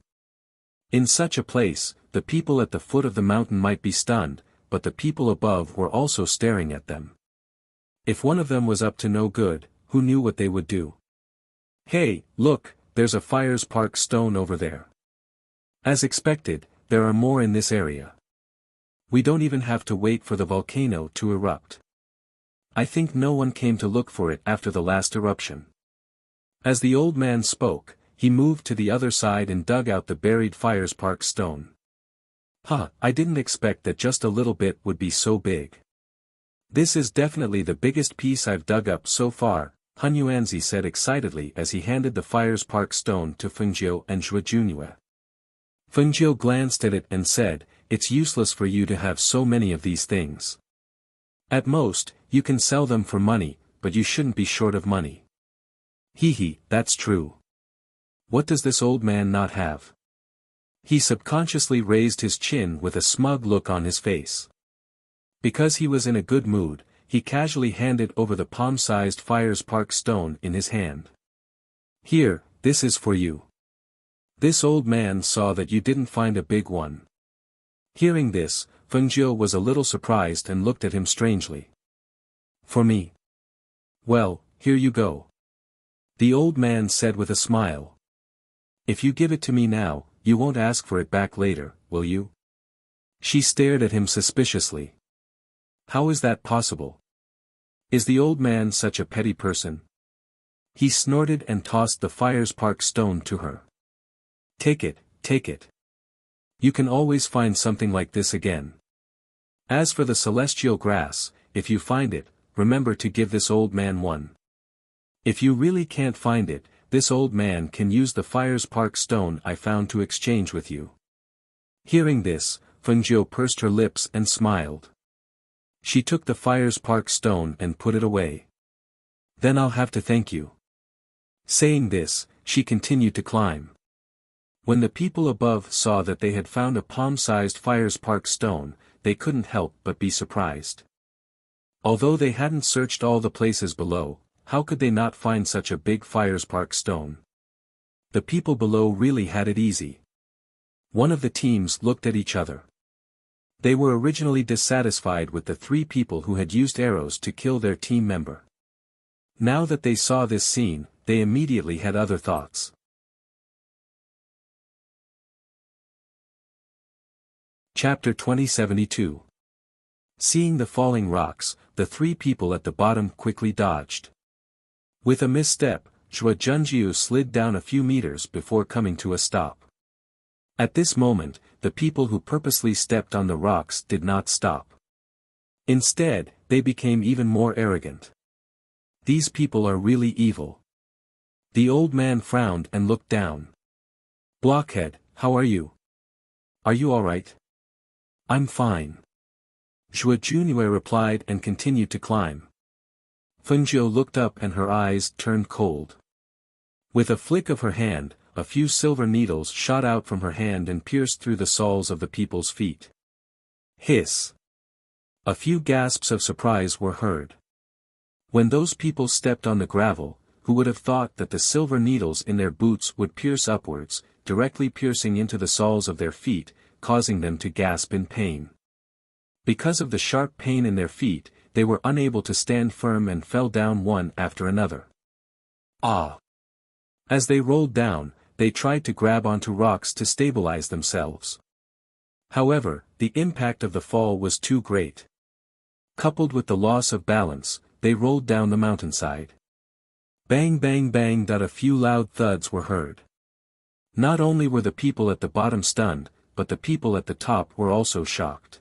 In such a place, the people at the foot of the mountain might be stunned, but the people above were also staring at them. If one of them was up to no good, who knew what they would do? Hey, look, there's a fire spark stone over there. As expected, there are more in this area. We don't even have to wait for the volcano to erupt. I think no one came to look for it after the last eruption. As the old man spoke, he moved to the other side and dug out the buried fire spark stone. I didn't expect that just a little bit would be so big. This is definitely the biggest piece I've dug up so far, Han Yuanzi said excitedly as he handed the fire spark stone to Fengjiu and Zhuo Junue. Fengjiu glanced at it and said, "It's useless for you to have so many of these things. At most, you can sell them for money, but you shouldn't be short of money." That's true. What does this old man not have? He subconsciously raised his chin with a smug look on his face. Because he was in a good mood, he casually handed over the palm-sized fire spark stone in his hand. "Here, this is for you." This old man saw that you didn't find a big one. Hearing this, Fengjiu was a little surprised and looked at him strangely. "For me? Well, here you go." The old man said with a smile. "If you give it to me now, you won't ask for it back later, will you?" She stared at him suspiciously. How is that possible? Is the old man such a petty person? He snorted and tossed the fire spark stone to her. Take it, take it. You can always find something like this again. As for the celestial grass, if you find it, remember to give this old man one. If you really can't find it, this old man can use the fire spark stone I found to exchange with you. Hearing this, Fengjiu pursed her lips and smiled. She took the fire spark stone and put it away. Then I'll have to thank you. Saying this, she continued to climb. When the people above saw that they had found a palm-sized fire spark stone, they couldn't help but be surprised. Although they hadn't searched all the places below, how could they not find such a big fire spark stone? The people below really had it easy. One of the teams looked at each other. They were originally dissatisfied with the three people who had used arrows to kill their team member. Now that they saw this scene, they immediately had other thoughts. Chapter 2072. Seeing the falling rocks, the three people at the bottom quickly dodged. With a misstep, Zhuo Junjiu slid down a few meters before coming to a stop. At this moment, the people who purposely stepped on the rocks did not stop. Instead, they became even more arrogant. These people are really evil. The old man frowned and looked down. Blockhead, how are you? Are you alright? I'm fine. Zhuo Junue replied and continued to climb. Fengjiu looked up and her eyes turned cold. With a flick of her hand, a few silver needles shot out from her hand and pierced through the soles of the people's feet. Hiss! A few gasps of surprise were heard. When those people stepped on the gravel, who would have thought that the silver needles in their boots would pierce upwards, directly piercing into the soles of their feet, causing them to gasp in pain. Because of the sharp pain in their feet, they were unable to stand firm and fell down one after another. Ah! As they rolled down, they tried to grab onto rocks to stabilize themselves. However, the impact of the fall was too great. Coupled with the loss of balance, they rolled down the mountainside. Bang bang bang! A few loud thuds were heard. Not only were the people at the bottom stunned, but the people at the top were also shocked.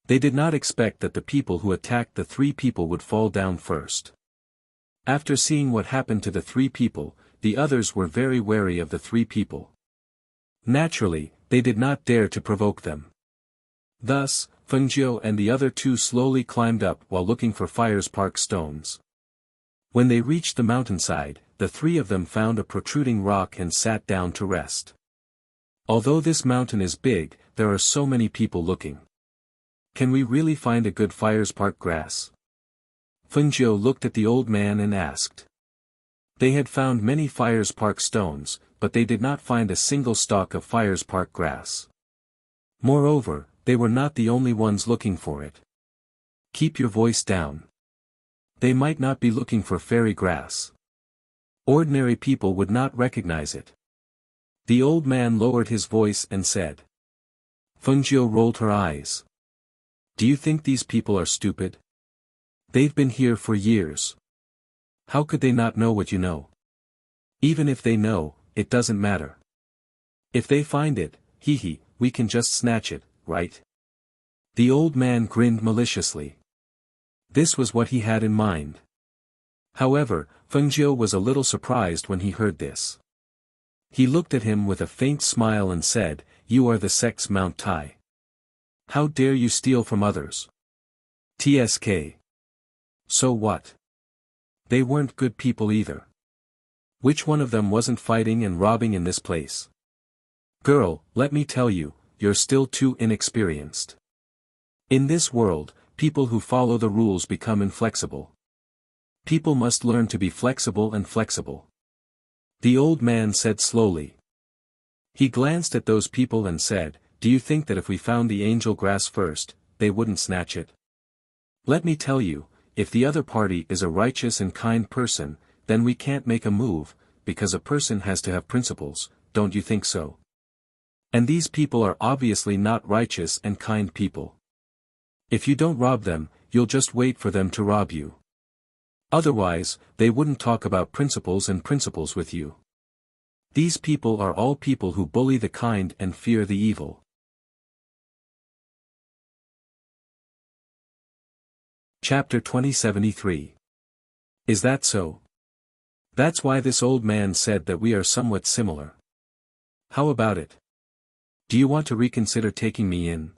They did not expect that the people who attacked the three people would fall down first. After seeing what happened to the three people, the others were very wary of the three people. Naturally, they did not dare to provoke them. Thus, Fengjiu and the other two slowly climbed up while looking for fire spark stones. When they reached the mountainside, the three of them found a protruding rock and sat down to rest. Although this mountain is big, there are so many people looking. Can we really find a good fire spark grass? Fengjiu looked at the old man and asked. They had found many fire spark stones, but they did not find a single stalk of fire spark grass. Moreover, they were not the only ones looking for it. Keep your voice down. They might not be looking for fairy grass. Ordinary people would not recognize it. The old man lowered his voice and said. Fengjiu rolled her eyes. Do you think these people are stupid? They've been here for years. How could they not know what you know? Even if they know, it doesn't matter. If they find it, we can just snatch it, right? The old man grinned maliciously. This was what he had in mind. However, Fengjiu was a little surprised when he heard this. He looked at him with a faint smile and said, "You are the sect's Mount Tai. How dare you steal from others? TSK. So what? They weren't good people either. Which one of them wasn't fighting and robbing in this place? Girl, let me tell you, you're still too inexperienced. In this world, people who follow the rules become inflexible. People must learn to be flexible and flexible." The old man said slowly. He glanced at those people and said, "Do you think that if we found the angel grass first, they wouldn't snatch it? Let me tell you, if the other party is a righteous and kind person, then we can't make a move, because a person has to have principles, don't you think so? And these people are obviously not righteous and kind people. If you don't rob them, you'll just wait for them to rob you. Otherwise, they wouldn't talk about principles and principles with you. These people are all people who bully the kind and fear the evil." Chapter 2073. Is that so? That's why this old man said that we are somewhat similar. How about it? Do you want to reconsider taking me in?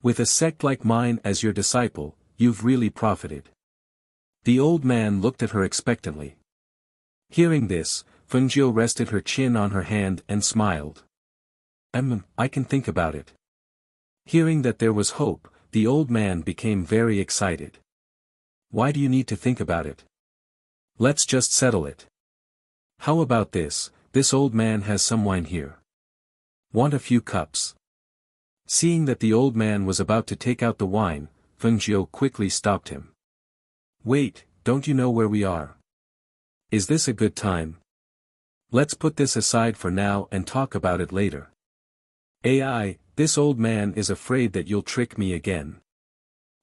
With a sect like mine as your disciple, you've really profited. The old man looked at her expectantly. Hearing this, Fengjiu rested her chin on her hand and smiled. I can think about it." Hearing that there was hope, the old man became very excited. "Why do you need to think about it? Let's just settle it. How about this old man has some wine here. Want a few cups?" Seeing that the old man was about to take out the wine, Fengjiu quickly stopped him. "Wait, don't you know where we are? Is this a good time? Let's put this aside for now and talk about it later. This old man is afraid that you'll trick me again."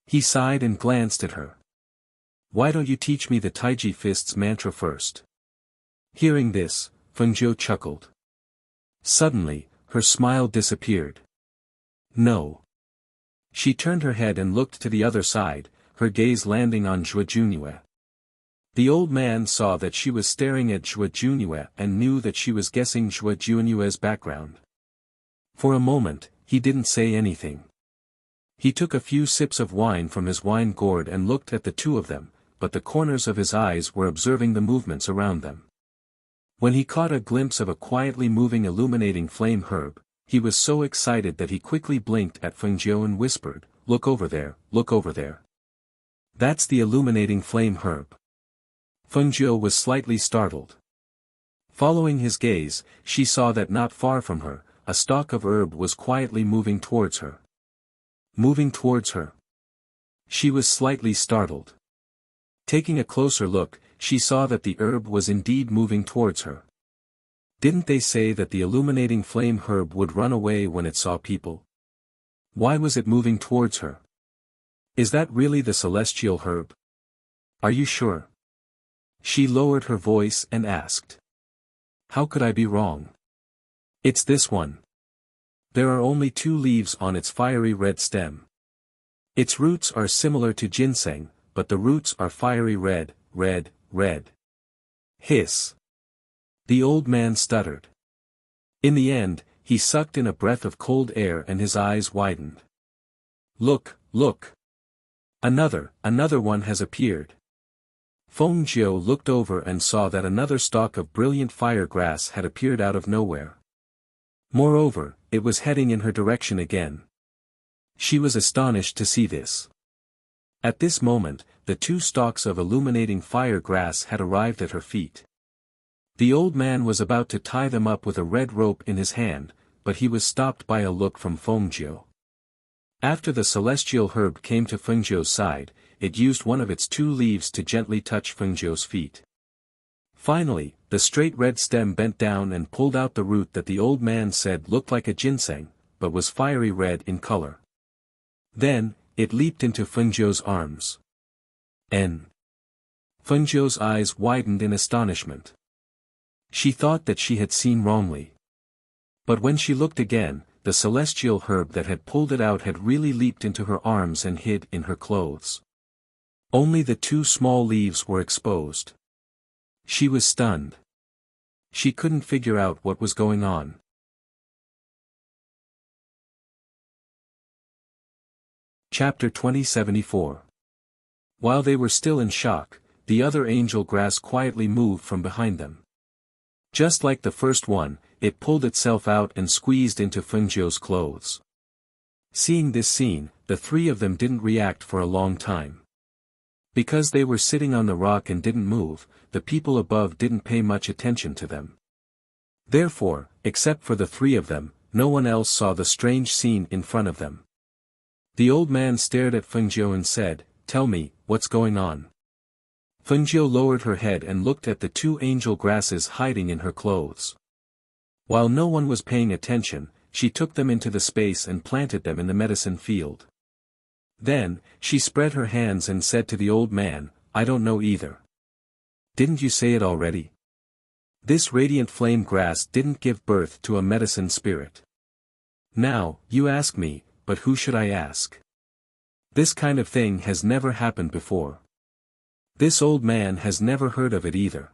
He sighed and glanced at her. "Why don't you teach me the Taiji Fist's mantra first?" Hearing this, Fengjiu chuckled. Suddenly, her smile disappeared. "No." She turned her head and looked to the other side, her gaze landing on Zhuo Junyue. The old man saw that she was staring at Zhuo Junyue and knew that she was guessing Zhuo Junyue's background. For a moment, he didn't say anything. He took a few sips of wine from his wine gourd and looked at the two of them, but the corners of his eyes were observing the movements around them. When he caught a glimpse of a quietly moving illuminating flame herb, he was so excited that he quickly blinked at Fengjiu and whispered, "Look over there, look over there. That's the illuminating flame herb." Fengjiu was slightly startled. Following his gaze, she saw that not far from her, a stalk of herb was quietly moving towards her. Moving towards her. She was slightly startled. Taking a closer look, she saw that the herb was indeed moving towards her. Didn't they say that the illuminating flame herb would run away when it saw people? Why was it moving towards her? Is that really the celestial herb? Are you sure? She lowered her voice and asked. How could I be wrong? It's this one. There are only 2 leaves on its fiery red stem. Its roots are similar to ginseng, but the roots are fiery red, red. Hiss. The old man stuttered. In the end, he sucked in a breath of cold air and his eyes widened. Look. Another one has appeared. Fengjiu looked over and saw that another stalk of brilliant fire grass had appeared out of nowhere. Moreover, it was heading in her direction again. She was astonished to see this. At this moment, the 2 stalks of illuminating fire grass had arrived at her feet. The old man was about to tie them up with a red rope in his hand, but he was stopped by a look from Fengjiu. After the celestial herb came to Fengjiu's side, it used one of its 2 leaves to gently touch Fengjiu's feet. Finally, the straight red stem bent down and pulled out the root that the old man said looked like a ginseng, but was fiery red in color. Then, it leaped into Fengjiu's arms. N. Fengjiu's eyes widened in astonishment. She thought that she had seen wrongly. But when she looked again, the celestial herb that had pulled it out had really leaped into her arms and hid in her clothes. Only the two small leaves were exposed. She was stunned. She couldn't figure out what was going on. Chapter 2074. While they were still in shock, the other angel grass quietly moved from behind them. Just like the first one, it pulled itself out and squeezed into Fengjiu's clothes. Seeing this scene, the three of them didn't react for a long time. Because they were sitting on the rock and didn't move, the people above didn't pay much attention to them. Therefore, except for the three of them, no one else saw the strange scene in front of them. The old man stared at Fengjiu and said, "Tell me, what's going on?" Fengjiu lowered her head and looked at the two angel grasses hiding in her clothes. While no one was paying attention, she took them into the space and planted them in the medicine field. Then, she spread her hands and said to the old man, "I don't know either." "Didn't you say it already?" This radiant flame grass didn't give birth to a medicine spirit. Now, you ask me, but who should I ask? This kind of thing has never happened before. This old man has never heard of it either.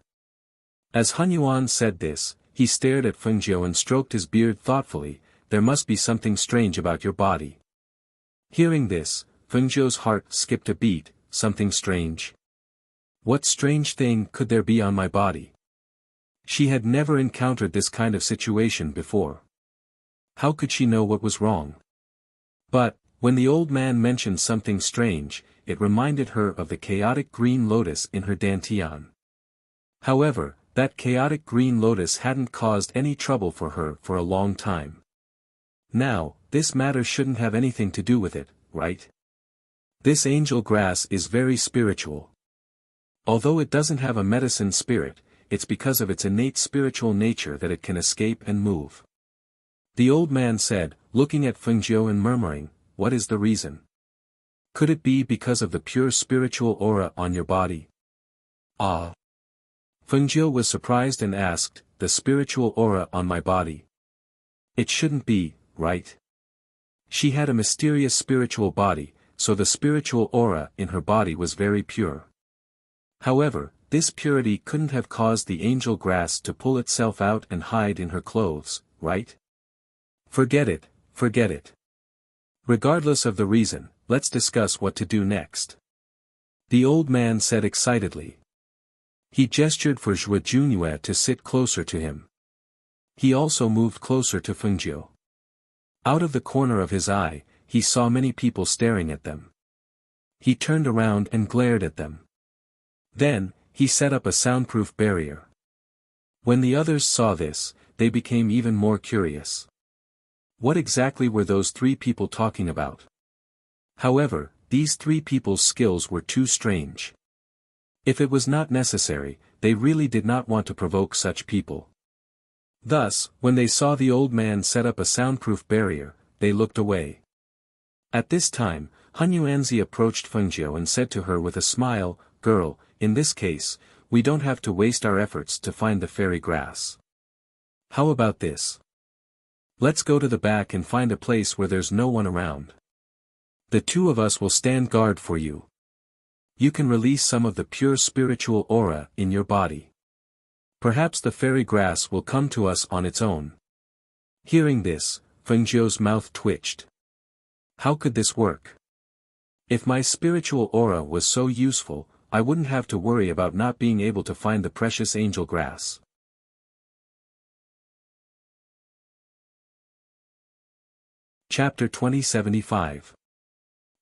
As Hunyuan said this, he stared at Fengjiu and stroked his beard thoughtfully. "There must be something strange about your body." Hearing this, Fengjiu's heart skipped a beat. Something strange? What strange thing could there be on my body? She had never encountered this kind of situation before. How could she know what was wrong? But, when the old man mentioned something strange, it reminded her of the chaotic green lotus in her dantian. However, that chaotic green lotus hadn't caused any trouble for her for a long time. Now, this matter shouldn't have anything to do with it, right? This angel grass is very spiritual. Although it doesn't have a medicine spirit, it's because of its innate spiritual nature that it can escape and move. The old man said, looking at Fengjiu and murmuring, "What is the reason? Could it be because of the pure spiritual aura on your body?" "Ah." Fengjiu was surprised and asked, "The spiritual aura on my body? It shouldn't be, right?" She had a mysterious spiritual body, so the spiritual aura in her body was very pure. However, this purity couldn't have caused the angel grass to pull itself out and hide in her clothes, right? Forget it, forget it. Regardless of the reason, let's discuss what to do next. The old man said excitedly. He gestured for Zhuo Junyue to sit closer to him. He also moved closer to Fengjiu. Out of the corner of his eye, he saw many people staring at them. He turned around and glared at them. Then, he set up a soundproof barrier. When the others saw this, they became even more curious. What exactly were those three people talking about? However, these three people's skills were too strange. If it was not necessary, they really did not want to provoke such people. Thus, when they saw the old man set up a soundproof barrier, they looked away. At this time, Hunyuanzi approached Fengjiu and said to her with a smile, "Girl, in this case, we don't have to waste our efforts to find the fairy grass. How about this? Let's go to the back and find a place where there's no one around. The two of us will stand guard for you. You can release some of the pure spiritual aura in your body. Perhaps the fairy grass will come to us on its own." Hearing this, Fengjiu's mouth twitched. How could this work? If my spiritual aura was so useful, I wouldn't have to worry about not being able to find the precious angel grass. Chapter 2075.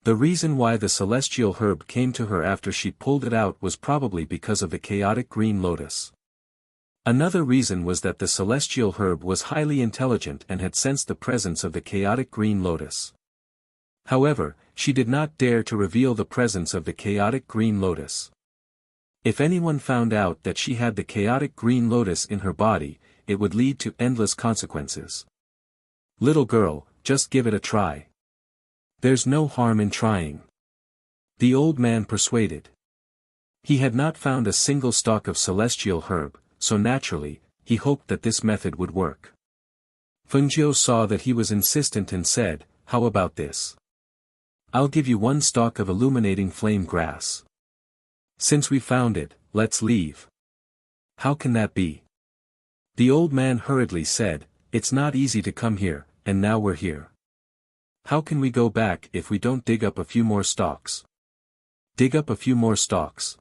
The reason why the celestial herb came to her after she pulled it out was probably because of the chaotic green lotus. Another reason was that the celestial herb was highly intelligent and had sensed the presence of the chaotic green lotus. However, she did not dare to reveal the presence of the chaotic green lotus. If anyone found out that she had the chaotic green lotus in her body, it would lead to endless consequences. "Little girl, just give it a try. There's no harm in trying," the old man persuaded. He had not found a single stalk of celestial herb, so naturally, he hoped that this method would work. Fengjiu saw that he was insistent and said, "How about this? I'll give you 1 stalk of illuminating flame grass. Since we found it, let's leave." "How can that be?" The old man hurriedly said, "It's not easy to come here, and now we're here. How can we go back if we don't dig up a few more stalks?" "Dig up a few more stalks?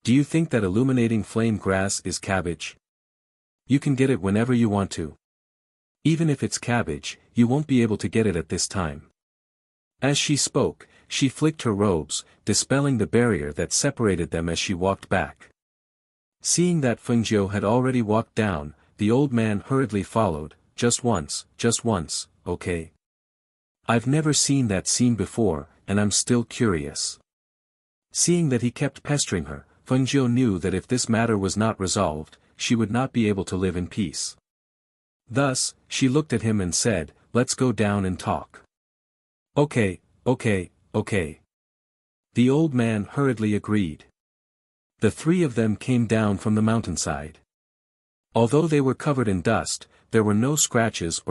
Do you think that illuminating flame grass is cabbage? You can get it whenever you want to. Even if it's cabbage, you won't be able to get it at this time." As she spoke, she flicked her robes, dispelling the barrier that separated them as she walked back. Seeing that Fengjiu had already walked down, the old man hurriedly followed, just once, okay? I've never seen that scene before, and I'm still curious." Seeing that he kept pestering her, Fengjiu knew that if this matter was not resolved, she would not be able to live in peace. Thus, she looked at him and said, "Let's go down and talk." Okay. The old man hurriedly agreed. The 3 of them came down from the mountainside. Although they were covered in dust, there were no scratches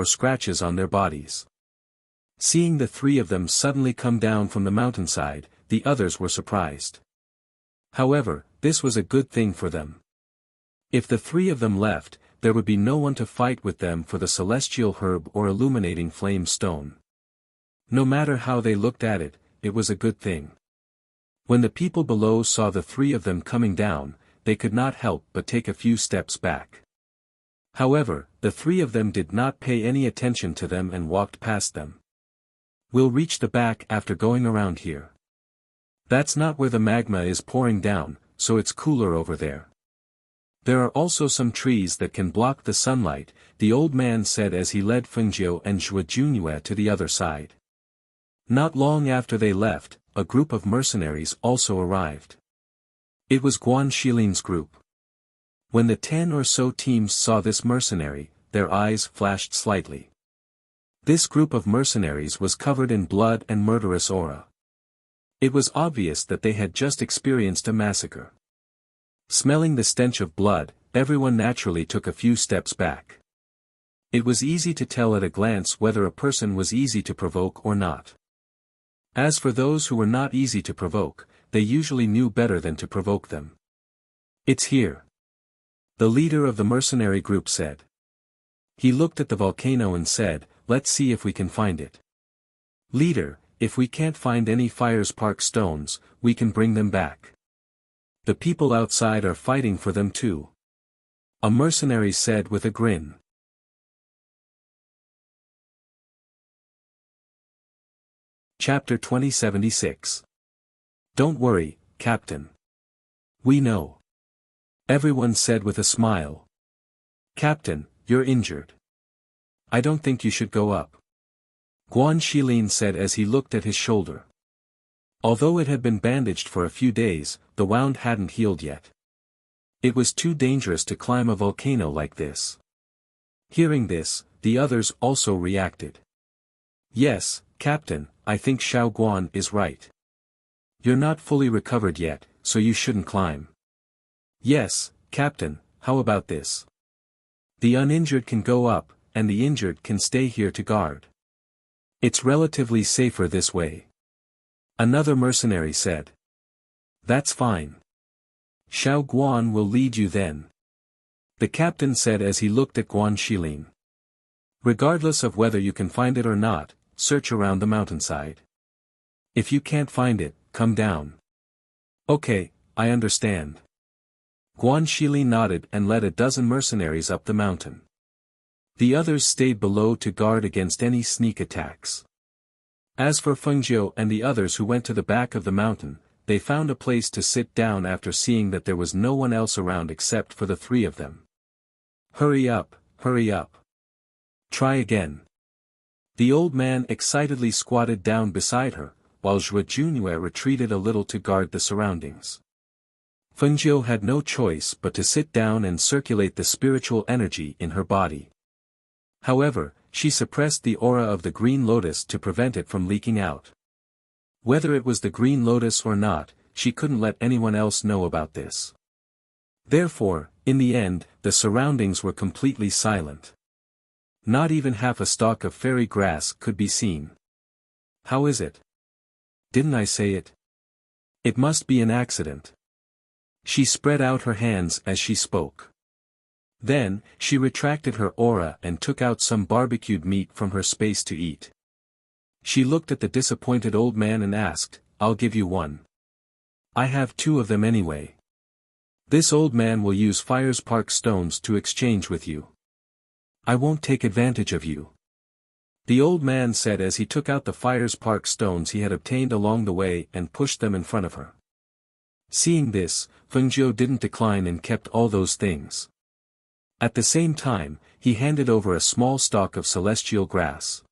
on their bodies. Seeing the 3 of them suddenly come down from the mountainside, the others were surprised. However, this was a good thing for them. If the 3 of them left, there would be no one to fight with them for the celestial herb or illuminating flame stone. No matter how they looked at it, it was a good thing. When the people below saw the 3 of them coming down, they could not help but take a few steps back. However, the 3 of them did not pay any attention to them and walked past them. "We'll reach the back after going around here. That's not where the magma is pouring down, so it's cooler over there. There are also some trees that can block the sunlight," the old man said as he led Fengjiu and Zhuo Junye to the other side. Not long after they left, a group of mercenaries also arrived. It was Guan Xilin's group. When the 10 or so teams saw this mercenary, their eyes flashed slightly. This group of mercenaries was covered in blood and murderous aura. It was obvious that they had just experienced a massacre. Smelling the stench of blood, everyone naturally took a few steps back. It was easy to tell at a glance whether a person was easy to provoke or not. As for those who were not easy to provoke, they usually knew better than to provoke them. "It's here," the leader of the mercenary group said. He looked at the volcano and said, "Let's see if we can find it." "Leader, if we can't find any fire spark stones, we can bring them back. The people outside are fighting for them too," a mercenary said with a grin. Chapter 2076. "Don't worry, Captain. We know," everyone said with a smile. "Captain, you're injured. I don't think you should go up," Guan Xilin said as he looked at his shoulder. Although it had been bandaged for a few days, the wound hadn't healed yet. It was too dangerous to climb a volcano like this. Hearing this, the others also reacted. "Yes, Captain, I think Xiao Guan is right. You're not fully recovered yet, so you shouldn't climb." "Yes, Captain, how about this? The uninjured can go up, and the injured can stay here to guard. It's relatively safer this way," another mercenary said. "That's fine. Xiao Guan will lead you then," the captain said as he looked at Guan Xilin. "Regardless of whether you can find it or not, search around the mountainside. If you can't find it, come down." "Okay, I understand." Guan Xilin nodded and led a dozen mercenaries up the mountain. The others stayed below to guard against any sneak attacks. As for Fengjiu and the others who went to the back of the mountain, they found a place to sit down after seeing that there was no one else around except for the 3 of them. Hurry up, hurry up. Try again." The old man excitedly squatted down beside her, while Zhuo Junye retreated a little to guard the surroundings. Fengjiu had no choice but to sit down and circulate the spiritual energy in her body. However, she suppressed the aura of the green lotus to prevent it from leaking out. Whether it was the green lotus or not, she couldn't let anyone else know about this. Therefore, in the end, the surroundings were completely silent. Not even half a stalk of fairy grass could be seen. How is it? Didn't I say it? It must be an accident. She spread out her hands as she spoke. Then, she retracted her aura and took out some barbecued meat from her space to eat. She looked at the disappointed old man and asked, "I'll give you one. I have 2 of them anyway. This old man will use fire spark stones to exchange with you. I won't take advantage of you," the old man said as he took out the fire spark stones he had obtained along the way and pushed them in front of her. Seeing this, Fengjiu didn't decline and kept all those things. At the same time, he handed over a small stalk of celestial grass.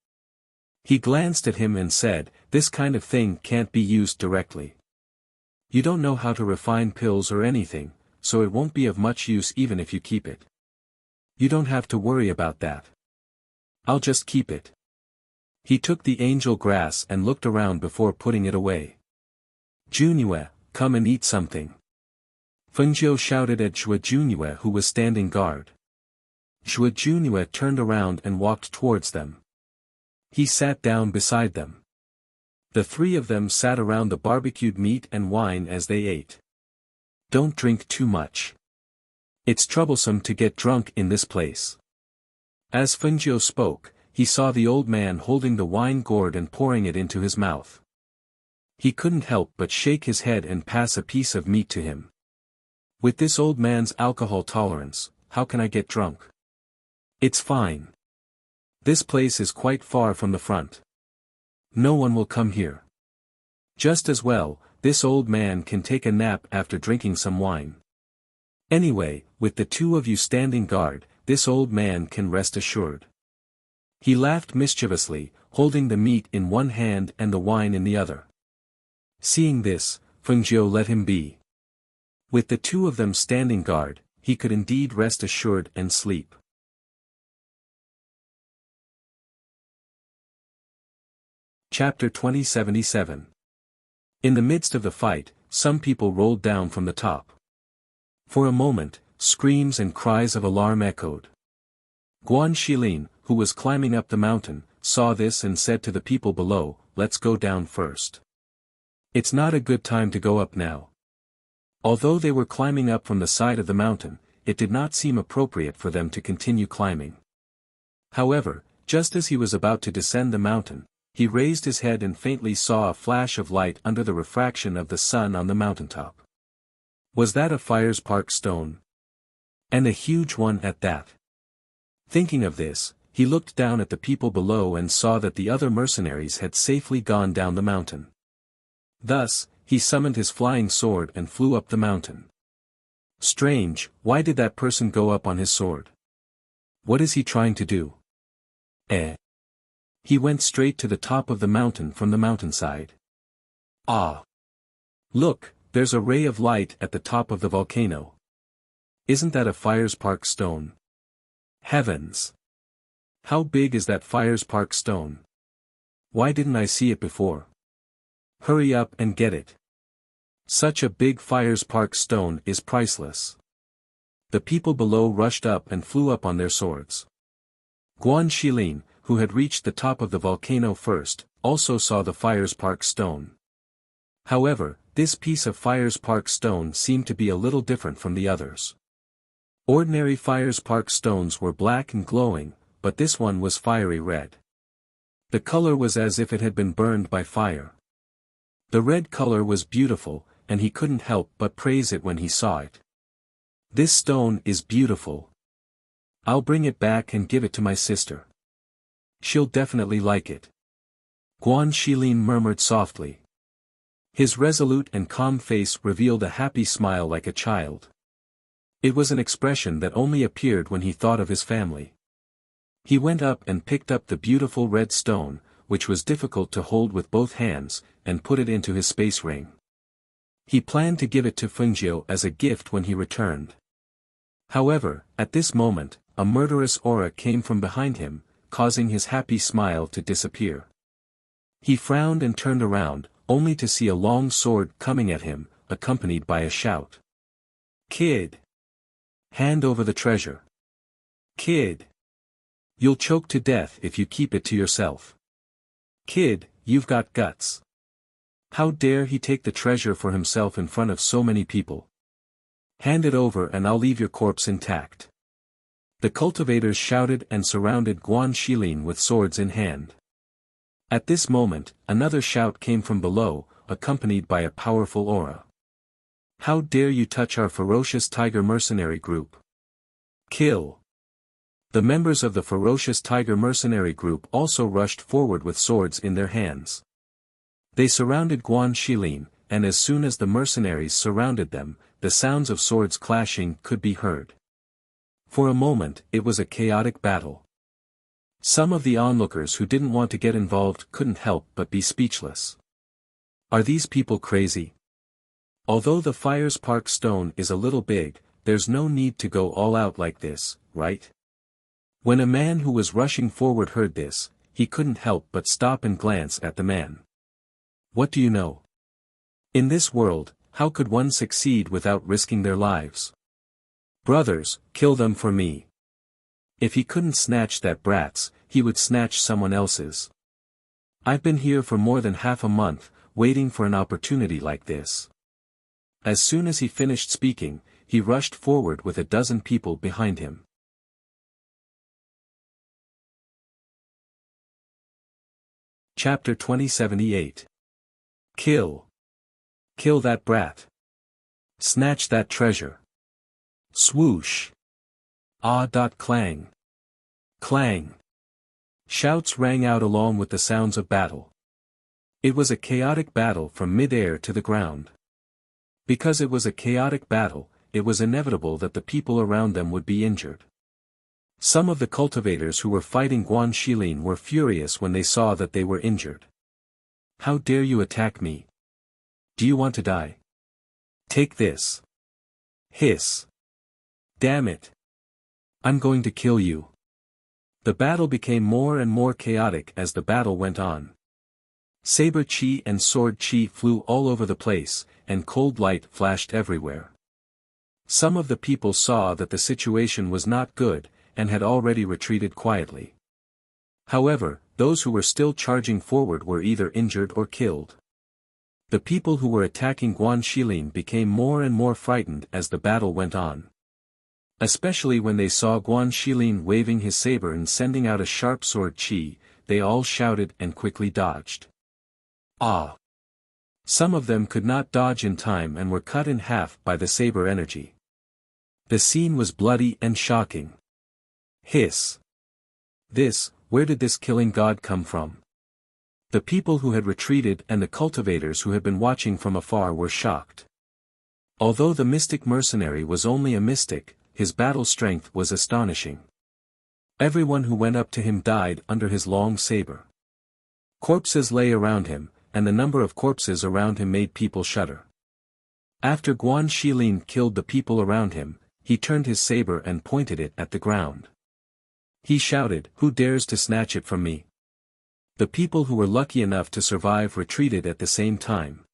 He glanced at him and said, "This kind of thing can't be used directly. You don't know how to refine pills or anything, so it won't be of much use even if you keep it. You don't have to worry about that. I'll just keep it." He took the angel grass and looked around before putting it away. "Junue, come and eat something." Fengjiu shouted at Zhua Junue who was standing guard. Zhua Junue turned around and walked towards them. He sat down beside them. The 3 of them sat around the barbecued meat and wine as they ate. "Don't drink too much. It's troublesome to get drunk in this place." As Fengjiu spoke, he saw the old man holding the wine gourd and pouring it into his mouth. He couldn't help but shake his head and pass a piece of meat to him. With this old man's alcohol tolerance, how can I get drunk? It's fine. This place is quite far from the front. No one will come here. Just as well, this old man can take a nap after drinking some wine. Anyway, with the 2 of you standing guard, this old man can rest assured. He laughed mischievously, holding the meat in one hand and the wine in the other. Seeing this, Fengjiu let him be. With the 2 of them standing guard, he could indeed rest assured and sleep. Chapter 2077. In the midst of the fight, some people rolled down from the top. For a moment, screams and cries of alarm echoed. Guan Shilin, who was climbing up the mountain, saw this and said to the people below, "Let's go down first. It's not a good time to go up now." Although they were climbing up from the side of the mountain, it did not seem appropriate for them to continue climbing. However, just as he was about to descend the mountain, he raised his head and faintly saw a flash of light under the refraction of the sun on the mountaintop. Was that a fire spark stone? And a huge one at that. Thinking of this, he looked down at the people below and saw that the other mercenaries had safely gone down the mountain. Thus, he summoned his flying sword and flew up the mountain. Strange, why did that person go up on his sword? What is he trying to do? He went straight to the top of the mountain from the mountainside. Ah! Look, there's a ray of light at the top of the volcano. Isn't that a fire spark stone? Heavens! How big is that fire spark stone? Why didn't I see it before? Hurry up and get it. Such a big fire spark stone is priceless. The people below rushed up and flew up on their swords. Guan Shilin, who had reached the top of the volcano first, also saw the fire spark stone. However, this piece of fire spark stone seemed to be a little different from the others. Ordinary fire spark stones were black and glowing, but this one was fiery red. The color was as if it had been burned by fire. The red color was beautiful, and he couldn't help but praise it when he saw it. This stone is beautiful. I'll bring it back and give it to my sister. She'll definitely like it. Guan Shilin murmured softly. His resolute and calm face revealed a happy smile like a child. It was an expression that only appeared when he thought of his family. He went up and picked up the beautiful red stone, which was difficult to hold with both hands, and put it into his space ring. He planned to give it to Fengjiu as a gift when he returned. However, at this moment, a murderous aura came from behind him, causing his happy smile to disappear. He frowned and turned around, only to see a long sword coming at him, accompanied by a shout. "Kid! Hand over the treasure! Kid! You'll choke to death if you keep it to yourself. Kid, you've got guts. How dare he take the treasure for himself in front of so many people? Hand it over and I'll leave your corpse intact." The cultivators shouted and surrounded Guan Shilin with swords in hand. At this moment, another shout came from below, accompanied by a powerful aura. "How dare you touch our ferocious tiger mercenary group? Kill!" The members of the ferocious tiger mercenary group also rushed forward with swords in their hands. They surrounded Guan Shilin, and as soon as the mercenaries surrounded them, the sounds of swords clashing could be heard. For a moment, it was a chaotic battle. Some of the onlookers who didn't want to get involved couldn't help but be speechless. Are these people crazy? Although the Fires Park stone is a little big, there's no need to go all out like this, right? When a man who was rushing forward heard this, he couldn't help but stop and glance at the man. What do you know? In this world, how could one succeed without risking their lives? Brothers, kill them for me. If he couldn't snatch that brat's, he would snatch someone else's. I've been here for more than half a month, waiting for an opportunity like this. As soon as he finished speaking, he rushed forward with a dozen people behind him. Chapter 2078. Kill. Kill that brat. Snatch that treasure. Swoosh. Ah! Clang. Clang. Shouts rang out along with the sounds of battle. It was a chaotic battle from mid-air to the ground. Because it was a chaotic battle, it was inevitable that the people around them would be injured. Some of the cultivators who were fighting Guan Shilin were furious when they saw that they were injured. How dare you attack me? Do you want to die? Take this. Hiss. Damn it. I'm going to kill you. The battle became more and more chaotic as the battle went on. Saber chi and sword chi flew all over the place, and cold light flashed everywhere. Some of the people saw that the situation was not good, and had already retreated quietly. However, those who were still charging forward were either injured or killed. The people who were attacking Guan Shilin became more and more frightened as the battle went on. Especially when they saw Guan Shilin waving his saber and sending out a sharp sword chi, they all shouted and quickly dodged. Ah! Some of them could not dodge in time and were cut in half by the saber energy. The scene was bloody and shocking. Hiss. Where did this killing god come from? The people who had retreated and the cultivators who had been watching from afar were shocked. Although the mystic mercenary was only a mystic, his battle strength was astonishing. Everyone who went up to him died under his long saber. Corpses lay around him, and the number of corpses around him made people shudder. After Guan Shilin killed the people around him, he turned his saber and pointed it at the ground. He shouted, "Who dares to snatch it from me?" The people who were lucky enough to survive retreated at the same time.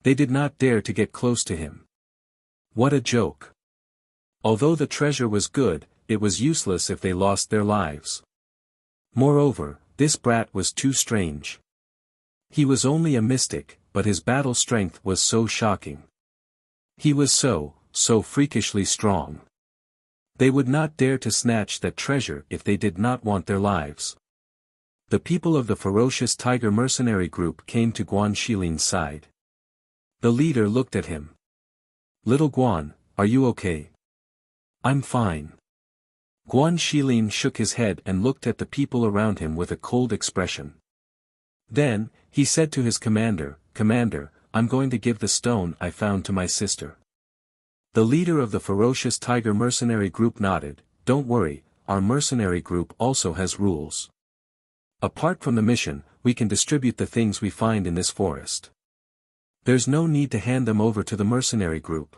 They did not dare to get close to him. What a joke. Although the treasure was good, it was useless if they lost their lives. Moreover, this brat was too strange. He was only a mystic, but his battle strength was so shocking. He was so freakishly strong. They would not dare to snatch that treasure if they did not want their lives. The people of the ferocious tiger mercenary group came to Guan Shilin's side. The leader looked at him. "Little Guan, are you okay?" "I'm fine." Guan Shilin shook his head and looked at the people around him with a cold expression. Then, he said to his commander, "Commander, I'm going to give the stone I found to my sister." The leader of the ferocious tiger mercenary group nodded. "Don't worry, our mercenary group also has rules. Apart from the mission, we can distribute the things we find in this forest. There's no need to hand them over to the mercenary group."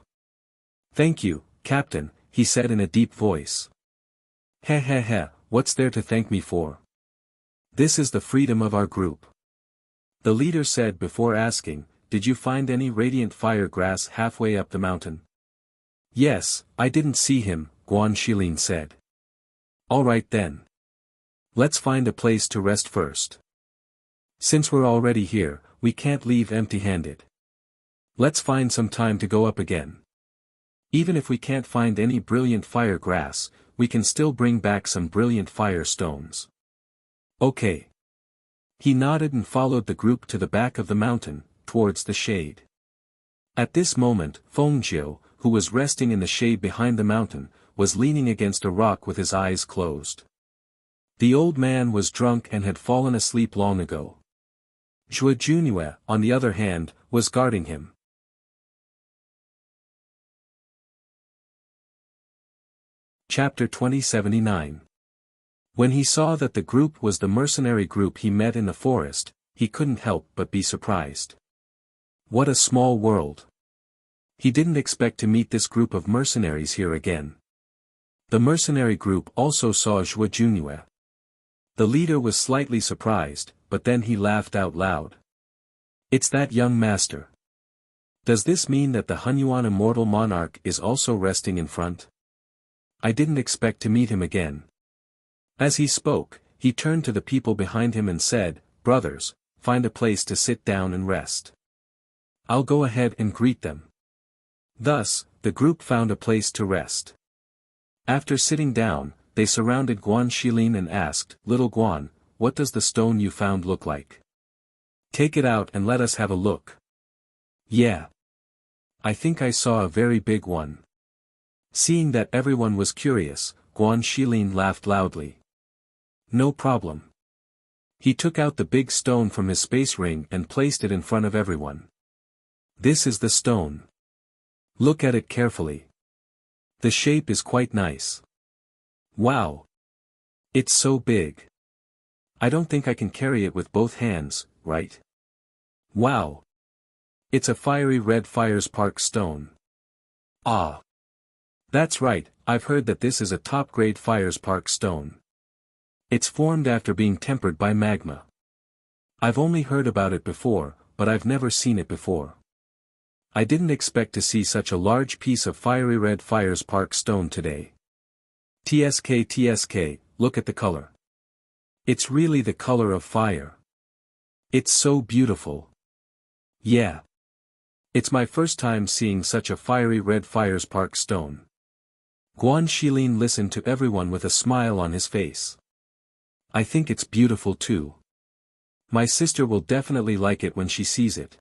"Thank you, Captain," he said in a deep voice. "Heh, what's there to thank me for? This is the freedom of our group." The leader said before asking, did you find any radiant fire grass halfway up the mountain? Yes, I didn't see him, Guan Shilin said. Alright then. Let's find a place to rest first. Since we're already here, we can't leave empty-handed. Let's find some time to go up again. Even if we can't find any brilliant fire grass, we can still bring back some brilliant fire stones. Okay. He nodded and followed the group to the back of the mountain, towards the shade. At this moment, Fengjiu, who was resting in the shade behind the mountain, was leaning against a rock with his eyes closed. The old man was drunk and had fallen asleep long ago. Zhuo Junue, on the other hand, was guarding him. Chapter 2079. When he saw that the group was the mercenary group he met in the forest, he couldn't help but be surprised. What a small world. He didn't expect to meet this group of mercenaries here again. The mercenary group also saw Zhuo Junue. The leader was slightly surprised, but then he laughed out loud. It's that young master. Does this mean that the Hunyuan immortal monarch is also resting in front? I didn't expect to meet him again. As he spoke, he turned to the people behind him and said, "Brothers, find a place to sit down and rest. I'll go ahead and greet them." Thus, the group found a place to rest. After sitting down, they surrounded Guan Shilin and asked, "Little Guan, what does the stone you found look like? Take it out and let us have a look." "Yeah. I think I saw a very big one." Seeing that everyone was curious, Guan Shilin laughed loudly. "No problem." He took out the big stone from his space ring and placed it in front of everyone. "This is the stone. Look at it carefully. The shape is quite nice. Wow. It's so big. I don't think I can carry it with both hands, right? Wow. It's a fiery red fire spark stone. Ah. That's right, I've heard that this is a top-grade fire spark stone. It's formed after being tempered by magma. I've only heard about it before, but I've never seen it before. I didn't expect to see such a large piece of fiery red fire spark stone today. TSK, look at the color. It's really the color of fire. It's so beautiful. Yeah. It's my first time seeing such a fiery red fire spark stone. Guan Shilin listened to everyone with a smile on his face. I think it's beautiful too. My sister will definitely like it when she sees it.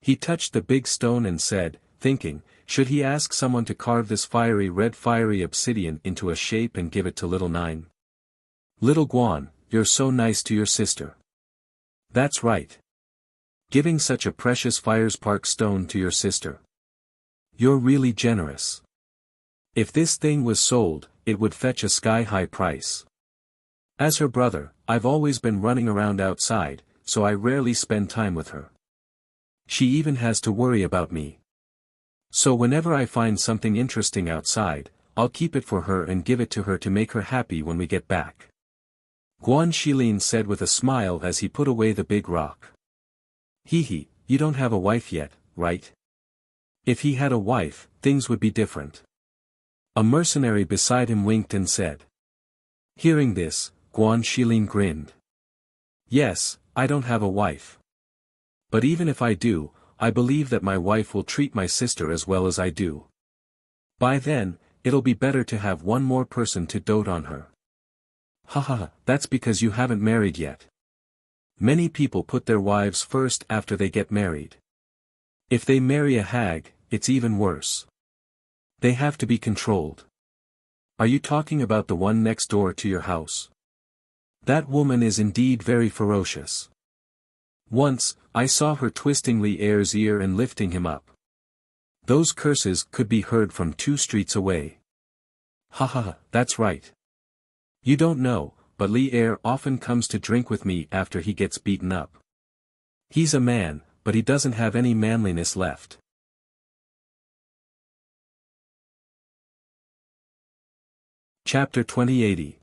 He touched the big stone and said, thinking, should he ask someone to carve this fiery red fiery obsidian into a shape and give it to little Nine? Little Guan, you're so nice to your sister. That's right. Giving such a precious fire spark stone to your sister. You're really generous. If this thing was sold, it would fetch a sky-high price. As her brother, I've always been running around outside, so I rarely spend time with her. She even has to worry about me. So whenever I find something interesting outside, I'll keep it for her and give it to her to make her happy when we get back. Guan Shilin said with a smile as he put away the big rock. Hee, you don't have a wife yet, right? If he had a wife, things would be different. A mercenary beside him winked and said. Hearing this, Guan Shilin grinned. Yes, I don't have a wife. But even if I do, I believe that my wife will treat my sister as well as I do. By then, it'll be better to have one more person to dote on her. Haha, that's because you haven't married yet. Many people put their wives first after they get married. If they marry a hag, it's even worse. They have to be controlled. Are you talking about the one next door to your house? That woman is indeed very ferocious. Once, I saw her twisting Li Er's ear and lifting him up. Those curses could be heard from 2 streets away. Haha, that's right. You don't know, but Li Er often comes to drink with me after he gets beaten up. He's a man, but he doesn't have any manliness left. Chapter 2080.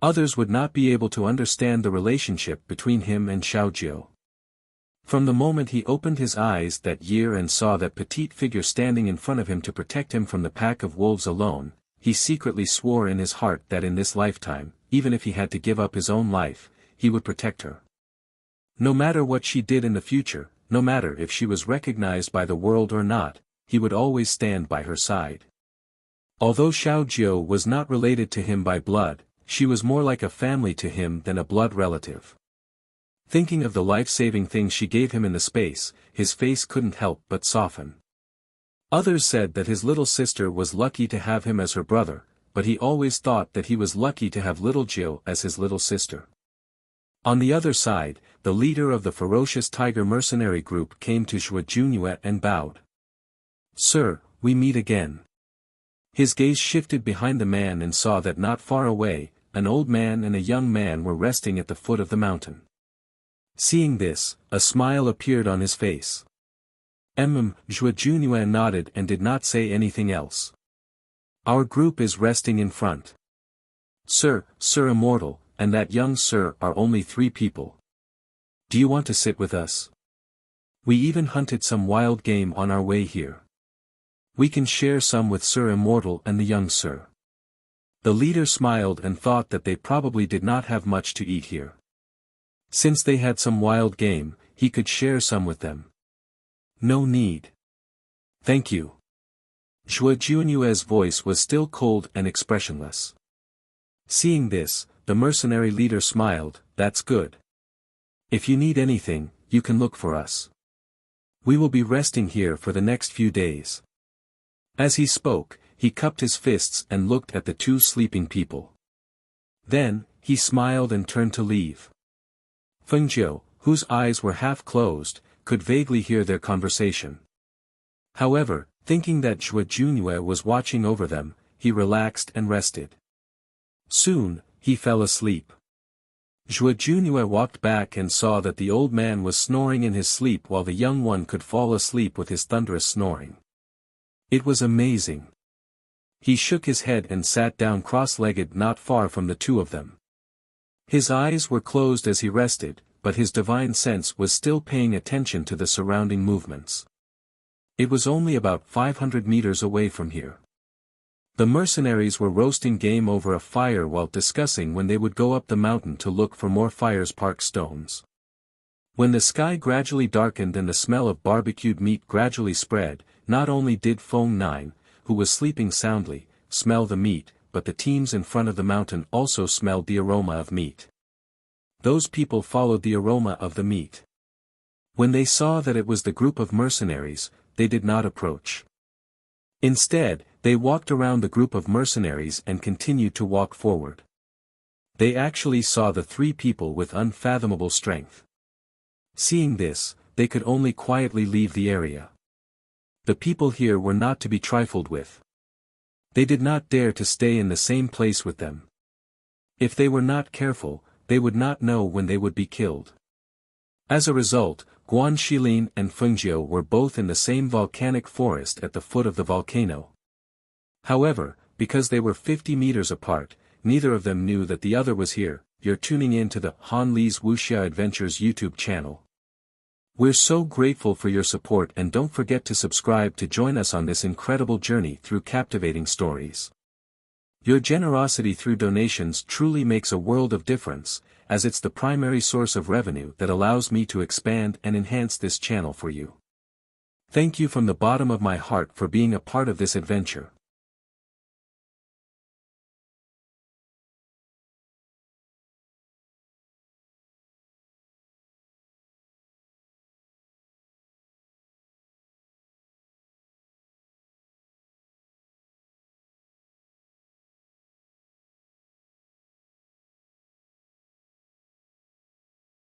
Others would not be able to understand the relationship between him and Xiaojiu. From the moment he opened his eyes that year and saw that petite figure standing in front of him to protect him from the pack of wolves alone, he secretly swore in his heart that in this lifetime, even if he had to give up his own life, he would protect her. No matter what she did in the future, no matter if she was recognized by the world or not, he would always stand by her side. Although Xiaojiu was not related to him by blood, she was more like a family to him than a blood relative. Thinking of the life-saving things she gave him in the space, his face couldn't help but soften. Others said that his little sister was lucky to have him as her brother, but he always thought that he was lucky to have little Jiu as his little sister. On the other side, the leader of the ferocious tiger mercenary group came to Zhuo Junue and bowed. "Sir, we meet again." His gaze shifted behind the man and saw that not far away, an old man and a young man were resting at the foot of the mountain. Seeing this, a smile appeared on his face. Zhuo Junue nodded and did not say anything else. "Our group is resting in front. Sir Immortal, and that young sir are only 3 people. Do you want to sit with us? We even hunted some wild game on our way here. We can share some with Sir Immortal and the young sir." The leader smiled and thought that they probably did not have much to eat here. Since they had some wild game, he could share some with them. "No need. Thank you." Zhuo Junue's voice was still cold and expressionless. Seeing this, the mercenary leader smiled. "That's good. If you need anything, you can look for us. We will be resting here for the next few days." As he spoke, he cupped his fists and looked at the 2 sleeping people. Then, he smiled and turned to leave. Fengjiu, whose eyes were half closed, could vaguely hear their conversation. However, thinking that Zhuo Junue was watching over them, he relaxed and rested. Soon, he fell asleep. Zhuo Junue walked back and saw that the old man was snoring in his sleep while the young one could fall asleep with his thunderous snoring. It was amazing. He shook his head and sat down cross-legged not far from the 2 of them. His eyes were closed as he rested, but his divine sense was still paying attention to the surrounding movements. It was only about 500 meters away from here. The mercenaries were roasting game over a fire while discussing when they would go up the mountain to look for more fire-spark stones. When the sky gradually darkened and the smell of barbecued meat gradually spread, not only did Feng Nine, who was sleeping soundly, smell the meat, but the teams in front of the mountain also smelled the aroma of meat. Those people followed the aroma of the meat. When they saw that it was the group of mercenaries, they did not approach. Instead, they walked around the group of mercenaries and continued to walk forward. They actually saw the 3 people with unfathomable strength. Seeing this, they could only quietly leave the area. The people here were not to be trifled with. They did not dare to stay in the same place with them. If they were not careful, they would not know when they would be killed. As a result, Guan Shilin and Fengjiu were both in the same volcanic forest at the foot of the volcano. However, because they were 50 meters apart, neither of them knew that the other was here. You're tuning in to the Han Li's Wuxia Adventures YouTube channel. We're so grateful for your support, and don't forget to subscribe to join us on this incredible journey through captivating stories. Your generosity through donations truly makes a world of difference, as it's the primary source of revenue that allows me to expand and enhance this channel for you. Thank you from the bottom of my heart for being a part of this adventure.